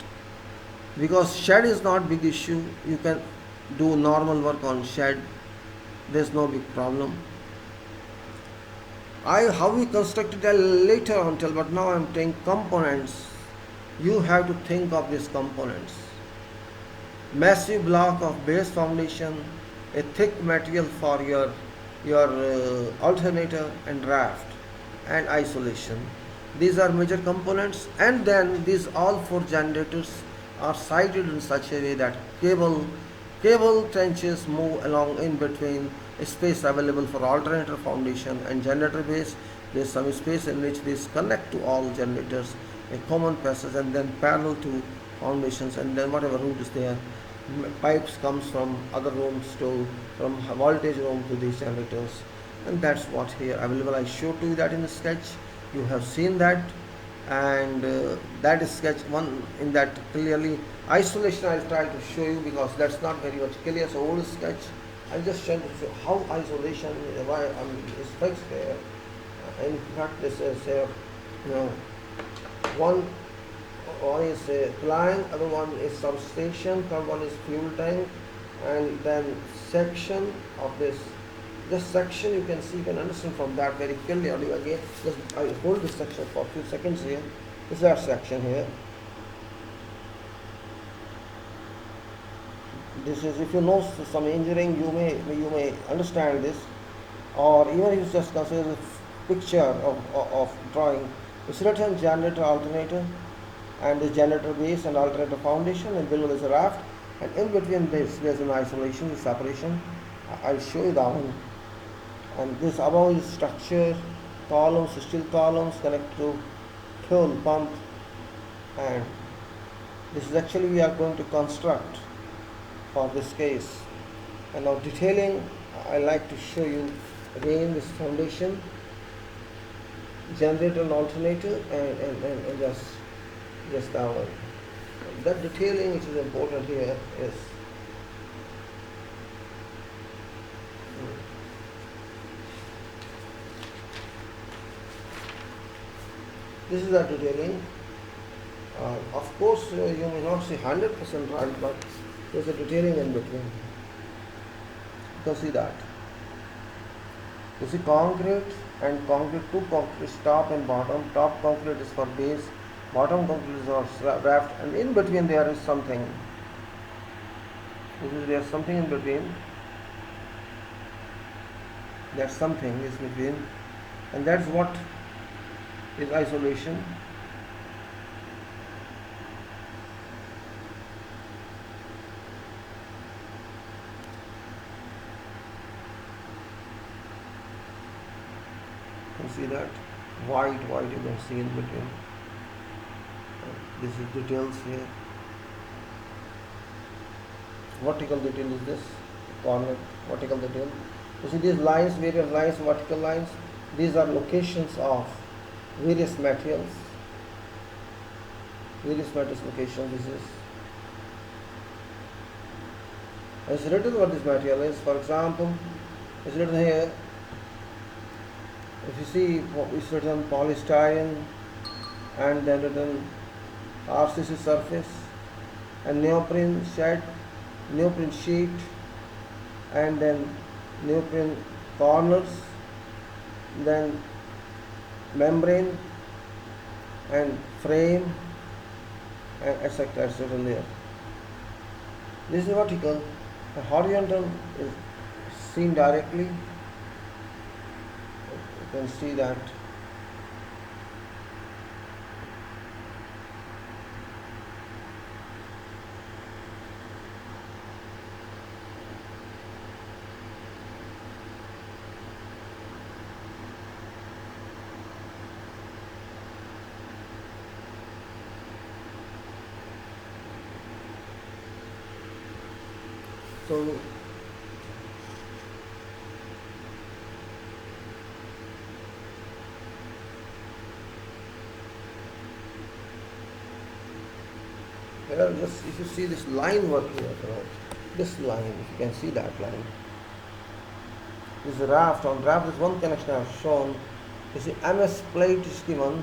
because shed is not big issue. You can do normal work on shed, there's no big problem. How we constructed that later on tell, but now I'm saying components. You have to think of these components. Massive block of base foundation, a thick material for your alternator and raft, and isolation. These are major components, and then these all four generators are sited in such a way that cable trenches move along in between, a space available for alternator foundation and generator base. There is some space in which these connect to all generators, a common passage, and then parallel to foundations, and then whatever route is there, pipes comes from other rooms from voltage room to these generators, and that's what here available. I showed to you that in the sketch. You have seen that, and that is sketch one. In that clearly isolation I'll try to show you because that's not very much clear. So old sketch I'll just try to show how isolation is fixed here. In fact, this is one is a plant, other one is substation, third one is fuel tank, and then section of this section you can see, you can understand from that very clearly. Again, just I hold this section for a few seconds here. This is our section here. This is, if you know some engineering, you may understand this, or even if you just consider the picture of drawing. It's written generator alternator, and the generator base and alternator foundation, and below is a raft, and in between this there's an isolation, separation. I'll show you that one. And this above is structure, columns, steel columns connect to fuel pump, and this is actually we are going to construct for this case. And now detailing, I like to show you again this foundation, generator and alternator, and just that one. That detailing which is important here is this is the detailing. Of course, you may not see 100% right, but there's a detailing in between. You can see that. You see concrete and concrete, two concrete, top and bottom. Top concrete is for base, bottom concrete is for raft, and in between there is something. There's something in between. There's something is between, and that's what is isolation. You see that white you can see in between. This is details here. Vertical detail is this corner, vertical detail. You see these lines, various lines, vertical lines. These are locations of various materials. Various materials location. This is. It's written what this material is. For example, it's written here. If you see, it's written polystyrene, and then written RCC surface, and neoprene sheet, and then neoprene corners, then membrane and frame, and etc. etc. there. This is vertical. The horizontal is seen directly. You can see that. So here, just if you see this line work here, this line, if you can see that line, this is a raft. On raft, is one connection I have shown. You see, MS plate is given,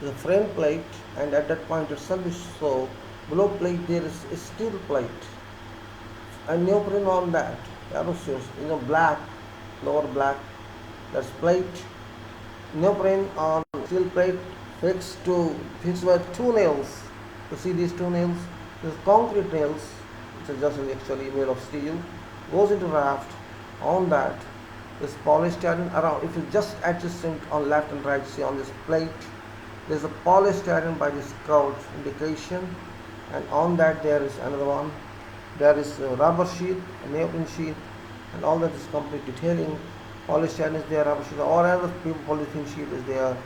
the frame plate, and at that point itself is so. Below plate there is a steel plate, and neoprene on that. Black, lower black. That's plate. Neoprene on steel plate fixed by two nails. You see these two nails? These concrete nails, which are just actually made of steel, goes into raft. On that is polystyrene around. If you just adjacent on left and right, see on this plate, there's a polystyrene by this curved indication, and on that there is another one. There is a rubber sheet, a neoprene sheet, and all that is complete detailing. Polystyrene is there, rubber sheet, or another polythene sheet is there,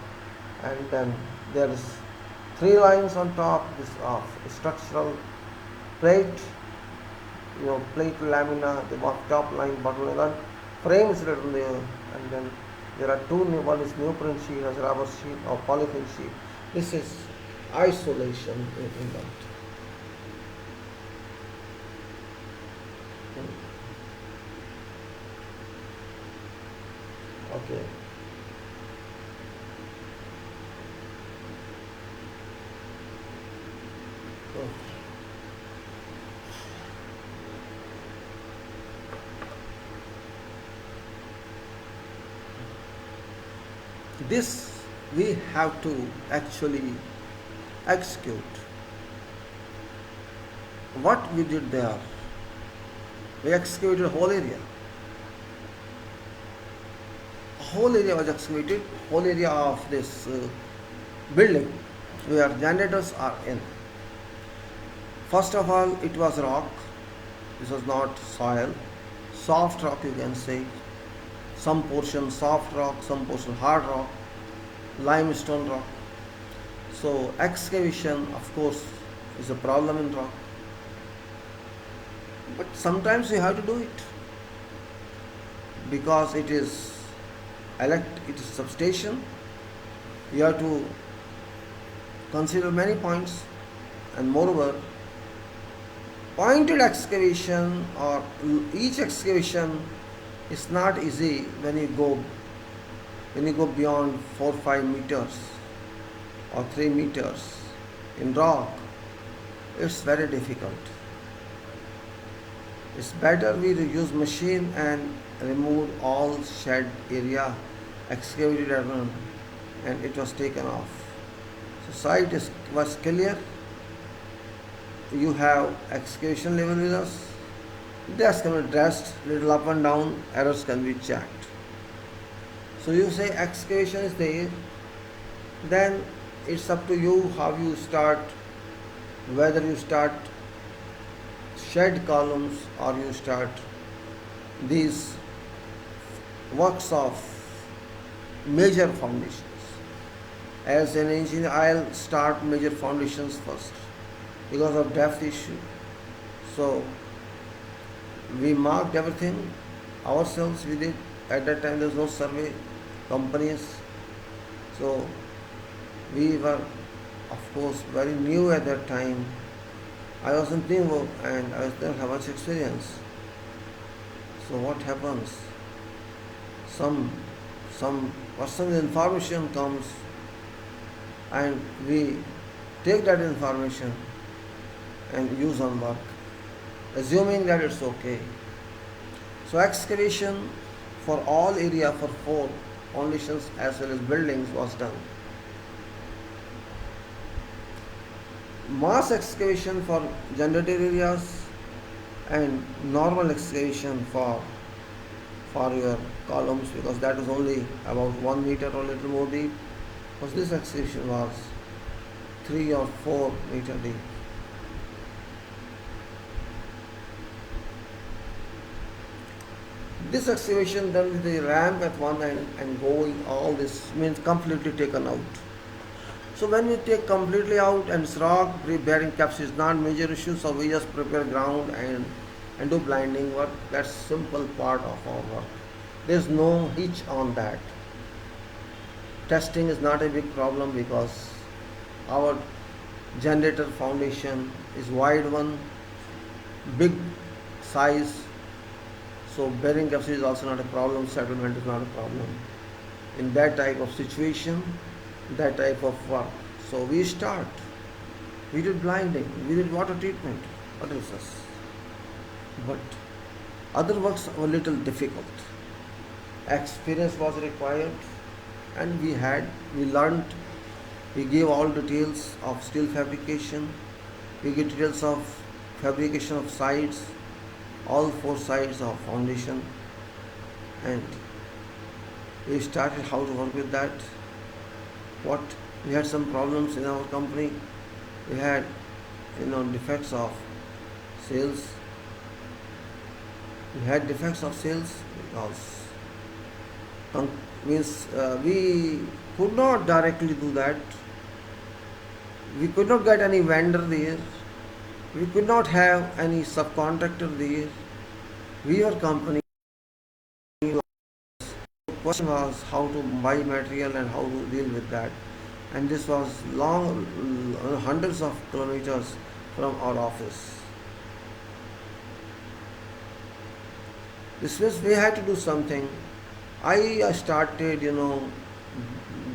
and then there is three lines on top. This of structural plate, plate lamina, the top line, bottom line, frame is written there, and then there are two. One is neoprene sheet, as rubber sheet or polythene sheet. This is isolation in that. Okay. This we have to actually execute. What we did there, we excavated whole area. Whole area was excavated, whole area of this building where generators are in. First of all, it was rock. This was not soil. Soft rock, you can say. Some portion soft rock, some portion hard rock, limestone rock. So excavation, of course, is a problem in rock. But sometimes you have to do it because it is substation. You have to consider many points, and moreover, pointed excavation or each excavation is not easy when you go beyond 4-5 meters or 3 meters. in rock, it's very difficult. It's better we use machine and remove all shed area, excavated and it was taken off. So was clear. You have excavation level with us. This can be addressed, little up and down, errors can be checked. So you say excavation is there, then it's up to you how you start, whether you start shed columns or you start these works of major foundations. As an engineer, I'll start major foundations first because of depth issue. So we marked everything ourselves. We did at that time. There was no survey companies, so we were, of course, very new at that time. I wasn't new and I didn't have much experience. So what happens? Some personal information comes and we take that information and use on work, assuming that it's okay. So excavation for all area for 4 foundations as well as buildings was done. Mass excavation for generator areas and normal excavation for your columns, because that is only about 1 meter or a little more deep, because this excavation was 3 or 4 meter deep. This excavation done with the ramp at one end and going all this means completely taken out. So when we take completely out and it's rock, bearing caps is not major issue, so we just prepare ground and do blinding work. That's simple part of our work. There's no hitch on that. Testing is not a big problem because our generator foundation is wide one, big size, so bearing capacity is also not a problem, settlement is not a problem. In that type of situation, that type of work. So we did blinding, we did water treatment, what else is? But other works were a little difficult. Experience was required and we learned, we gave all details of steel fabrication, we gave details of fabrication of sides, all 4 sides of foundation, and we started how to work with that. We had some problems in our company. We had defects of sales. We had defects of sales because we could not directly do that. We could not get any vendor there. We could not have any subcontractor there. We were company. The question was how to buy material and how to deal with that. And this was long, hundreds of kilometers from our office. This means we had to do something. I started,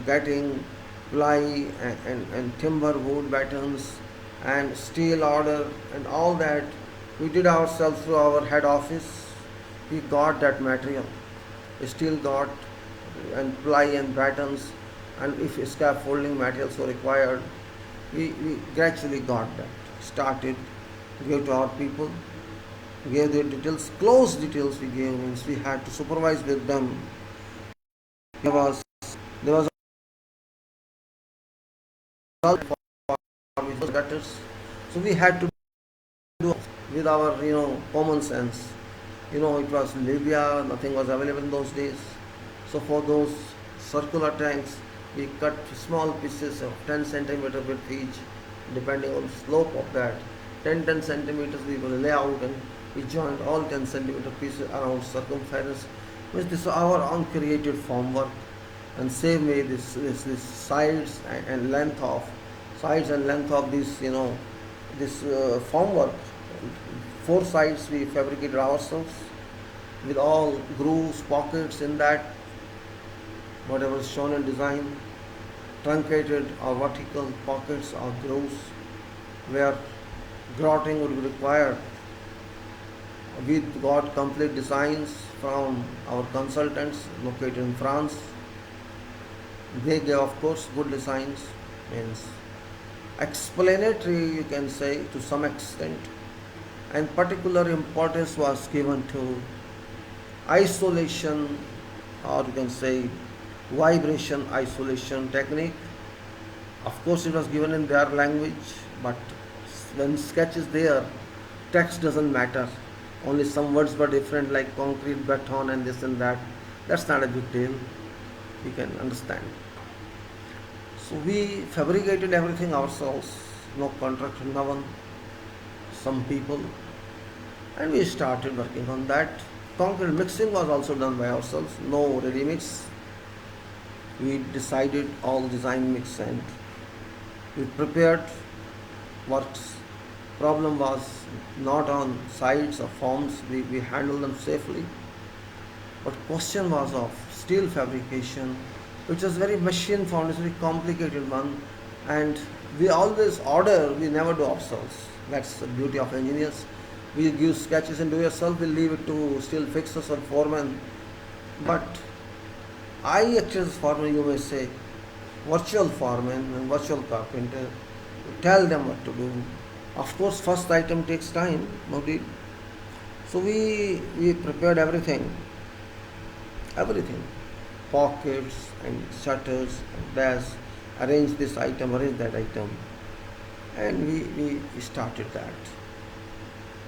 getting ply and timber wood battens and steel order and all that. We did ourselves through our head office. We got that material. Steel got and ply and battens, and if scaffolding materials were required, we gradually got that. Started, gave to our people, gave their details, close details we gave, means we had to supervise with them. There was gutters, so we had to do with our common sense. It was Libya, nothing was available in those days. So for those circular tanks, we cut small pieces of 10 centimeter width each, depending on the slope of that. 10 centimeters we will lay out, and we joined all 10 centimeter pieces around circumference. Which this is our own created formwork, and same way this sides and length of this this formwork. 4 sides we fabricated ourselves with all grooves, pockets in that, whatever is shown in design. truncated or vertical pockets or grooves where grotting would be required. We got complete designs from our consultants located in France. They gave, of course, good designs, means explanatory, you can say, to some extent, and particular importance was given to isolation, or you can say vibration isolation technique. Of course, it was given in their language, but when sketch is there, text doesn't matter. Only some words were different, like concrete, beton, and this and that. That's not a big deal. You can understand. So we fabricated everything ourselves, no contract, no one, some people, and we started working on that. Concrete mixing was also done by ourselves, no ready mix. We decided all design mix and we prepared works. Problem was not on sides or forms, we handled them safely. But question was of steel fabrication, which was very machine formed, it's a very complicated one, and we always order, we never do ourselves. That's the beauty of engineers. We give sketches and do yourself, we leave it to steel fixers or foremen. But I act as foreman, you may say, virtual foreman and virtual carpenter, tell them what to do. Of course, first item takes time, no deal. So we prepared everything, pockets and shutters and dash, arrange this item, arrange that item, and we started that.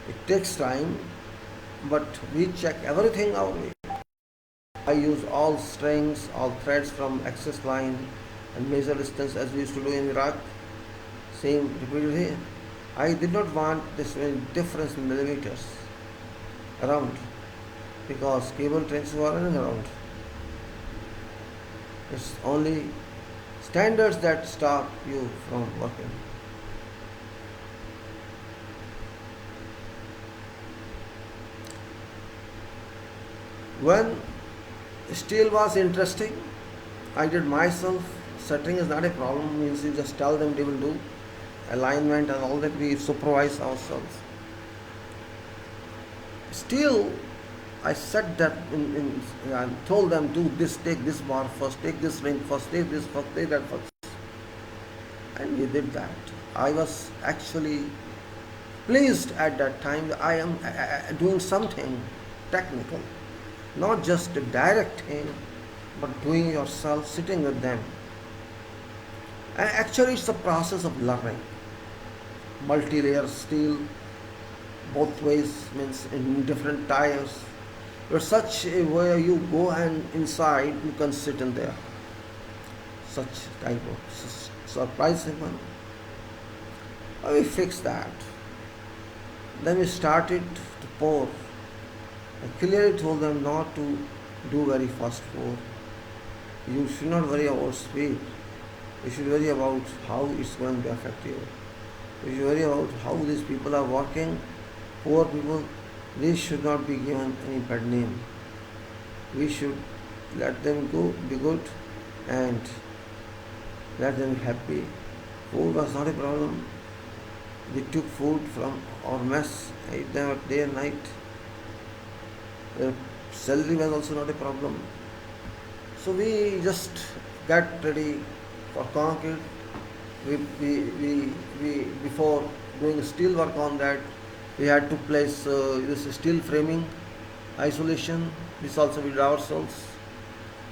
It takes time, but we check everything our way. I use all strings, all threads from access line and measure distance as we used to do in Iraq. Same repeated here. I did not want this difference in millimeters around, because cable trenches were running around. It's only standards that stop you from working. When steel was interesting, I did myself. Setting is not a problem, means you just tell them they will do. Alignment and all that we supervise ourselves. Still, I said that and told them, do this, take this bar first, take this ring first, take this first, take that first. And we did that. I was actually pleased at that time that I am doing something technical, not just directing, but doing yourself, sitting with them. And actually, it's a process of learning. Multi-layer steel, both ways, means in different tires. There's such a way you go and inside you can sit in there. Such type of surprising one. We fixed that. Then we started to pour. I clearly told them not to do very fast pour. You should not worry about speed. You should worry about how it's going to affect you. You should worry about how these people are working. Poor people, they should not be given any bad name. We should let them go, be good, and let them be happy. Food was not a problem. We took food from our mess, ate them day and night. Salary was also not a problem. So we just got ready for concrete. We before doing steel work on that, we had to place this steel framing isolation. This also we did ourselves.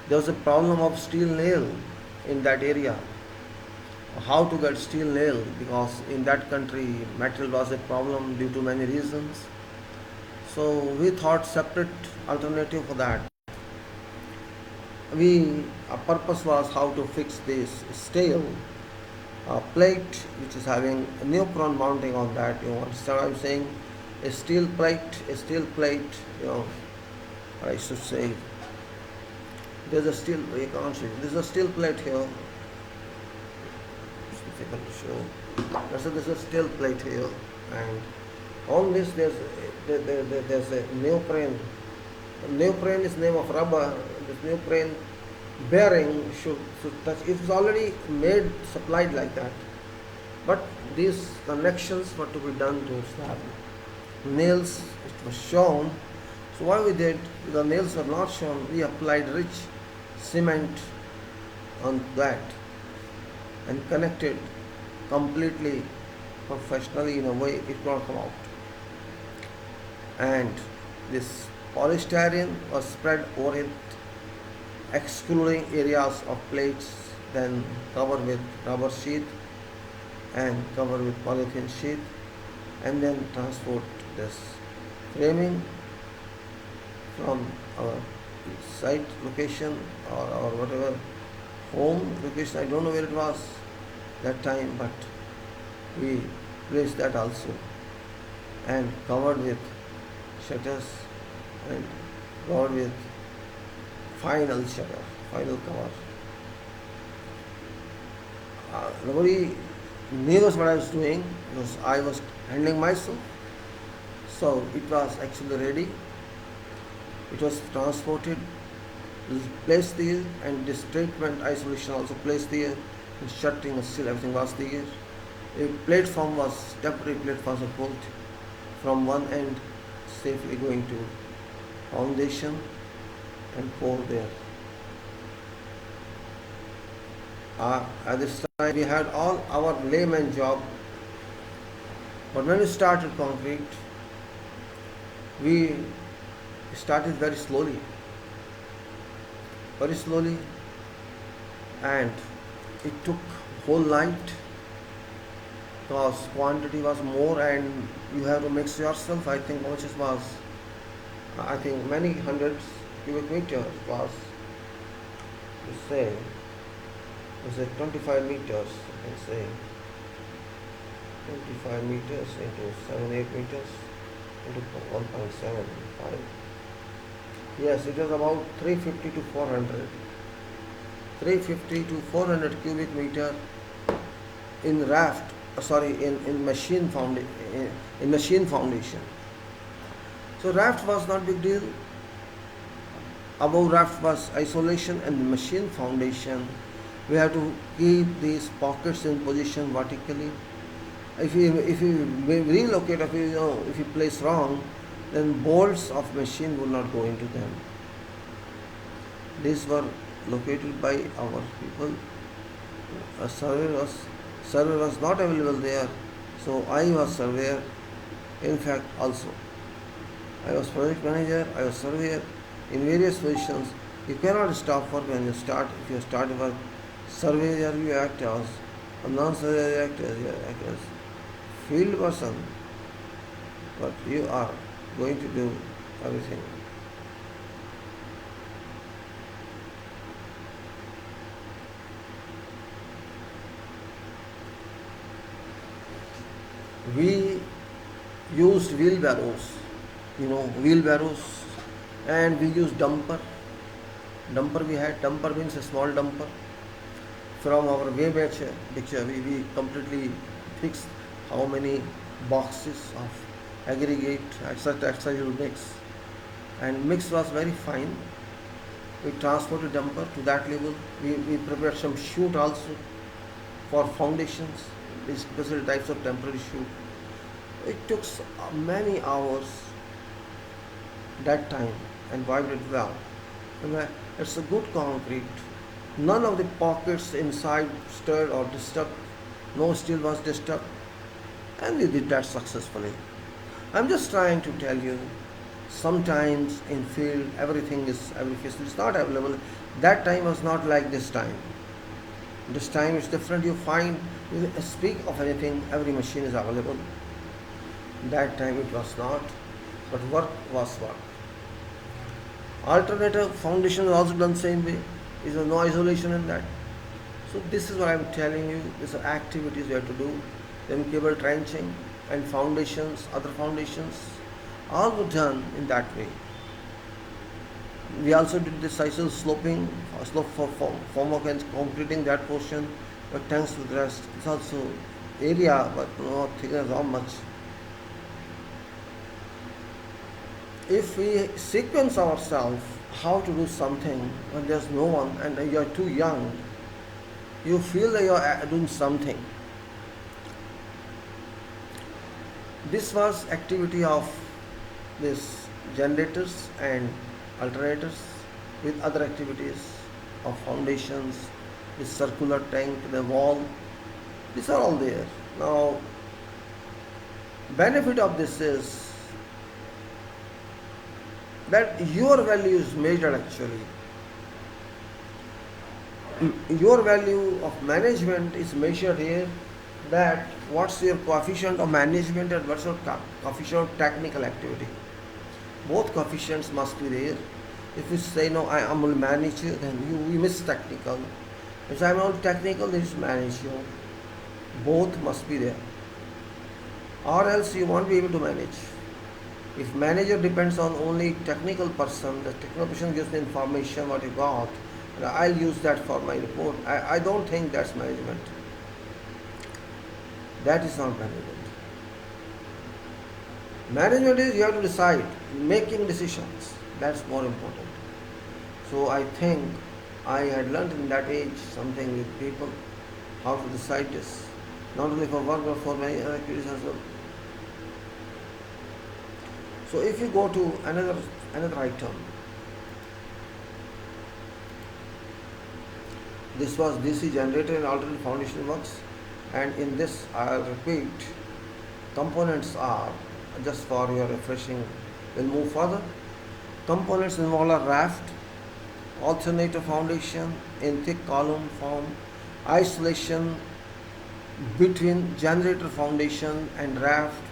There was a problem of steel nail in that area. How to get steel nail, because in that country material was a problem due to many reasons. So we thought separate alternative for that. Our purpose was how to fix this steel plate which is having a neopron mounting on that. You understand what I'm saying? A steel plate, I should say. There's a steel, you can't see. There's a steel plate here. It's difficult to show. There's a steel plate here, and on this there's a neoprene. Neoprene is name of rubber. This neoprene bearing should touch. It was already made, supplied like that. But these connections were to be done to slab. Nails, it was shown. So what we did, the nails were not shown, we applied rich cement on that and connected completely professionally in a way it will not come out. And this polystyrene was spread over it, excluding areas of plates, then covered with rubber sheath and covered with polythene sheath, and then transport this framing from our site location or our whatever home location. I don't know where it was that time, but we placed that also and covered with shutters and covered with final shutter, final cover. Nobody knew what I was doing because I was handling myself. So it was actually ready. It was transported, placed there, and this treatment isolation also placed there, and shutting and still everything was there. A platform was, temporary platforms were pulled from one end, safely going to foundation and pour there. At this time we had all our layman job, but when we started concrete, we started very slowly, and it took whole night because quantity was more and you have to mix yourself. I think how much it was, I think many hundreds cubic meters was, to say, was it 25 meters, I can say, 25 meters into 7-8 meters into 1.75. Yes, it was about 350 to 400. 350 to 400 cubic meter in raft, in machine foundation. So raft was not big deal. Above raft was isolation, and machine foundation. We have to keep these pockets in position vertically. If you relocate, if you place wrong, then bolts of machine will not go into them. These were located by our people. A surveyor was not available there, so I was surveyor. In fact, also I was project manager, I was surveyor in various positions. You cannot stop work when you start. If you start work, surveyor you act as, a non-surveyor you act as field person, but you are going to do everything. We used wheelbarrows, and we used dumper. Dumper means a small dumper. From our Weighbridge picture, we completely fixed how many boxes of aggregate, etc. you mix, and mix was very fine. We transported dumper to that level. We prepared some chute also for foundations, these special types of temporary chute. It took many hours that time and wiped it well. And it's a good concrete. None of the pockets inside stirred or disturbed. No steel was disturbed, and we did that successfully. I'm just trying to tell you, sometimes in field every facility is not available. That time was not like this time. This time is different. You find, you speak of anything, every machine is available. That time it was not, but work was work. Alternative foundation is also done same way. There is no isolation in that. So this is what I am telling you. These are activities we have to do. Then cable trenching and foundations, other foundations, all were done in that way. We also did this sisal sloping, slope for formwork and completing that portion, but thanks to the rest, it's also area, but not thickness how much. If we sequence ourselves, how to do something when there's no one and you're too young. You feel that you're doing something. This was activity of this generators and alternators with other activities of foundations, this circular tank, the wall. These are all there. Now, benefit of this is that your value is measured actually. Your value of management is measured here, that what's your coefficient of management and what's your coefficient of technical activity. Both coefficients must be there. If you say no, I am a manager, then you miss technical. If I am not technical, then it's manager. Both must be there, or else you won't be able to manage. If manager depends on only technical person, the technical person gives the information what you got, and I'll use that for my report. I don't think that's management. That is not management. Management is you have to decide, making decisions. That's more important. So I think I had learned in that age something with people, how to decide this, not only for work but for many other activities as well. So if you go to another item, this was DC generator and alternate foundation works, and in this I'll repeat, components are, just for your refreshing, we'll move further. Components involve a raft, alternator foundation in thick column form, isolation between generator foundation and raft,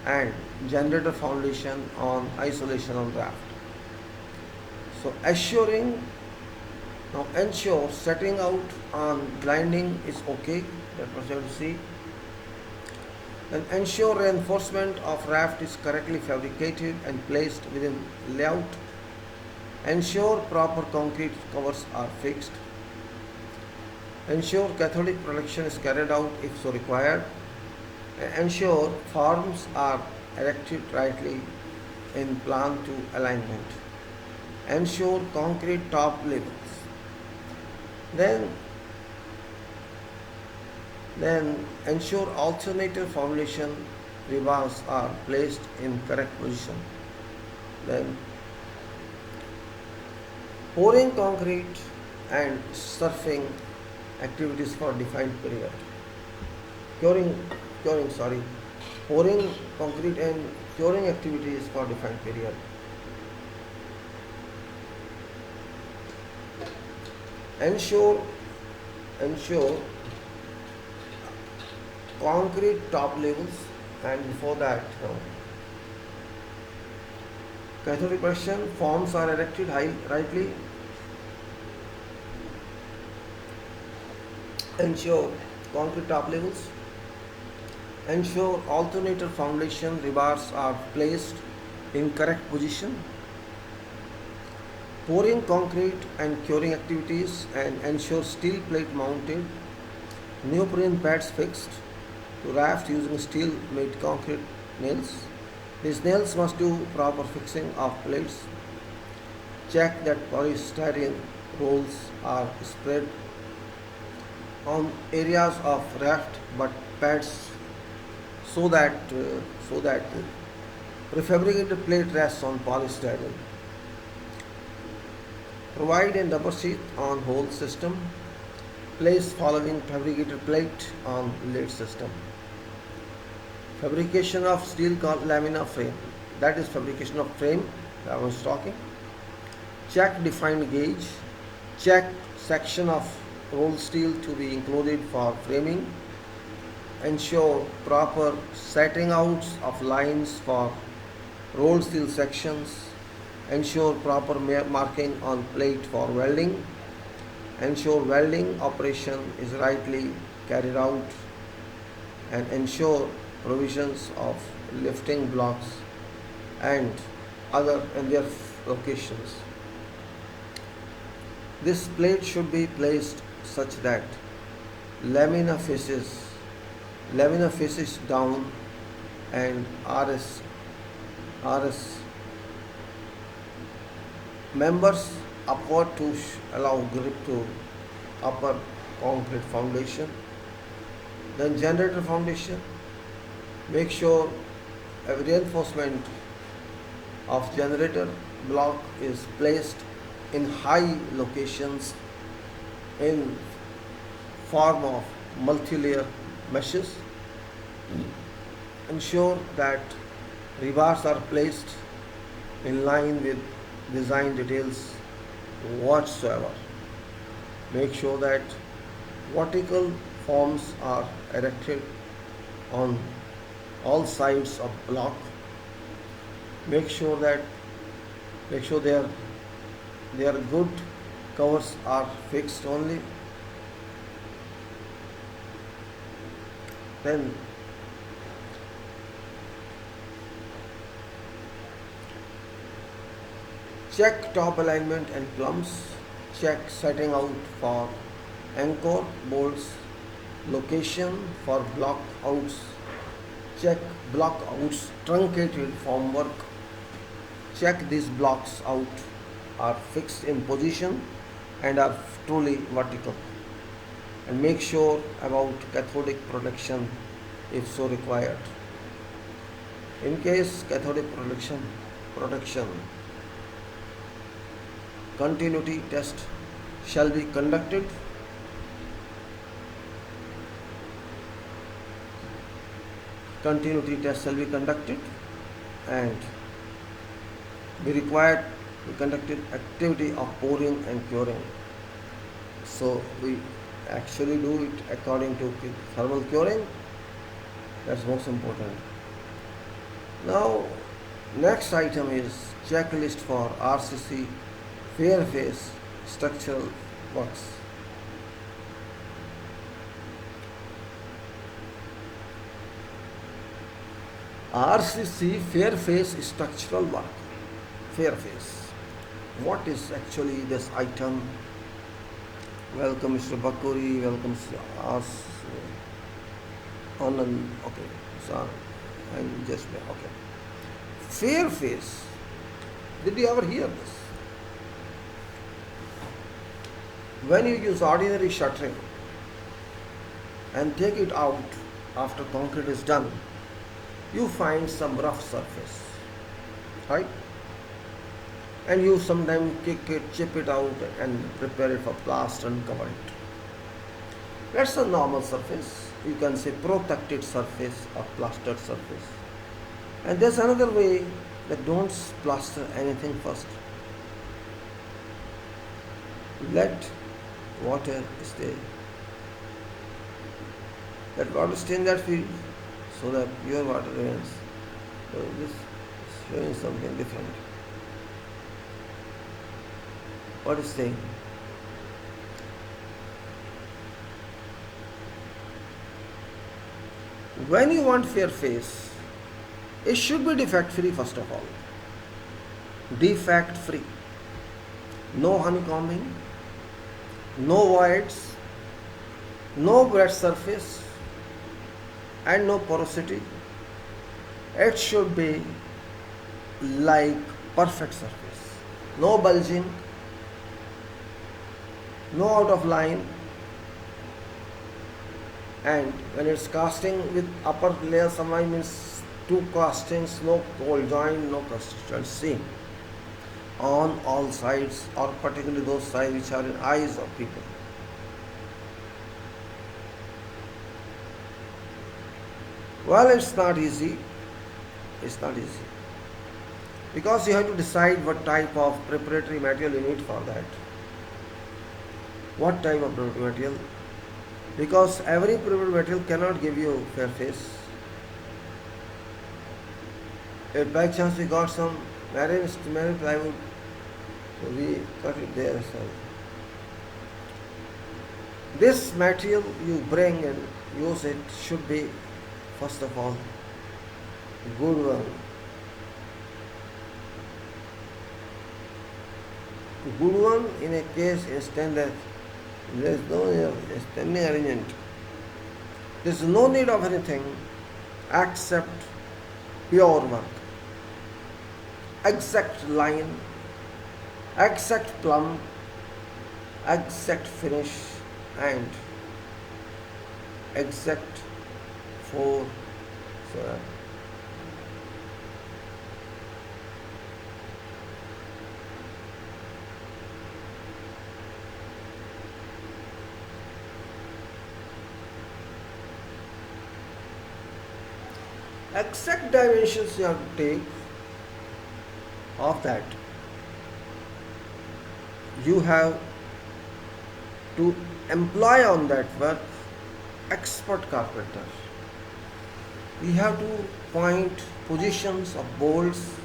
and generator foundation on isolation on raft. So ensure setting out on blinding is okay, that was you have to see. Then ensure reinforcement of raft is correctly fabricated and placed within layout. Ensure proper concrete covers are fixed. Ensure cathodic protection is carried out if so required. Ensure forms are erected rightly in plan to alignment. Ensure concrete top levels. Then ensure alternator foundation rebars are placed in correct position. Then pouring concrete and surfacing activities for defined period. Pouring concrete and curing activities for defined period. Ensure concrete top levels, and before that cathodic protection forms are erected rightly. Ensure concrete top levels. Ensure alternator foundation rebars are placed in correct position. Pouring concrete and curing activities, and ensure steel plate mounted, neoprene pads fixed to raft using steel made concrete nails. These nails must do proper fixing of plates. Check that polystyrene rolls are spread on areas of raft but pads so that prefabricated plate rests on polystyrene. Provide a double sheath on whole system. Place following fabricated plate on lid system. Fabrication of steel called lamina frame. That is fabrication of frame that I was talking. Check defined gauge. Check section of rolled steel to be included for framing. Ensure proper setting outs of lines for rolled steel sections. Ensure proper marking on plate for welding. Ensure welding operation is rightly carried out, and ensure provisions of lifting blocks and other in their locations. This plate should be placed such that lamina faces down and RS members upward to allow grip to upper concrete foundation. Then generator foundation. Make sure a reinforcement of generator block is placed in high locations in form of multi-layer meshes. Ensure that rebars are placed in line with design details whatsoever. Make sure that vertical forms are erected on all sides of block. Make sure their good covers are fixed only. Then check top alignment and plumps. Check setting out for anchor bolts. Location for block outs. Check block outs truncated formwork. Check these blocks out are fixed in position and are truly vertical. And make sure about cathodic protection if so required. In case cathodic protection continuity test shall be conducted. Continuity test shall be conducted and be required to conduct activity of pouring and curing. So we actually do it according to thermal curing. That's most important. Now next item is checklist for RCC fair face structural works. RCC fair face structural work. Fair face. What is actually this item? Welcome Mr. Bakuri, welcome us. Anand, okay. So I'm just okay. Fair face. Did you ever hear this? When you use ordinary shuttering and take it out after concrete is done, you find some rough surface, right? And you sometimes kick it, chip it out and prepare it for plaster and cover it. That's a normal surface. You can say protected surface or plastered surface. And there's another way that don't plaster anything first. Let water stay. Let water stay in that field so that pure water remains. So this is showing something different. What is saying? When you want fair face, it should be defect free first of all. Defect free. No honeycombing, no voids, no wet surface, and no porosity. It should be like perfect surface. No bulging, no out of line, and when it's casting with upper layer, sometimes means two castings, no cold joint, no consistent seam on all sides, or particularly those sides which are in eyes of people. Well, it's not easy. It's not easy. Because you have to decide what type of preparatory material you need for that. What type of preparatory material? Because every preparatory material cannot give you fair face. If by chance we got some marine plywood, so we cut it there. So this material you bring and use it should be, first of all, good one. Good one in a case instance that there is no standing arrangement. There is no need of anything except pure work. Exact line exact plumb, exact finish, and exact for so exact dimensions you have to take of that. You have to employ on that work expert carpenter. We have to point positions of bolts,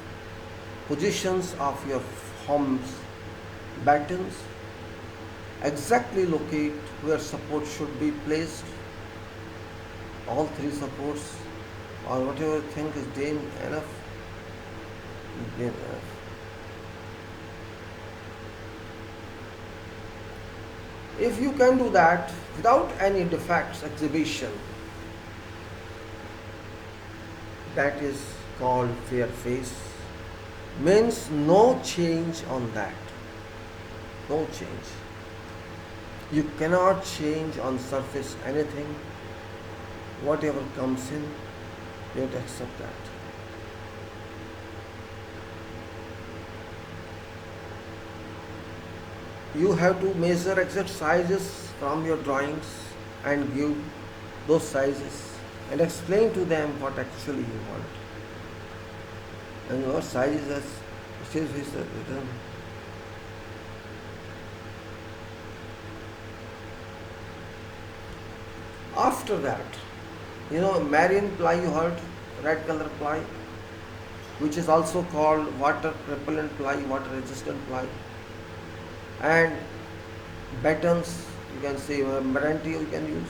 positions of your homes, battens, exactly locate where support should be placed, all three supports, or whatever you think is enough. If you can do that without any defects exhibition, that is called fair face, means no change on that. No change. You cannot change on surface anything. Whatever comes in, you have to accept that. You have to measure exact sizes from your drawings and give those sizes and explain to them what actually you want. And what sizes is written. After that, marine ply you heard, red color ply, which is also called water repellent ply, water resistant ply, and battens you can say Meranti you can use.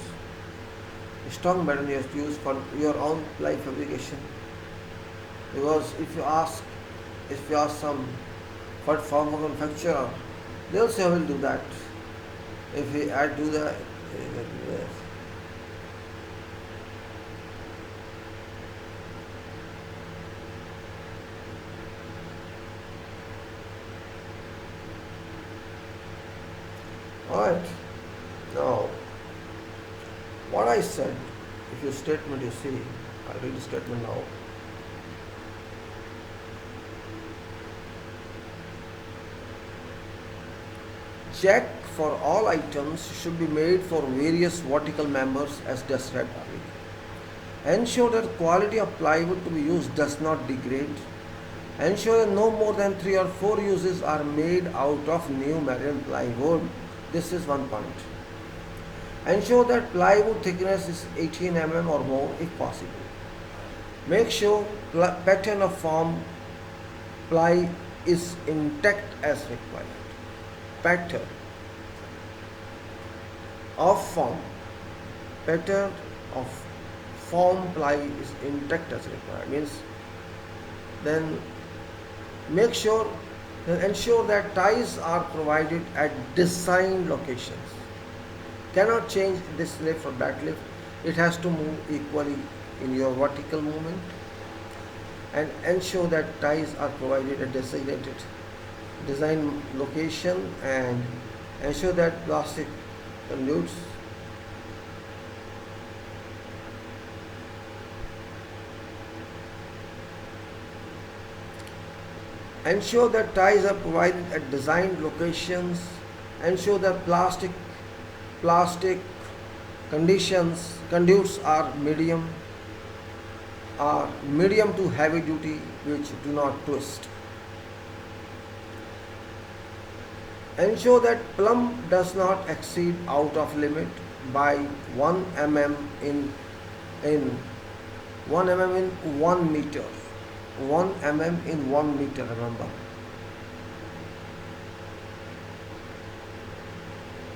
Strong batten you have to use for your own ply fabrication. Because if you ask some pharma manufacturer, they'll say I will do that. If I do that, yes. Alright. Now, what I said, if your statement you see, I'll read the statement now. Check for all items should be made for various vertical members as described earlier. Ensure that quality of plywood to be used does not degrade. Ensure that no more than 3 or 4 uses are made out of new marine plywood. This is one point. Ensure that plywood thickness is 18 mm or more if possible. Make sure pattern of form ply is intact as required. Pattern of form ply is intact as required, means then ensure that ties are provided at designed locations. Cannot change this lift or that lift. It has to move equally in your vertical movement, and ensure that ties are provided at designated design location, and ensure that plastic conduits ensure that ties are provided at designed locations. Ensure that plastic conduits are medium to heavy duty, which do not twist. Ensure that plumb does not exceed out of limit by 1 mm in 1 mm in 1 meter. 1 mm in 1 meter, remember.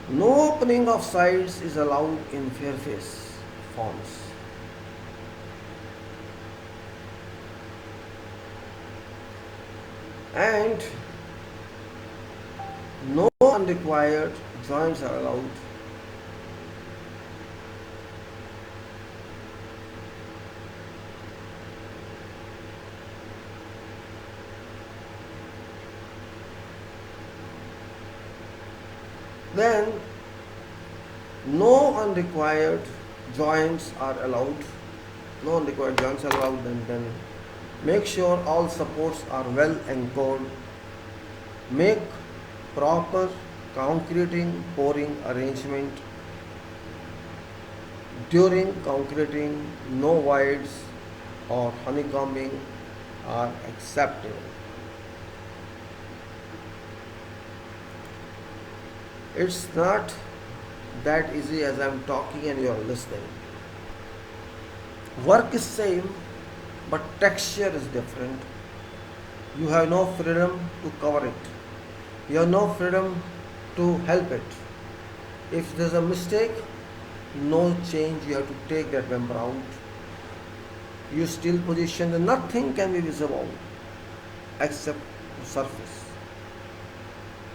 No opening of sides is allowed in fair face forms. And no unrequired joints are allowed. Then no unrequired joints are allowed. No unrequired joints are allowed. Then make sure all supports are well anchored. Make proper concreting pouring arrangement. During concreting, no voids or honeycombing are acceptable. It's not that easy as I'm talking and you are listening. Work is same, but texture is different. You have no freedom to cover it. You have no freedom to help it. If there's a mistake, no change, you have to take that member out. You still position and nothing can be visible except the surface.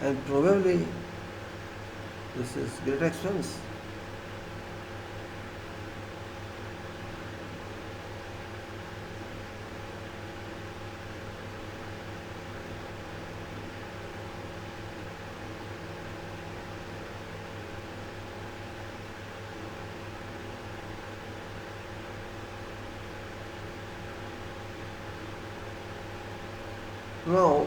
And probably this is great expense. Now,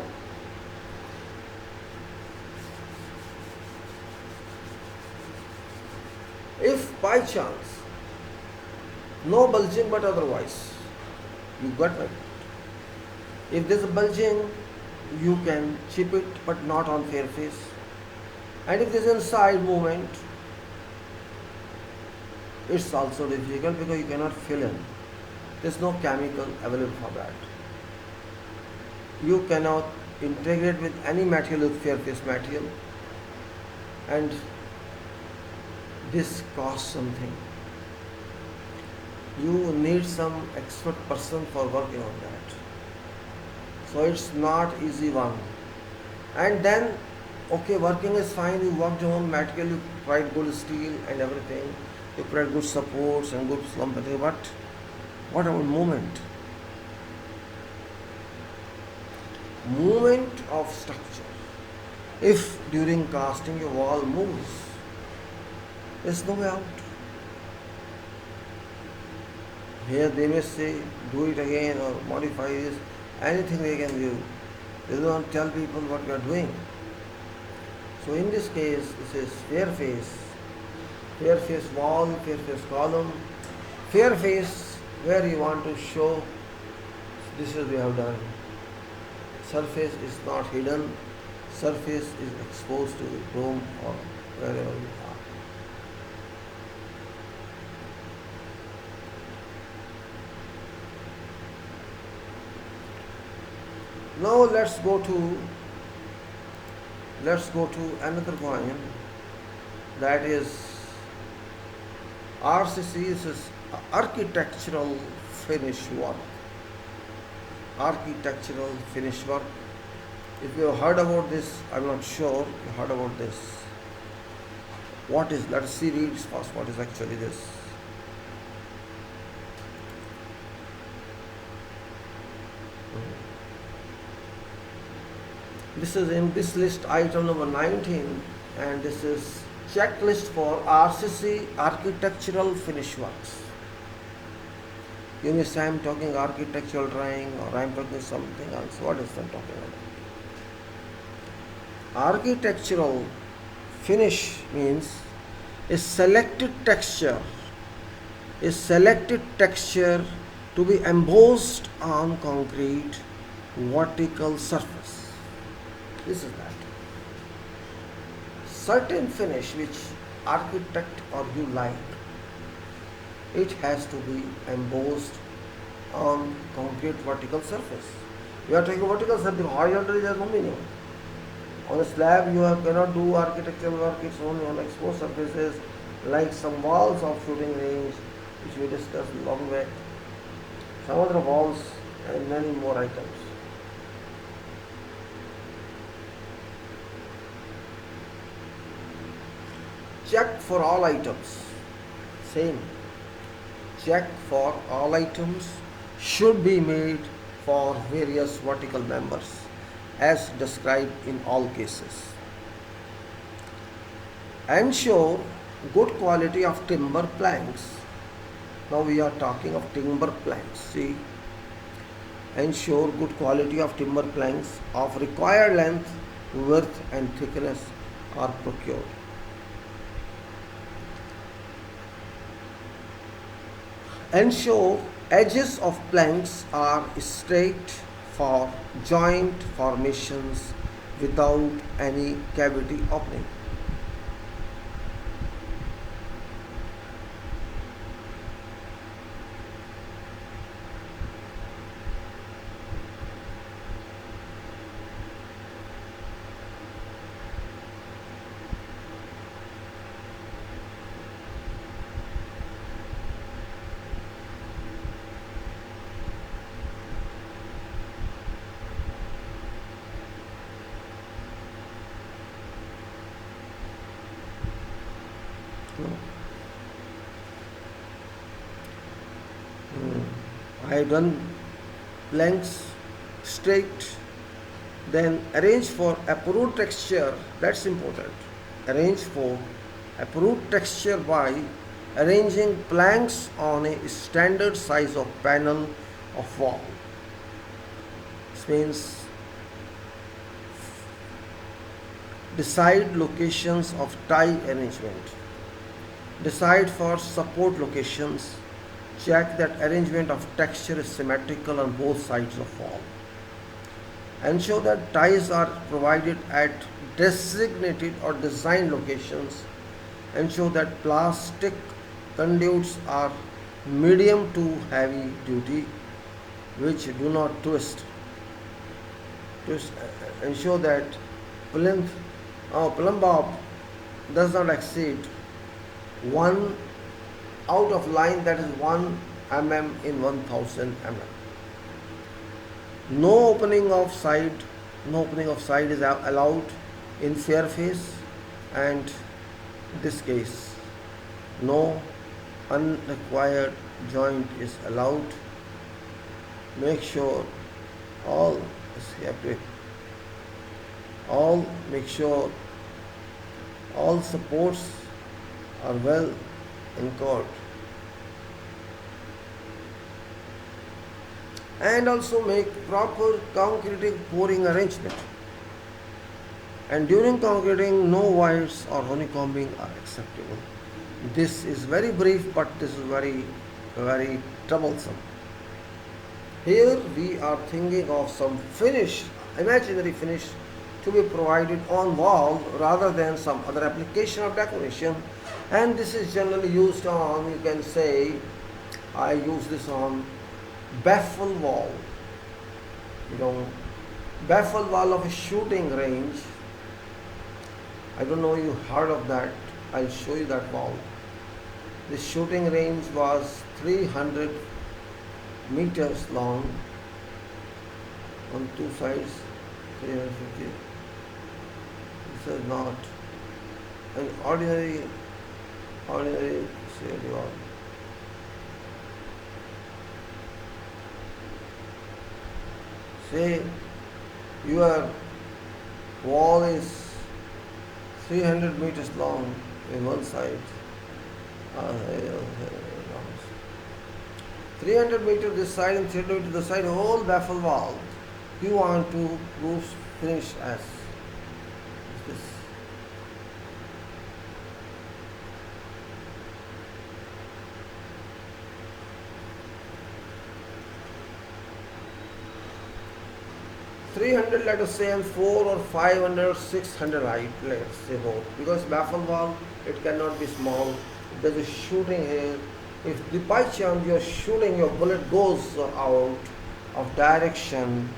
if by chance no bulging but otherwise, you got my point. If there's a bulging, you can chip it but not on fair face. And if there's inside movement, it's also difficult because you cannot fill in. There's no chemical available for that. You cannot integrate with any material with fair face material, and this costs something. You need some expert person for working on that. So it's not easy one. And then, okay, working is fine, you worked on material, you provide good steel and everything, you provide good supports and good slump, but what about movement? Movement of structure. If during casting your wall moves, there's no way out. Here they may say, do it again or modify this, anything they can do. They don't tell people what you are doing. So in this case, this is fair face wall, fair face column, fair face where you want to show this is we have done. Surface is not hidden, surface is exposed to the room or wherever you are. Now let's go to another point, that is RCC. This is architectural finish work. Architectural finish work. If you have heard about this, I'm not sure you heard about this. What is, let us see, read first what is actually this. This is in this list item number 19, and this is checklist for RCC architectural finish works. You may say I'm talking architectural drawing or I'm talking something else. What is I'm talking about? Architectural finish means a selected texture to be embossed on concrete vertical surface. This is that. Certain finish which architect or you like, it has to be embossed on concrete vertical surface. You are taking vertical surface, horizontal is no meaning. On a slab you cannot do architectural work, it's only on exposed surfaces like some walls of shooting range, which we discussed long back, some other walls and many more items. Check for all items. Same. Check for all items should be made for various vertical members as described in all cases. Ensure good quality of timber planks. Now we are talking of timber planks. See, ensure good quality of timber planks of required length, width and thickness are procured. Ensure edges of planks are straight for joint formations without any cavity opening. I have done planks straight, then arrange for approved texture. That's important. Arrange for approved texture by arranging planks on a standard size of panel of wall. This means decide locations of tie arrangement. Decide for support locations. Check that arrangement of texture is symmetrical on both sides of wall. Ensure that ties are provided at designated or designed locations. Ensure that plastic conduits are medium to heavy duty, which do not twist. Ensure that plinth plumb bob does not exceed one out of line, that is 1 mm in 1000 mm. No opening of side is allowed in fair face, and in this case no unrequired joint is allowed. Make sure make sure all supports are well anchored, and also make proper concreting pouring arrangement. And during concreting, no wires or honeycombing are acceptable. This is very brief, but this is very troublesome. Here we are thinking of some finish, imaginary finish, to be provided on wall rather than some other application of decoration. And this is generally used on, you can say, I use this on baffle wall. Baffle wall of a shooting range. I don't know you heard of that. I'll show you that wall. The shooting range was 300 meters long on two sides, 350. This is not an ordinary CLD wall. Say your wall is 300 meters long in one side, 300 meters this side and 300 meters this side, whole baffle wall. You want to finish as this. 300, let us say, and 4 or 500, 600 height, let's say both. Because baffle wall, it cannot be small. There is shooting here. If by chance you are shooting, your bullet goes out of direction,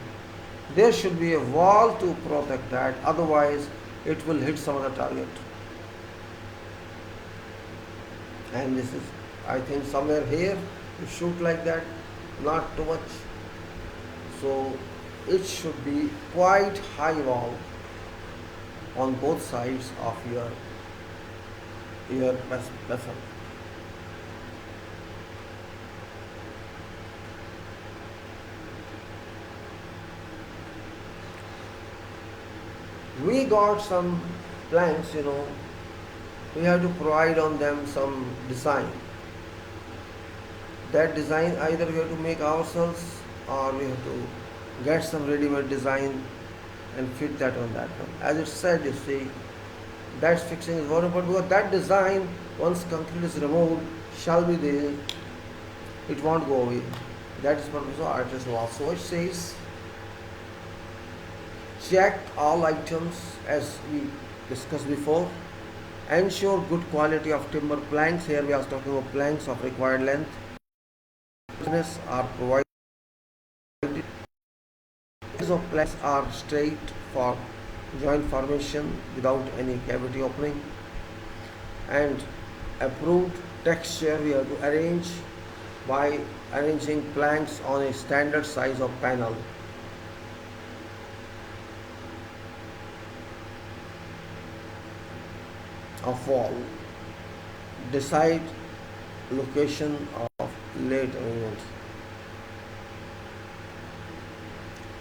there should be a wall to protect that. Otherwise, it will hit some other target. And this is, I think, somewhere here, you shoot like that, not too much. So it should be quite high wall on both sides of your vessel. We got some planks, we have to provide on them some design. That design either we have to make ourselves or we have to get some ready-made design and fit that on that one. As it said, you see, that fixing is very important because that design, once concrete is removed, shall be there. It won't go away. That is purpose of artist law. So it says, check all items as we discussed before. Ensure good quality of timber planks. Here we are talking about planks of required length. Are provided. Pieces of planks are straight for joint formation without any cavity opening. And approved texture we have to arrange by arranging planks on a standard size of panel. Of wall. Decide location of late arrangement.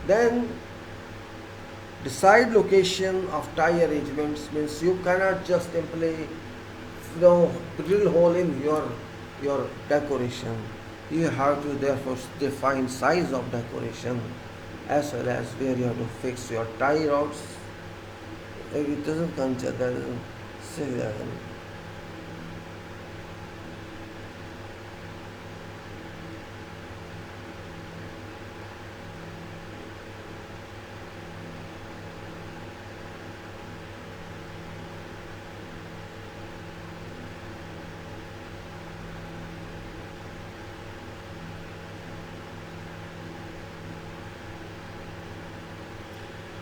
Then decide location of tie arrangements means you cannot just simply drill hole in your decoration. You have to therefore define size of decoration as well as where you have to fix your tie rods. If it doesn't consider that doesn't say that.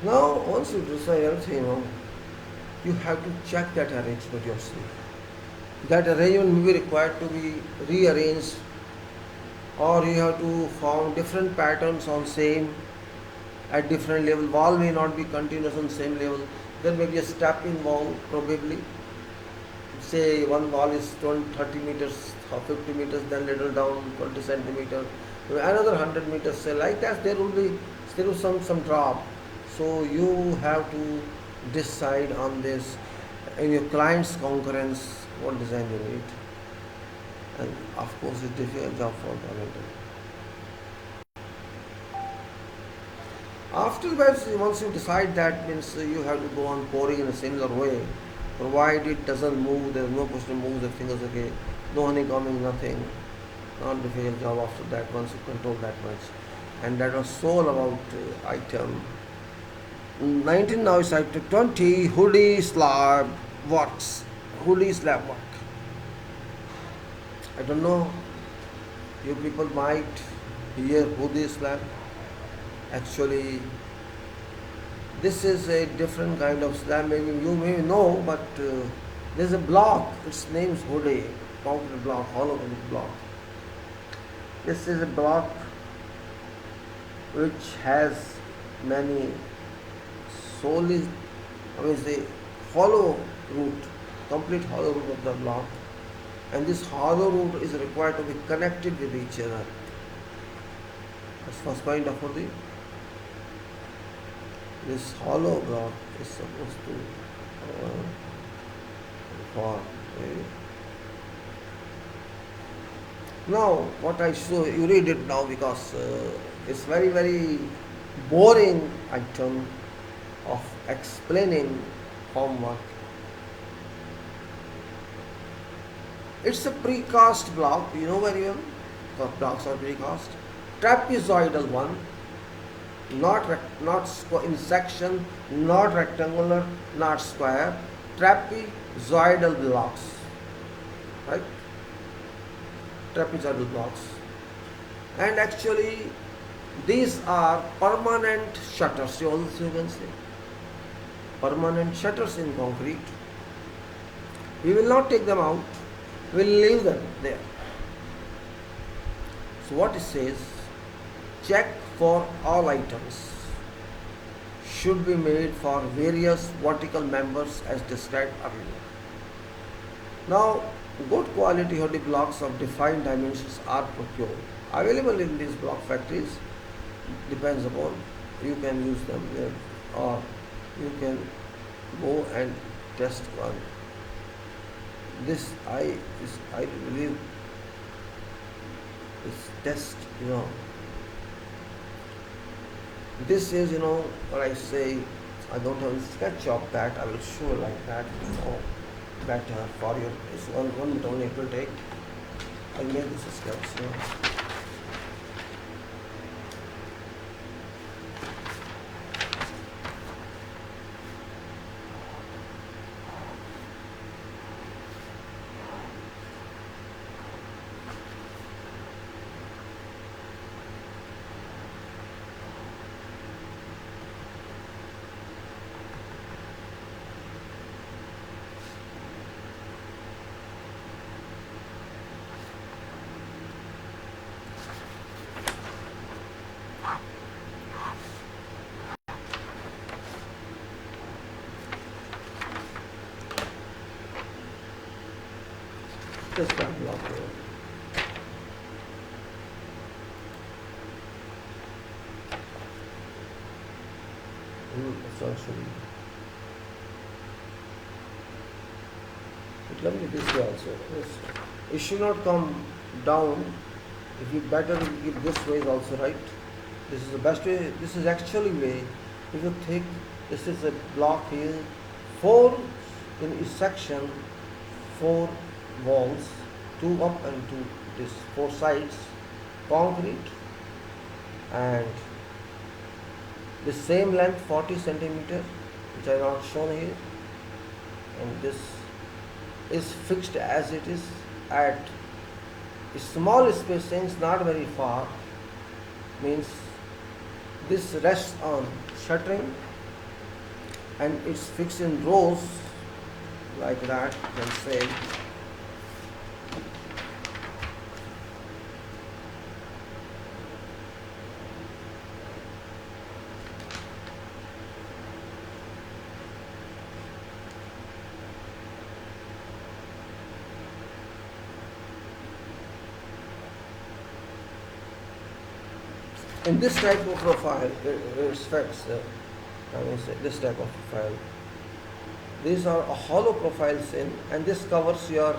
Now, once you decide everything, you have to check that arrangement yourself. That arrangement may be required to be rearranged, or you have to form different patterns on same at different level. Wall may not be continuous on same level. There may be a step in wall probably. Say one wall is 30 meters or 50 meters, then little down 20 centimeters, another 100 meters. Say like that, there will be still some drop. So you have to decide on this in your client's concurrence what design you need. And of course it's difficult job for commenter. Afterwards, once you decide that, means you have to go on pouring in a similar way. Provided it doesn't move, there is no question to move the fingers, okay, no honeycombing, nothing. Not difficult job after that once you control that much. And that was all about item 19. Now is item 20, hoodie slab works. Hoodie slab work. I don't know, you people might hear hoodie slab. Actually, this is a different kind of slab. Maybe you may know, but there's a block. Its name is hoodie, concrete block, hollow concrete block. This is a block which has many solid, the hollow root, complete hollow root of the block, and this hollow root is required to be connected with each other. That's first point of hoodie. This hollow block is supposed to form. Now, what I show you, read it now because it's very boring item of explaining homework. It's a precast block, you know very well. The blocks are precast. Trapezoidal one, not in section, not rectangular, not square. Trapezoidal blocks, right? Trapezoidal blocks. And actually, these are permanent shutters. You also can say permanent shutters in concrete. We will not take them out. We will leave them there. So what it says, check for all items should be made for various vertical members as described earlier. Now, good quality hoodie blocks of defined dimensions are procured. Available in these block factories. Depends upon, you can use them there or you can go and test one. I believe this test, this is, what I say, I don't have a sketch of that. I will show like that, better for you. It's one minute only it will take. I'll make this a sketch. Just one block here. It's actually, it can be this way also. It should not come down. If you better give this way also, right? This is the best way. This is actually way. If you think this is a block here, 4 in each section, 4 walls, 2 up and 2 this 4 sides, concrete, and the same length 40 centimeter, which I have not shown here, and this is fixed as it is at small spacings, not very far, means this rests on shuttering and it's fixed in rows like that, you can say. In this type of profile, respects, this type of profile. These are hollow profiles and this covers your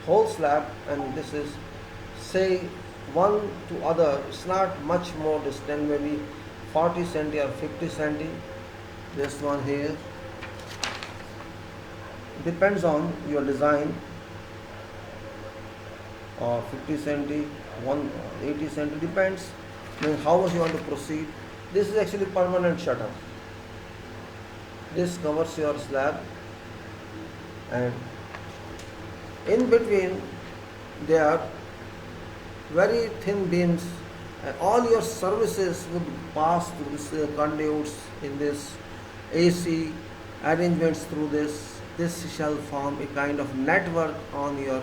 whole slab, and this is, say, one to other. It's not much more distant, maybe 40 centi or 50 centi. This one here depends on your design, or 50 centi, 180 centi, depends. How much you want to proceed. This is actually permanent shutter. This covers your slab, and in between there are very thin beams, and all your services would pass through this conduits in this AC arrangements through this. This shall form a kind of network on your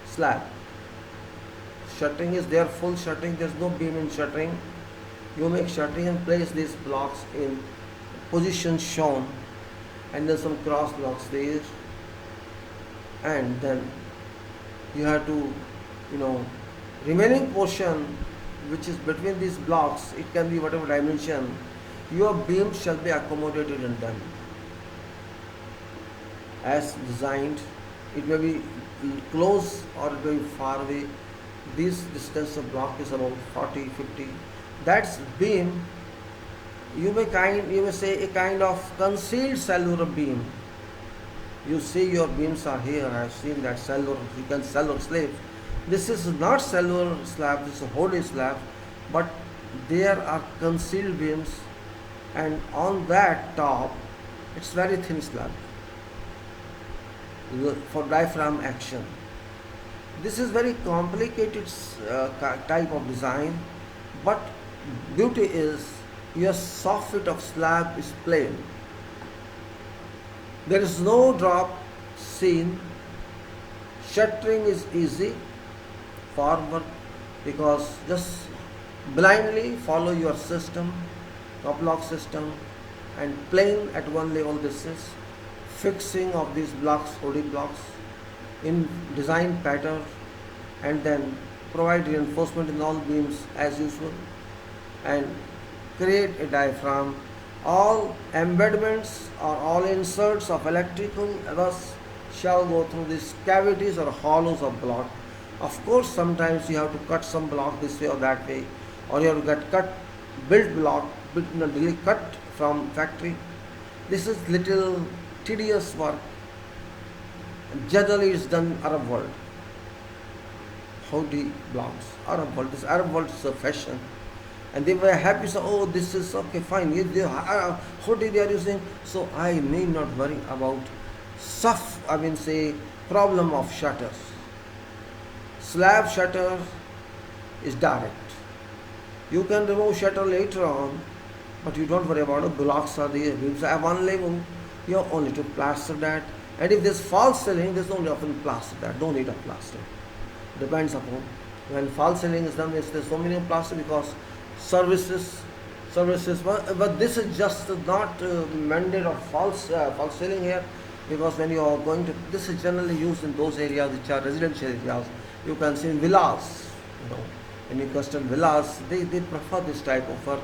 slab. Shuttering is there, full shuttering, there is no beam in shuttering. You make shuttering and place these blocks in position shown, and then some cross blocks there, and then you have to, remaining portion which is between these blocks, it can be whatever dimension, your beam shall be accommodated in them as designed. It may be close or it may be far away. This distance of block is about 40, 50. That's beam. You may say a kind of concealed cellular beam. You see your beams are here. I have seen that cellular. You can cellular slab. This is not cellular slab. This is a holy slab, but there are concealed beams, and on that top, it's very thin slab for diaphragm action. This is very complicated type of design, but beauty is your soffit of slab is plain. There is no drop seen. Shuttering is easy forward, because just blindly follow your system, top lock system, and plain at one level. This is fixing of these blocks, OD blocks, in design pattern, and then provide reinforcement in all beams as usual, and create a diaphragm. All embedments or all inserts of electrical thus shall go through these cavities or hollows of block. Of course, sometimes you have to cut some block this way or that way, or you have to get cut, built block, really cut from factory. This is little tedious work. Generally, it's done Arab world. Howdy blocks, Arab world. This Arab world is a fashion, and they were happy. So, oh, this is okay, fine. Howdy they are using. So I need not worry about say problem of shutters. Slab shutter is direct. You can remove shutter later on, but you don't worry about it. Blocks are there. Beams have one level. You have only to plaster that. And if there's false ceiling, there's no need of plaster that. Don't need a plaster. Depends upon when false ceiling is done. There's so many plaster because services. But this is just not mandate of false ceiling here, because when you are going to, this is generally used in those areas which are residential areas. You can see in villas, when you custom villas, they prefer this type of work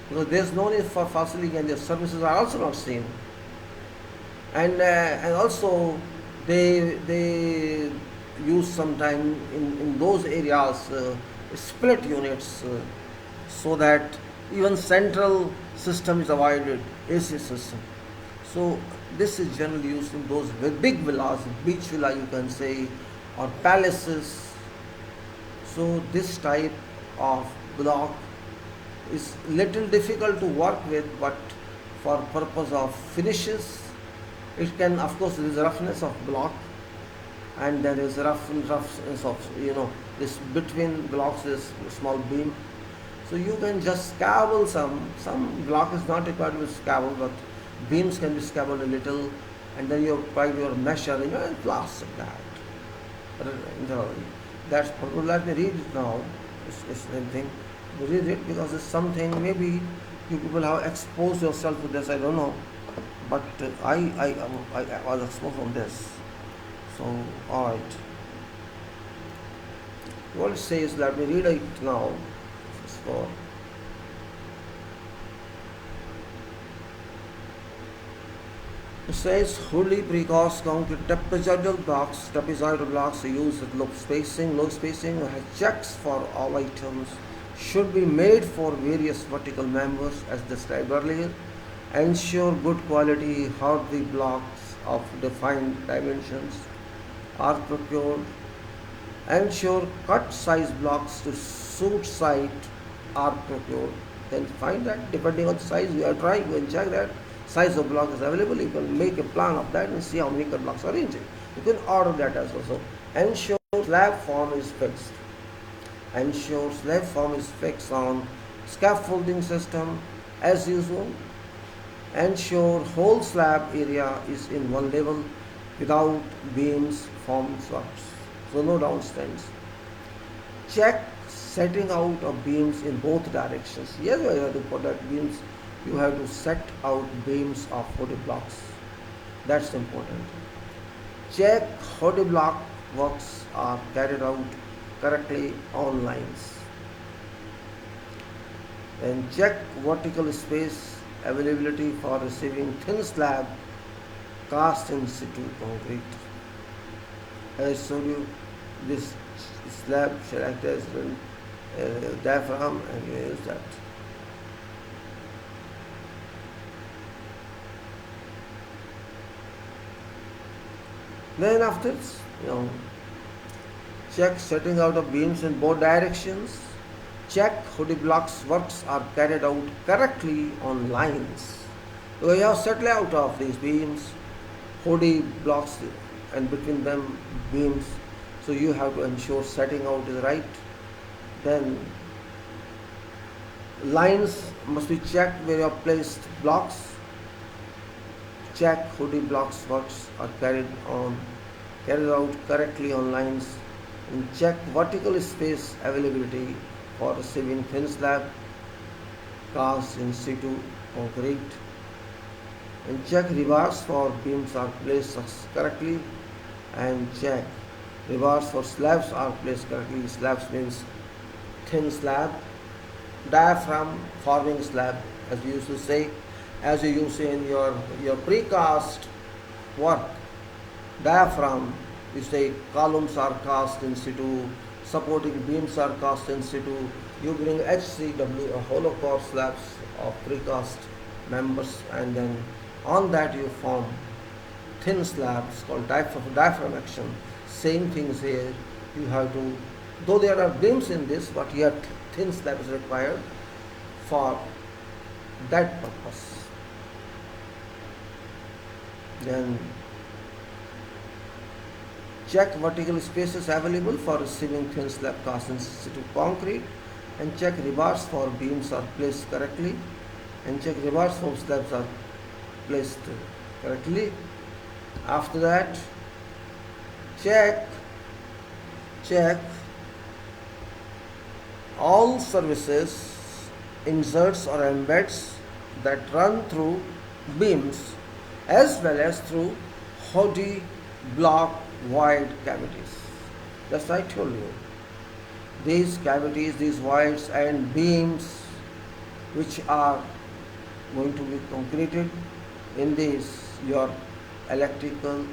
because there's no need for false ceiling and their services are also not seen. And also they use sometime in those areas split units so that even central system is avoided, AC system. So this is generally used in those big villas, beach villa you can say, or palaces. So this type of block is little difficult to work with, but for purpose of finishes, it can, of course, there is roughness of block, and there is roughness of this between blocks is small beam. So you can just scabble some block is not required to scabble, but beams can be scabbled a little, and then you apply your measuring and plaster that. That's possible. Let me read it now. It's same thing. Read it because it's something maybe you people have exposed yourself to this. I don't know, but I was exposed on this. So all right. What it says, let me read it now. For it says wholly precast concrete trapezoidal blocks used with low spacing, has checks for all items, should be made for various vertical members as described earlier, ensure good quality hardy blocks of defined dimensions are procured, ensure cut size blocks to suit site are procured. Then find that depending on the size you are trying, you can check that size of block is available. You can make a plan of that and see how many cut blocks are in it. You can order that as well. So ensure slab form is fixed. Ensure slab form is fixed on scaffolding system as usual. Ensure whole slab area is in one level without beams, forms, swaps. So no downstands. Check setting out of beams in both directions. Yes, you have to put that beams. You have to set out beams of 40 blocks. That's important. Check 40 block works are carried out correctly on lines. Then check vertical space availability for receiving thin slab cast in situ concrete. As I showed you, this slab shall act as diaphragm, and you use that. Then after check setting out of beams in both directions. Check hoodie blocks works are carried out correctly on lines. So you have set layout of these beams, hoodie blocks, and between them beams. So you have to ensure setting out is right. Then lines must be checked where you have placed blocks. Check hoodie blocks works are carried out correctly on lines, and check vertical space availability for receiving thin slab cast in situ concrete, and check rebars for beams are placed correctly, and check rebars for slabs are placed correctly. Slabs means thin slab, diaphragm forming slab, as we used to say, as you use in your precast work. diaphragm, you say columns are cast in situ, supporting beams are cast in situ. You bring HCW, hollow core slabs of precast members, and then on that you form thin slabs called diaphragm action. Same things here. You have to, though there are beams in this, but yet thin slab is required for that purpose. Then check vertical spaces available for receiving thin slab cast in situ concrete, and check rebars for beams are placed correctly, and check rebars for slabs are placed correctly. After that, check all services, inserts or embeds that run through beams as well as through HODI block void cavities. That's I told you. These cavities, these voids and beams which are going to be concreted in these, your electrical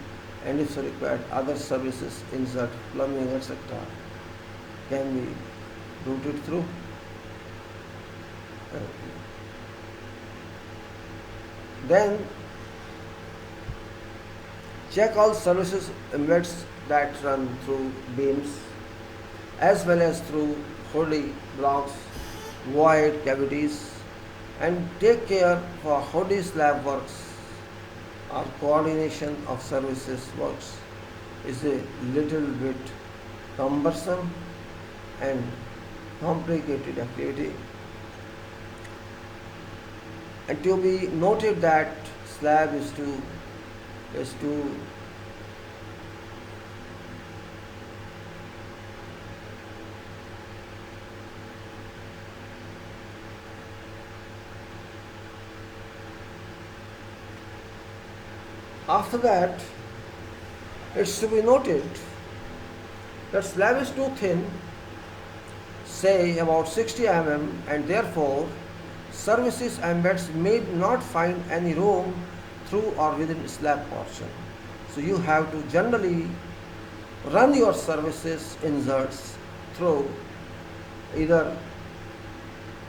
and if so required other services, insert, plumbing, etc. can be routed through. Then check all services embeds that run through beams as well as through HODI blocks, void cavities, and take care for HODI slab works or coordination of services works is a little bit cumbersome and complicated activity. And to be noted that slab is to after that, it's to be noted that slab is too thin, say about 60 mm, and therefore services embeds may not find any room through or within slab portion. So you have to generally run your services inserts through either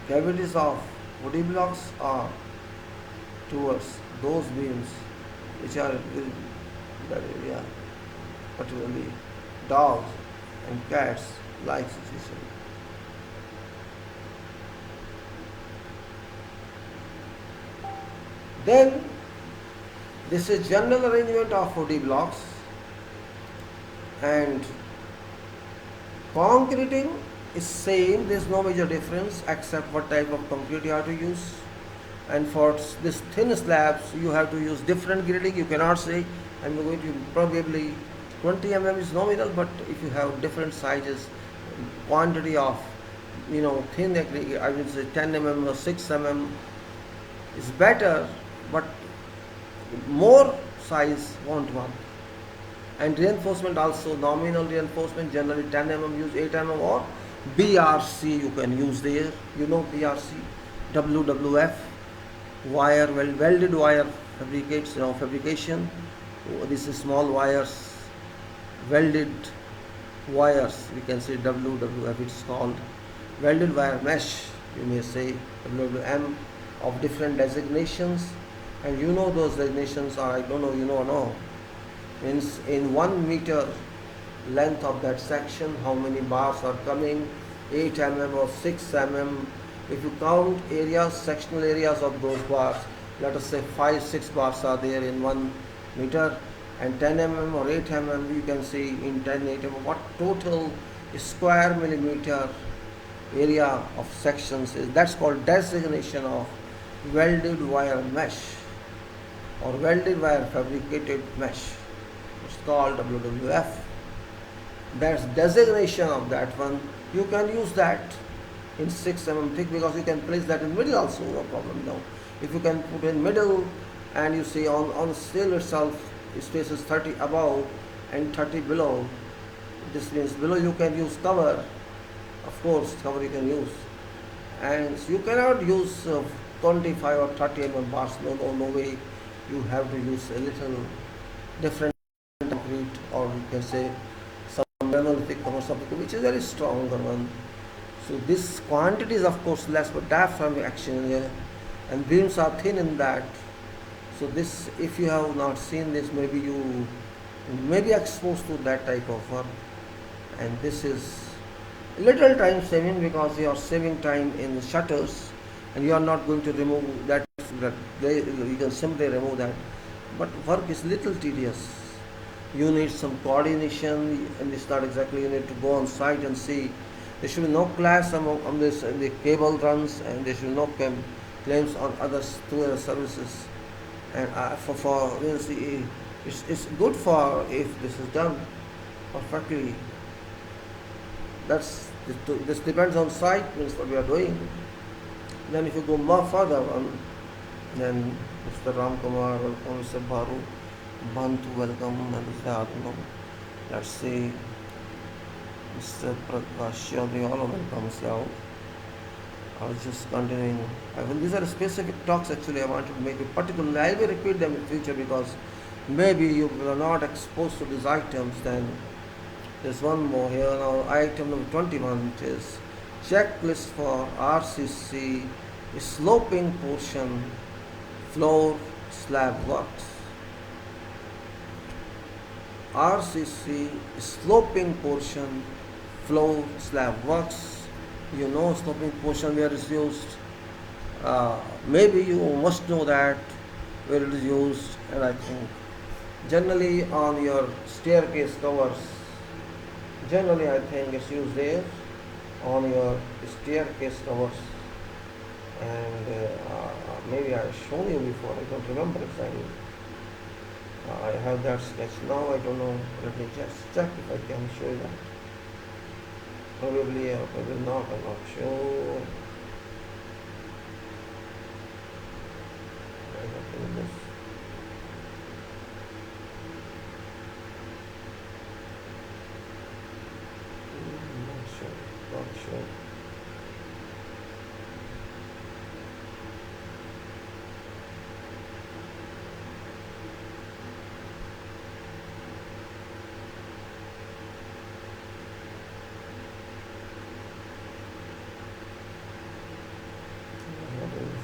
cavities of woody blocks or towards those beams which are in that area, particularly dogs and cats like situation. Then this is general arrangement of woody blocks, and concreting is same, there is no major difference except what type of concrete you have to use. And for this thin slabs you have to use different grading. You cannot say I'm going to probably 20 mm is nominal, but if you have different sizes, quantity of thin I will say 10 mm or 6 mm is better, but more size won't work. And reinforcement also, nominal reinforcement generally 10 mm use 8 mm or BRC you can use there. BRC, WWF, wire, welded wire fabrication. This is small wires, welded wires, we can say WWF, it's called welded wire mesh, you may say WWM, of different designations. And those designations are, I don't know, or no, means in 1 meter length of that section how many bars are coming, 8 mm or 6 mm. If you count areas, sectional areas of those bars, let us say 5-6 bars are there in 1 meter, and 10 mm or 8 mm you can see in 10 8 mm what total square millimeter area of sections is. That's called designation of welded wire mesh or welded wire fabricated mesh. It's called WWF. That's designation of that one. You can use that in 6 mm thick because you can place that in middle also, no problem. Now if you can put in middle and you see on steel itself space is 30 above and 30 below, this means below you can use cover, of course cover you can use, and you cannot use 25 or 30 mm bars, no way, you have to use a little different concrete, or you can say some monolithic or something which is very stronger one. So this quantity is of course less, but diaphragmatic action here, and beams are thin in that. So this, if you have not seen this, maybe you may be exposed to that type of work, and this is little time saving because you are saving time in the shutters, and you are not going to remove that. You can simply remove that, but work is little tedious. You need some coordination, and it's not exactly, you need to go on site and see. There should be no clash among this, the cable runs, and there should be no claims on others to other services. And for you see, it's good for if this is done perfectly. That's this depends on site, means what we are doing. Then if you go more further on, then Mr. Ramkumar, welcome, Mr. Baru, Bantu, welcome, and Mr. Atma. Let's see, Mr. Prakash, they all are welcome. So I was just continuing. These are specific talks actually I wanted to make it particularly. I will repeat them in future because maybe you are not exposed to these items. Then there's one more here now. Item number 21, which is checklist for RCC sloping portion floor slab works. RCC sloping portion floor slab works. You know sloping portion where it is used. Maybe you must know that where it is used, and I think generally on your staircase covers. Generally, I think it's used there on your staircase covers, and maybe I've shown you before. I don't remember exactly. I have that sketch now. I don't know. Let me just check if I can show you that. Probably or probably not. I'm not sure. I have to do this. Not sure. Not sure.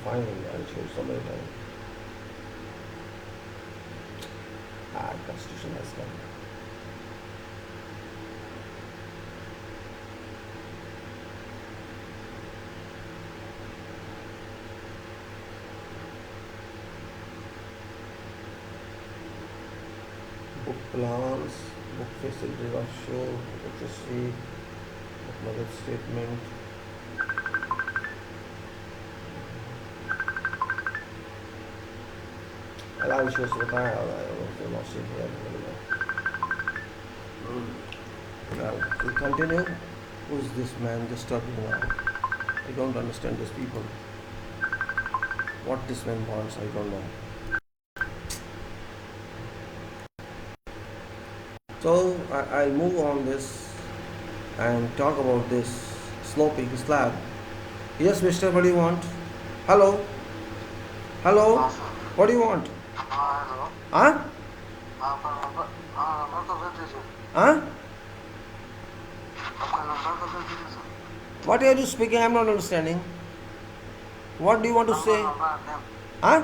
Finally, I'll show you some other time. Constitution has come. Book plans, book facilities are shown, literacy, book method statement. I should have I will not sit here. Now, we continue. Who is this man disturbing now? I don't understand these people. What this man wants, I don't know. So, I'll move on this and talk about this sloping slab. Yes, mister, what do you want? Hello? Hello? What do you want? Huh? Huh? What are you speaking? I'm not understanding. What do you want to say? Huh?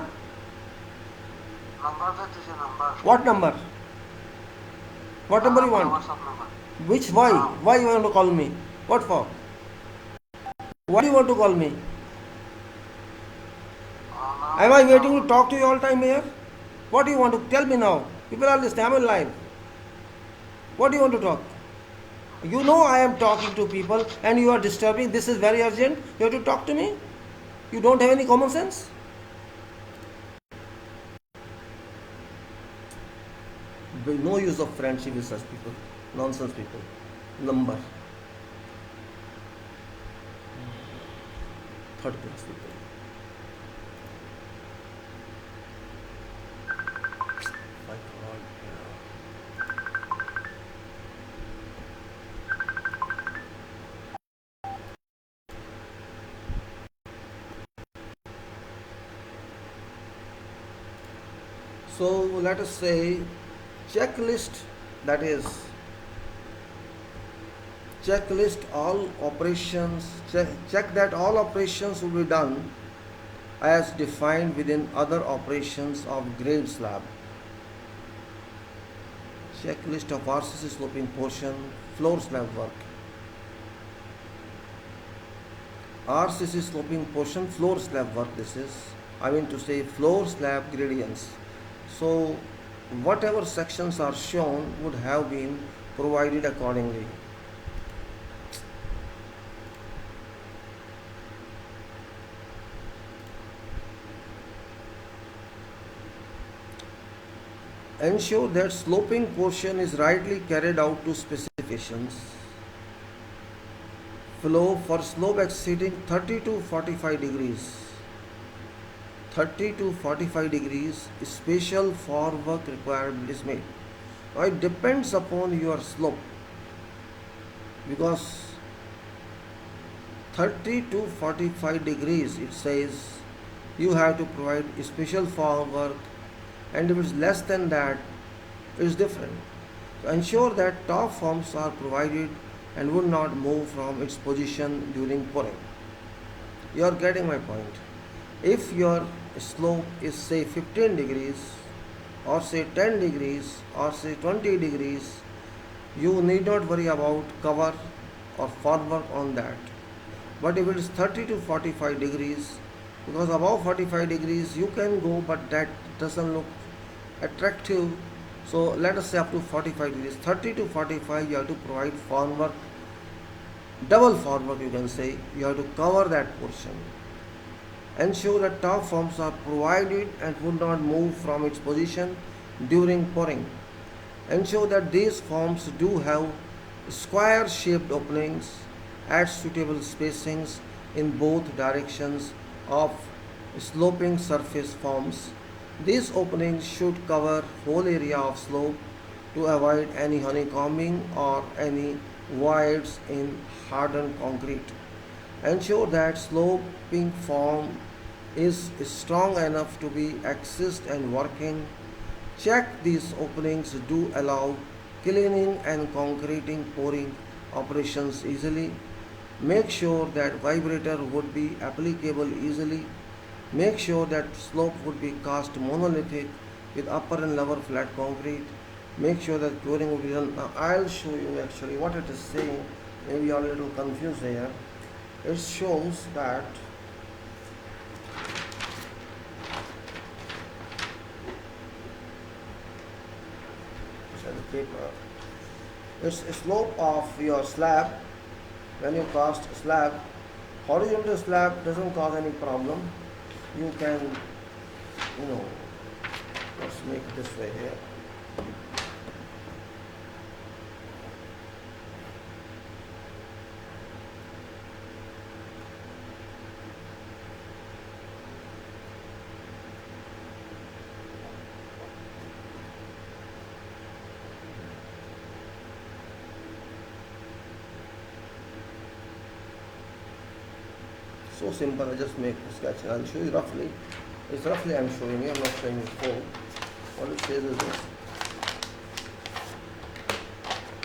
What number? What number you want? Which? Why? Why you want to call me? What for? Why do you want to call me? Am I waiting to talk to you all time here? What do you want to tell me now? People are listening. I'm alive. What do you want to talk? You know I am talking to people and you are disturbing. This is very urgent. You have to talk to me. You don't have any common sense. No use of friendship with such people. Nonsense people. Number. Third class people. So let us say checklist that is checklist all operations, check that all operations will be done as defined within other operations of grade slab. Checklist of RCC sloping portion, floor slab work. RCC sloping portion, floor slab work, this is, I mean to say floor slab gradients. So whatever sections are shown would have been provided accordingly. Ensure that sloping portion is rightly carried out to specifications. Flow for slope exceeding 30 to 45 degrees. 30 to 45 degrees, special formwork requirement is made. Now it depends upon your slope, because 30 to 45 degrees it says you have to provide special formwork, and if it's less than that, it's different. So ensure that top forms are provided and would not move from its position during pouring. You are getting my point. If your slope is say 15 degrees or say 10 degrees or say 20 degrees, you need not worry about cover or formwork on that. But if it is 30 to 45 degrees, because above 45 degrees you can go, but that doesn't look attractive. So let us say up to 45 degrees, 30 to 45 you have to provide formwork, double formwork you can say, you have to cover that portion. Ensure that top forms are provided and would not move from its position during pouring. Ensure that these forms do have square shaped openings at suitable spacings in both directions of sloping surface forms. These openings should cover whole area of slope to avoid any honeycombing or any voids in hardened concrete. Ensure that sloping form is strong enough to be accessed and working. Check these openings do allow cleaning and concreting pouring operations easily. Make sure that vibrator would be applicable easily. Make sure that slope would be cast monolithic with upper and lower flat concrete. Make sure that pouring will be done. Now I'll show you actually what it is saying. Maybe you are a little confused here. It shows that the paper. It's a slope of your slab. When you cast slab, horizontal slab doesn't cause any problem. You can, let's make it this way here. So simple, I just make a sketch and I'll show you roughly. It's roughly I'm showing you, I'm not showing you full. What it says is this.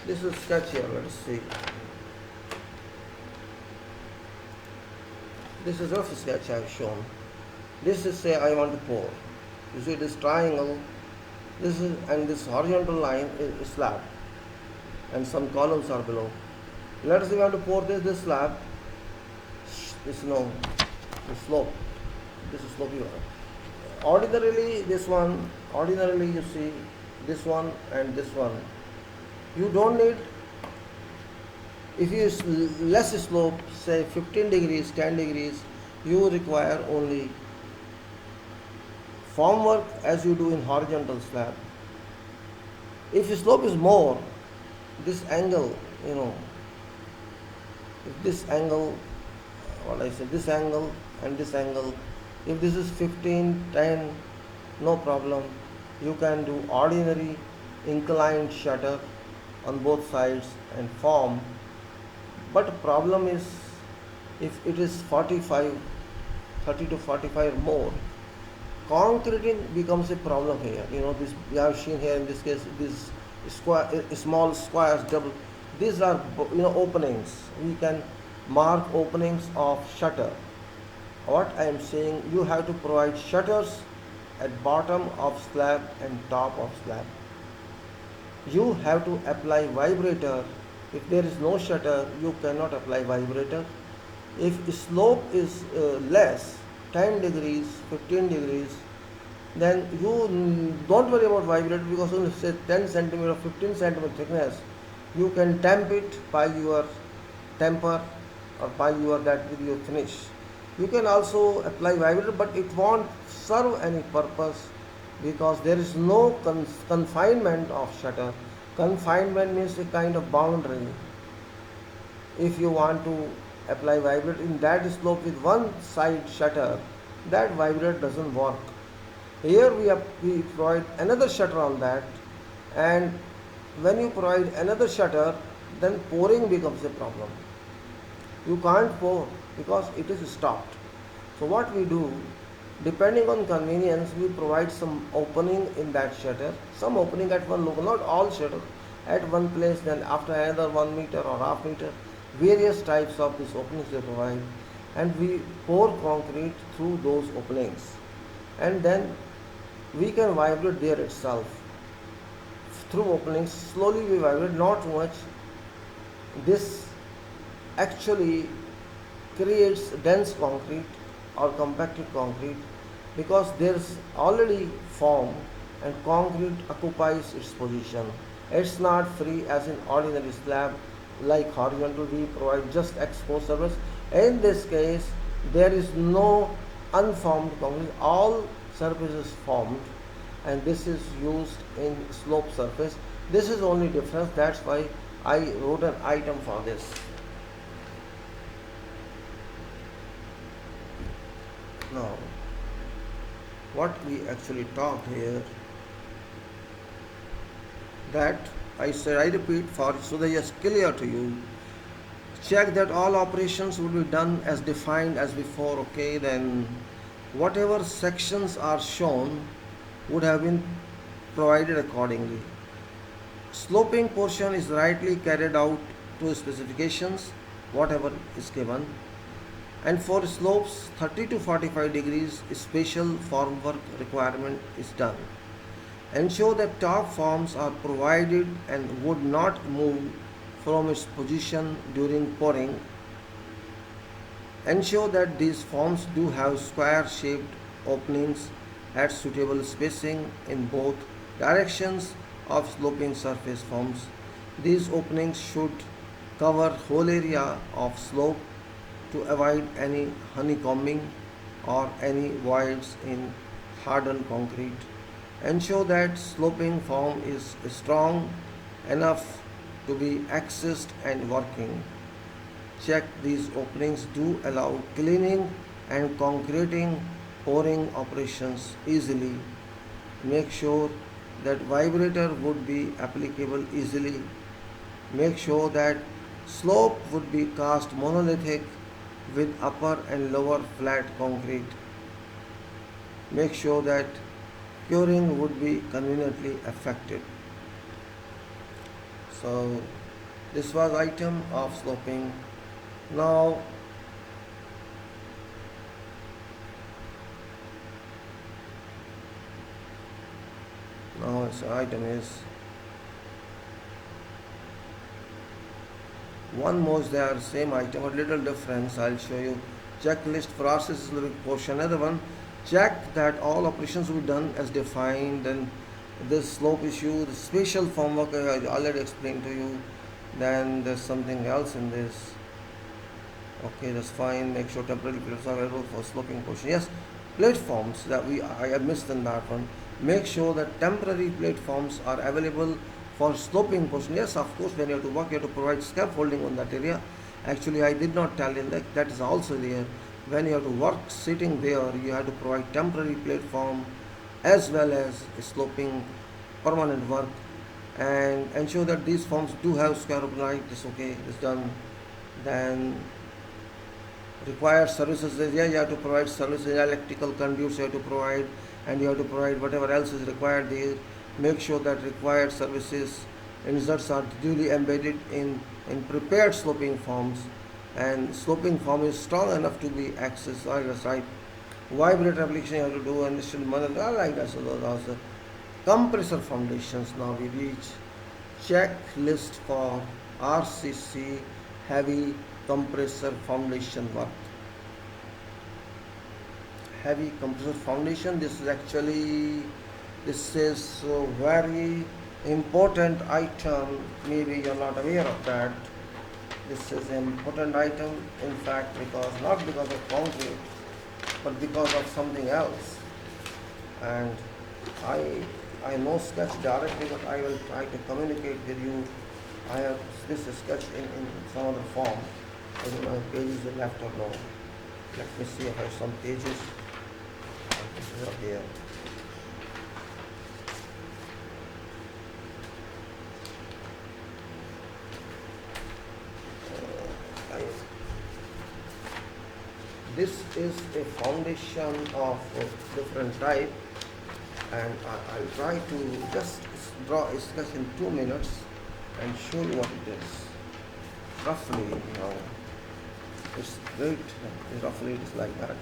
This is sketch here, let us see. This is rough sketch I have shown. This is say I want to pour. You see this triangle, this is, and this horizontal line is slab. And some columns are below. Let us say we want to pour this slab. This the slope. This is slope. Ordinarily you see this one and this one. You don't need, if you use less slope, say 15 degrees, 10 degrees, you require only formwork as you do in horizontal slab. If the slope is more, this angle, if this angle, this angle and this angle, if this is 15, 10, no problem. You can do ordinary inclined shutter on both sides and form. But the problem is, if it is 45, 30 to 45 or more, concreting becomes a problem here. This we have seen here in this case, this small squares, double. These are openings. We can mark openings of shutter. What I am saying, you have to provide shutters at bottom of slab and top of slab. You have to apply vibrator. If there is no shutter, you cannot apply vibrator. If slope is less, 10 degrees, 15 degrees, then you don't worry about vibrator, because only say 10 centimeter or 15 centimeter thickness, you can tamp it by your temper or by your that with your finish. You can also apply vibrator, but it won't serve any purpose, because there is no confinement of shutter. Confinement means a kind of boundary. If you want to apply vibrator in that slope with one side shutter, that vibrator doesn't work. Here we provide another shutter on that, and when you provide another shutter, then pouring becomes a problem. You can't pour because it is stopped. So what we do, depending on convenience, we provide some opening in that shutter, some opening at one location, not all shutter, at one place, then after another 1 meter or half meter, various types of these openings they provide, and we pour concrete through those openings, and then we can vibrate there itself through openings. Slowly we vibrate, not too much. This actually creates dense concrete or compacted concrete, because there is already form and concrete occupies its position. It's not free as in ordinary slab like horizontal. We provide just exposed surface. In this case, there is no unformed concrete. All surface is formed, and this is used in slope surface. This is only difference. That's why I wrote an item for this. Now, what we actually talked here, that I repeat for so that it's clear to you. Check that all operations will be done as defined as before. Okay, then whatever sections are shown would have been provided accordingly. Sloping portion is rightly carried out to specifications, whatever is given. And for slopes 30 to 45 degrees, special formwork requirement is done. Ensure that top forms are provided and would not move from its position during pouring. Ensure that these forms do have square-shaped openings at suitable spacing in both directions of sloping surface forms. These openings should cover whole area of slope to avoid any honeycombing or any voids in hardened concrete. Ensure that sloping form is strong enough to be accessed and working. Check these openings do allow cleaning and concreting pouring operations easily. Make sure that vibrator would be applicable easily. Make sure that slope would be cast monolithic with upper and lower flat concrete. Make sure that curing would be conveniently effected. So this was item of sloping. Now its item is one more there, same item, but little difference. I'll show you. Checklist process is little portion. Another one, check that all operations will be done as defined. And this slope issue, the spatial formwork I already explained to you. Then there's something else in this. Okay, that's fine. Make sure temporary plates are available for sloping portion. Yes, platforms that I have missed in that one. Make sure that temporary platforms are available for sloping portion. Yes, of course, when you have to work, you have to provide scaffolding on that area. Actually, I did not tell you that is also there. When you have to work sitting there, you have to provide temporary platform as well as sloping permanent work, and ensure that these forms do have square open height. It's okay, it's done. Then required services, yeah, you have to provide services, electrical conduits you have to provide, and you have to provide whatever else is required there. Make sure that required services Inserts are duly embedded in prepared sloping forms, and sloping form is strong enough to be accessed. Right? Vibrator application you have to do, and still like that. So those are the compressor foundations. Now we reach checklist for RCC heavy compressor foundation work. Heavy compressor foundation, this is a very important item. Maybe you're not aware of that. This is an important item, in fact, not because of concrete, but because of something else. And I know sketch directly, but I will try to communicate with you. I have this sketch in some other form. I don't know if pages are left or no. Let me see if I have some pages. This is up here. This is a foundation of different type, and I'll try to just draw a sketch in 2 minutes and show you what it is. Roughly, it's great. Roughly, it is like that.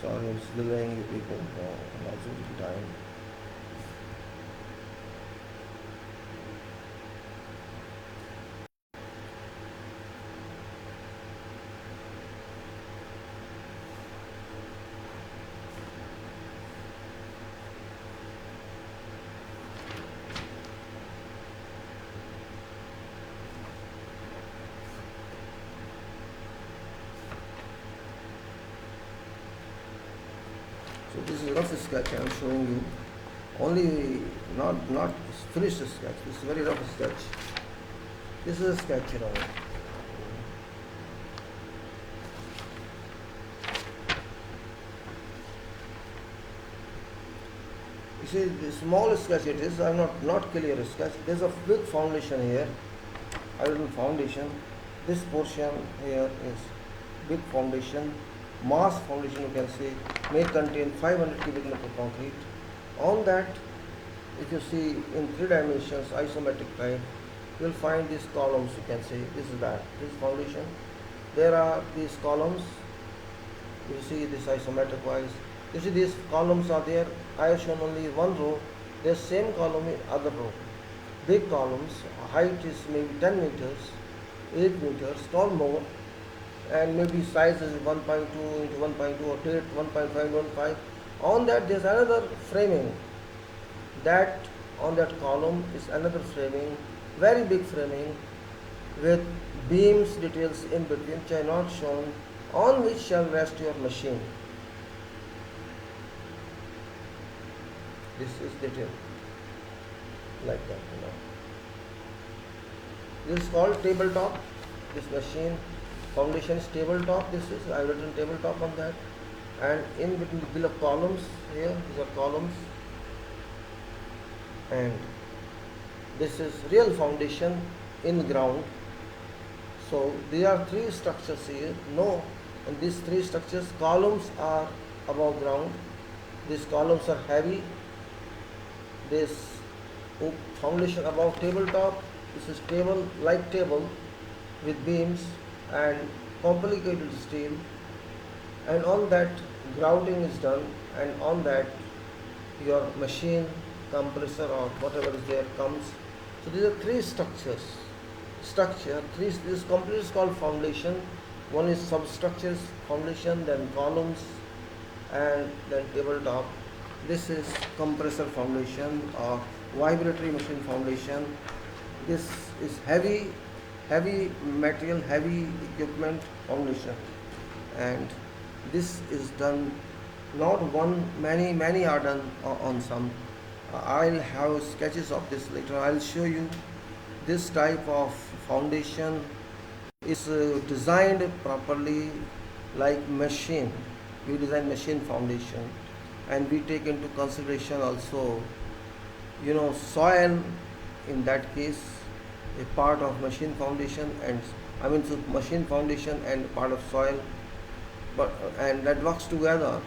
Sorry, it's delaying you people for lots of time. So this is a rough sketch I am showing you. Only not finished sketch. This is a very rough sketch. This is a sketch, You see, the small sketch it is. I'm not clear sketch. There's a big foundation here. I written foundation. This portion here is big foundation. Mass foundation, you can say, may contain 500 cubic meter of concrete. On that, if you see in 3 dimensions, isometric type, you will find these columns. You can say this is that. This foundation. There are these columns. You see this isometric wise. You see these columns are there. I have shown only one row. There's same column in other row. Big columns. Height is maybe 10 meters, 8 meters, tall more. And maybe size is 1.2 into 1.2 or 1.5. On that there's another framing. That on that column is another framing, very big framing with beams details in between which are not shown, on which shall rest your machine. This is detail like that. This is called tabletop. This machine foundation is tabletop. This is I have written tabletop on that, and in between below columns here, these are columns, and this is real foundation in ground. So there are 3 structures here. No, and these 3 structures, columns are above ground. These columns are heavy. This foundation above tabletop. This is table like table with beams and complicated steel, and on that grouting is done, and on that your machine, compressor or whatever is there comes. So these are 3 structures. This complete is called foundation. One is substructures, foundation, then columns, and then tabletop. This is compressor foundation or vibratory machine foundation. This is heavy material, heavy equipment foundation, and This is done, not one, many are done on some. I'll have sketches of this later. I'll show you. This type of foundation is designed properly, like machine. We design machine foundation, and we take into consideration also, soil in that case, a part of machine foundation, and so machine foundation and part of soil, but and that works together.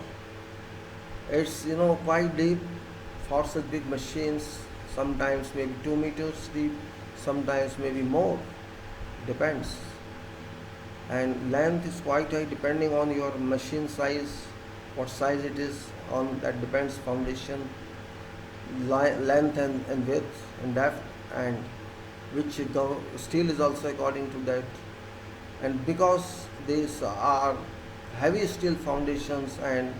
It's quite deep for such big machines. Sometimes maybe 2 meters deep, sometimes maybe more. Depends. And length is quite high depending on your machine size, what size it is. On that depends foundation length and width and depth, and which steel is also according to that. And because these are heavy steel foundations, and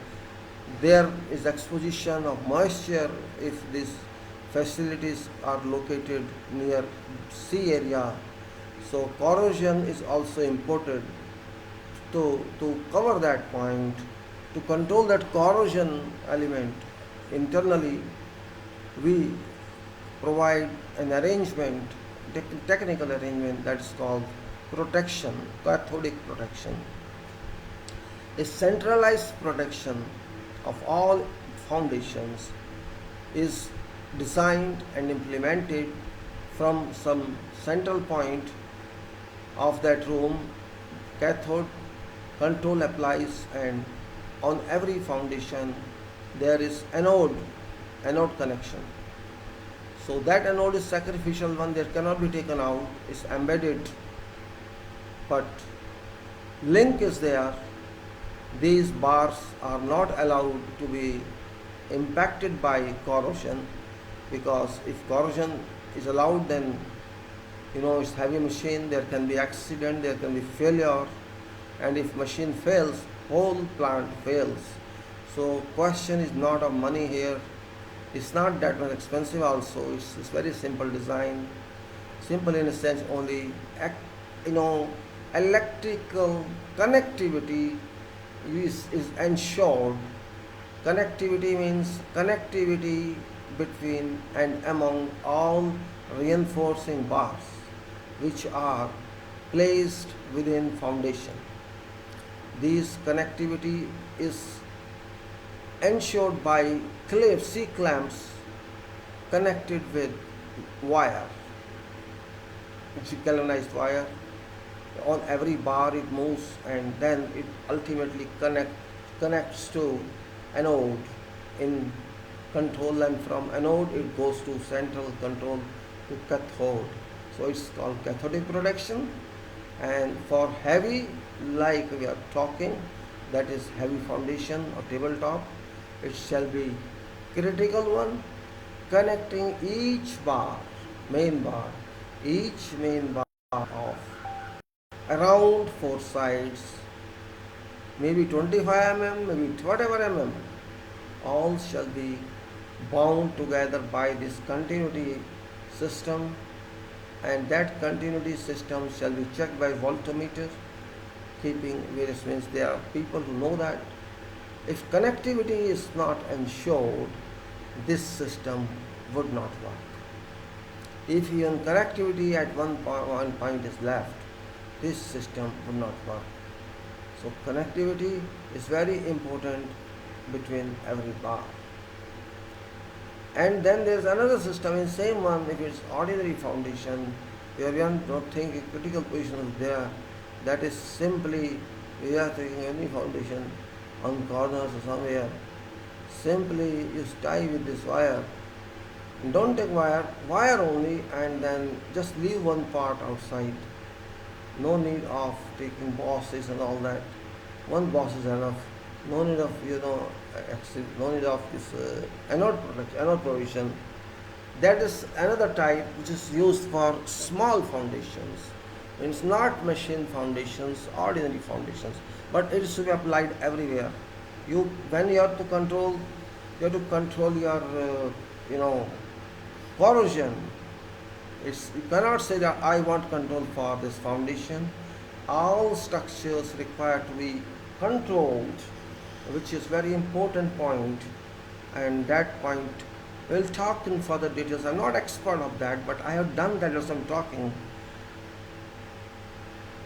there is exposition of moisture if these facilities are located near sea area, so corrosion is also imported to cover that point, to control that corrosion element internally. We provide an arrangement, technical arrangement, that is called protection, cathodic protection, a centralized protection of all foundations is designed and implemented from some central point of that room. Cathode control applies, and on every foundation there is anode connection. So that anode is sacrificial one, that cannot be taken out, is embedded, but link is there. These bars are not allowed to be impacted by corrosion, because if corrosion is allowed, then it's heavy machine, there can be accident, there can be failure, and if machine fails, whole plant fails. So question is not of money here. It's not that much expensive also. It's very simple design, simple in a sense only. Electrical connectivity is ensured. Connectivity means connectivity between and among all reinforcing bars which are placed within foundation. This connectivity is ensured by C clamps connected with wire, it's a galvanized wire. On every bar it moves, and then it ultimately connects to anode in control, and from anode it goes to central control to cathode. So it's called cathodic protection. And for heavy, like we are talking, that is heavy foundation or tabletop, it shall be critical one, connecting each main bar of around 4 sides, maybe 25 mm, maybe whatever mm, all shall be bound together by this continuity system, and that continuity system shall be checked by voltmeter, keeping various means. There are people who know that. If connectivity is not ensured, this system would not work. If even connectivity at one point is left, this system would not work. So connectivity is very important between every bar. And then there is another system in same one. If it's ordinary foundation, where we don't think a critical position is there, that is simply we are taking any foundation on corners or somewhere. Simply you tie with this wire. Don't take wire only, and then just leave one part outside. No need of taking bosses and all that. One boss is enough. No need of no need of this anode provision. That is another type which is used for small foundations. It's not machine foundations, ordinary foundations, but it is to be applied everywhere. When you have to control your corrosion. You cannot say that I want control for this foundation. All structures require to be controlled, which is very important point, and that point we'll talk in further details. I'm not expert of that, but I have done that as I'm talking.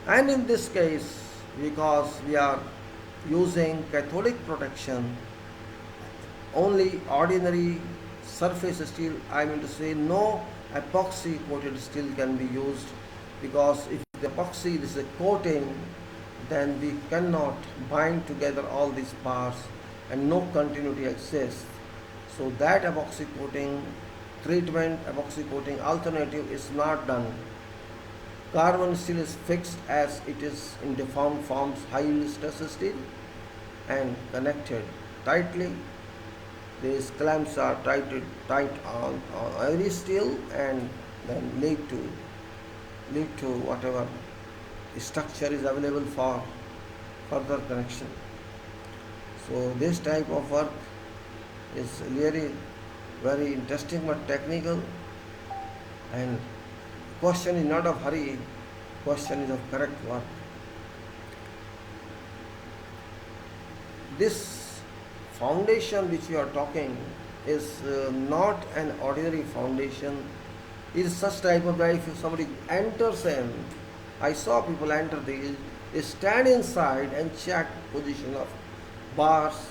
And in this case, because we are using cathodic protection, only ordinary surface steel, I mean to say no epoxy coated steel can be used, because if the epoxy is a coating, then we cannot bind together all these parts and no continuity exists. So that epoxy coating treatment, epoxy coating alternative is not done. Carbon steel is fixed as it is in deformed forms, high yield stress steel, and connected tightly. These clamps are tight on every steel and then lead to whatever structure is available for further connection. So this type of work is really very interesting but technical, and question is not of hurry, question is of correct work. This foundation which we are talking is not an ordinary foundation. It is such type of that if somebody enters in, I saw people enter these, they stand inside and check position of bars,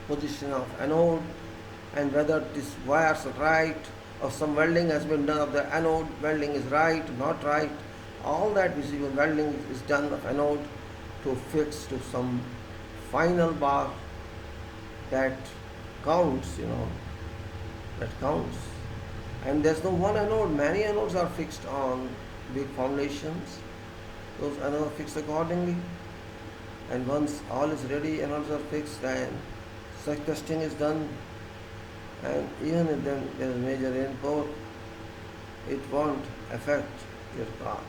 position of anode, and whether these wires are right, or some welding has been done of the anode, welding is right, not right. All that visible welding is done of anode to fix to some final bar that counts, that counts. And there's no one anode, many anodes are fixed on big foundations. Those anodes are fixed accordingly. And once all is ready, anodes are fixed and such testing is done. And even if then there is major rainfall, it won't affect your car.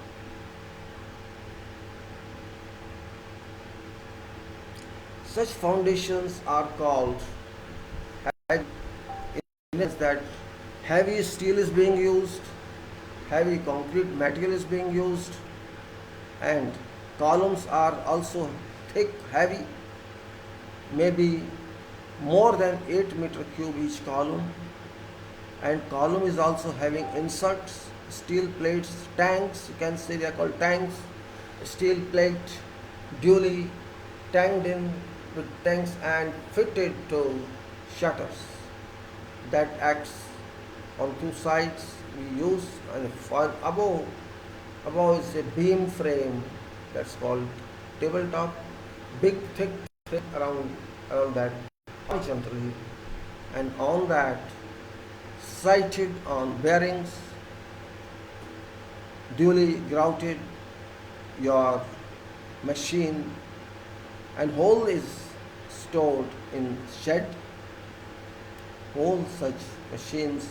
Such foundations are called, in that heavy steel is being used, heavy concrete material is being used, and columns are also thick, heavy, maybe more than 8 meter cube each column, and column is also having inserts, steel plates, tanks, you can say they are called tanks, steel plate duly tanked in with tanks and fitted to shutters that acts on two sides. We use, and for above is a beam frame that's called tabletop, big thick frame around that horizontally, and on that sighted on bearings, duly grouted your machine, and whole is stored in shed. Whole such machines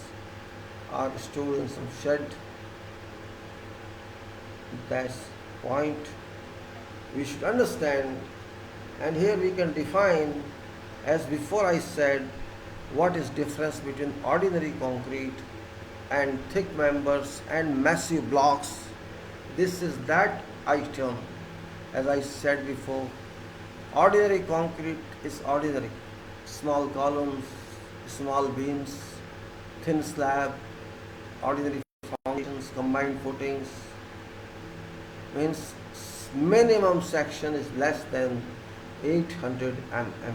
are stored in some shed. That's point we should understand. And here we can define, as before I said, what is difference between ordinary concrete and thick members and massive blocks. This is that item. As I said before, ordinary concrete is ordinary. Small columns, small beams, thin slab, ordinary foundations, combined footings, means minimum section is less than 800 mm.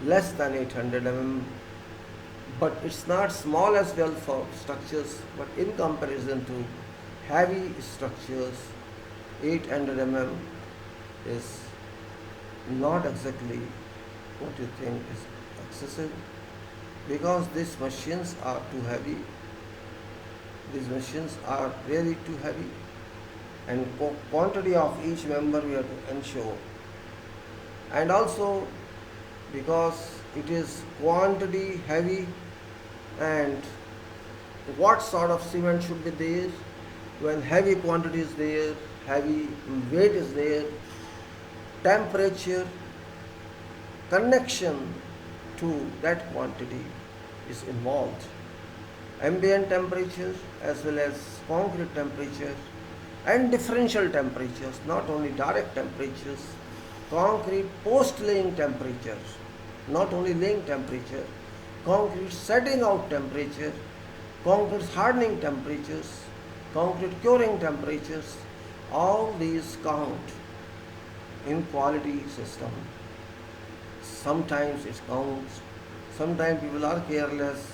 Less than 800 mm, but it's not small as well for structures, but in comparison to heavy structures, 800 mm is not exactly what you think is excessive, because these machines are too heavy. These machines are really too heavy, and quantity of each member we have to ensure. And also because it is quantity heavy, and what sort of cement should be there when heavy quantity is there, heavy weight is there, temperature, connection to that quantity is involved. Ambient temperature as well as concrete temperature, and differential temperatures, not only direct temperatures, concrete post laying temperature, not only laying temperature, concrete setting out temperature, concrete hardening temperatures, concrete curing temperatures, all these count in quality system. Sometimes it counts, sometimes people are careless,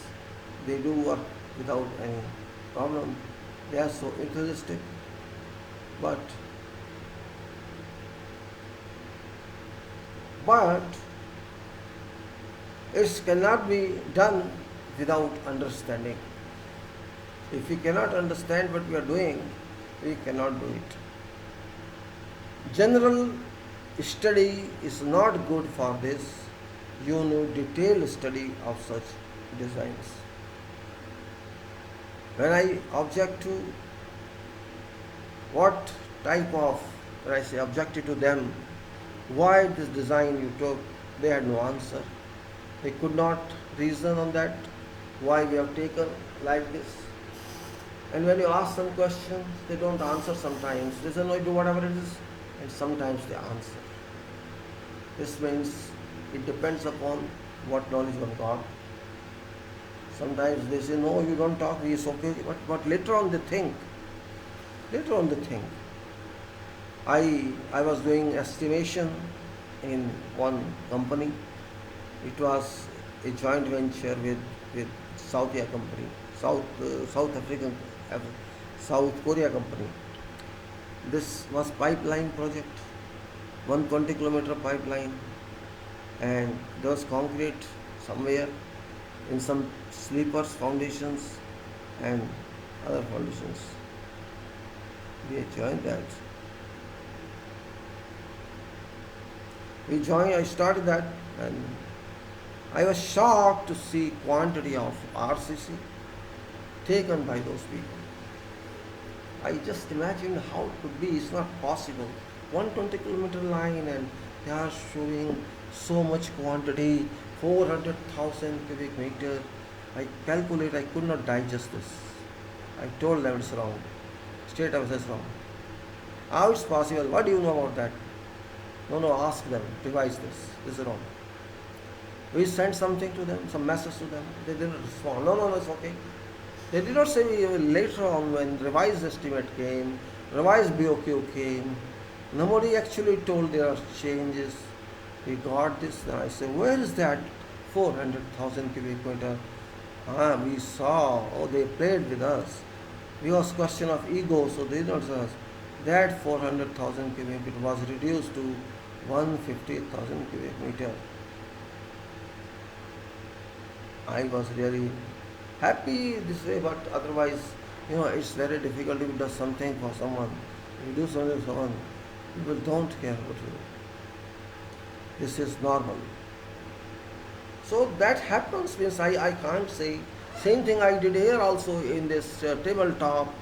they do work without any problem, they are so enthusiastic, but but it cannot be done without understanding. If we cannot understand what we are doing, we cannot do it. General study is not good for this. You need detailed study of such designs. When I object to what type of, when I say objected to them, why this design you took, they had no answer. They could not reason on that, why we have taken like this. And when you ask some questions, they don't answer sometimes. They say, no, you do whatever it is, and sometimes they answer. This means it depends upon what knowledge one got. Sometimes they say, no, you don't talk, it's okay, but later on they think. Later on they think. I was doing estimation in one company. It was a joint venture with South Asia company, South African, South Korea company. This was pipeline project, 120-kilometer pipeline, and there was concrete somewhere in some sleepers foundations and other foundations. We joined that. I started that, and I was shocked to see quantity of RCC taken by those people. I just imagined how it could be. It's not possible. 120-kilometer line, and they are showing so much quantity, 400,000 cubic meter. I calculate, I could not digest this. I told them it's wrong. Straight up says wrong. How it's possible? What do you know about that? No, ask them, revise this. This is wrong. We sent something to them, some message to them. They didn't respond. No, it's okay. They did not say later on when revised estimate came, revised BOQ came. Nobody actually told there are changes. We got this. Then I said, where is that 400,000 cubic meter? We saw. Oh, they played with us. It was question of ego, so they did not say us. That 400,000 cubic meter was reduced to 150,000 cubic meter. I was really happy this way, but otherwise, it's very difficult if you do something for someone. If you do something for someone, people don't care about you. This is normal. So that happens, means I can't say. Same thing I did here also in this tabletop,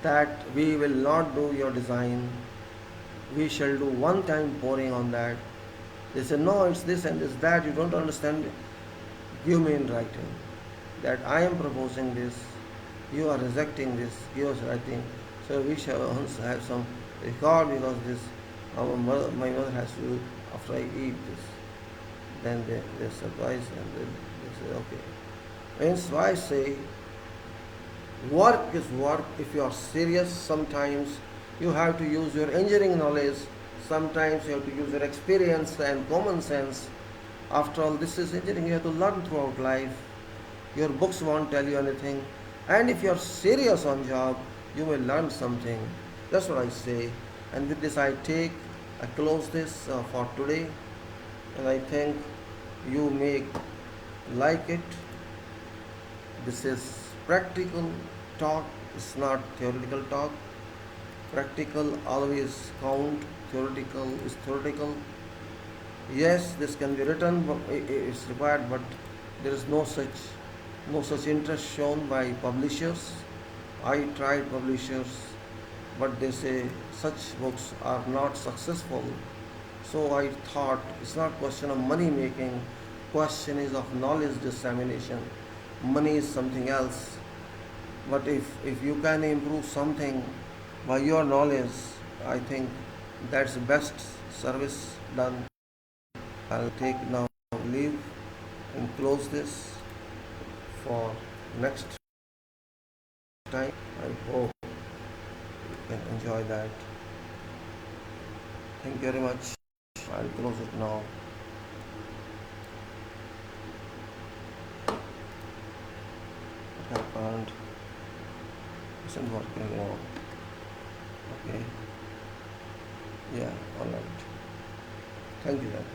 that we will not do your design. We shall do one time pouring on that. They say, no, it's this and this, that. You don't understand. Give me in writing that I am proposing this, you are rejecting this, give us writing. So we shall also have some record, because this my mother has to do after I eat this. Then they surprise, and then they say, okay. Means why I say work is work. If you are serious, sometimes you have to use your engineering knowledge, sometimes you have to use your experience and common sense. After all, this is engineering, you have to learn throughout life. Your books won't tell you anything. And if you are serious on job, you will learn something. That's what I say. And with this I close this for today. And I think you may like it. This is practical talk, it's not theoretical talk. Practical always count, theoretical is theoretical. Yes, this can be written, but it's required, but there is no such interest shown by publishers. I tried publishers, but they say such books are not successful. So I thought it's not question of money making, question is of knowledge dissemination. Money is something else. But if you can improve something by your knowledge, I think That's the best service done. I'll take now leave and close this for next time. I hope you can enjoy that. Thank you very much. I'll close it now. What happened? Isn't working now. Okay. Yeah, alright. Thank you, then.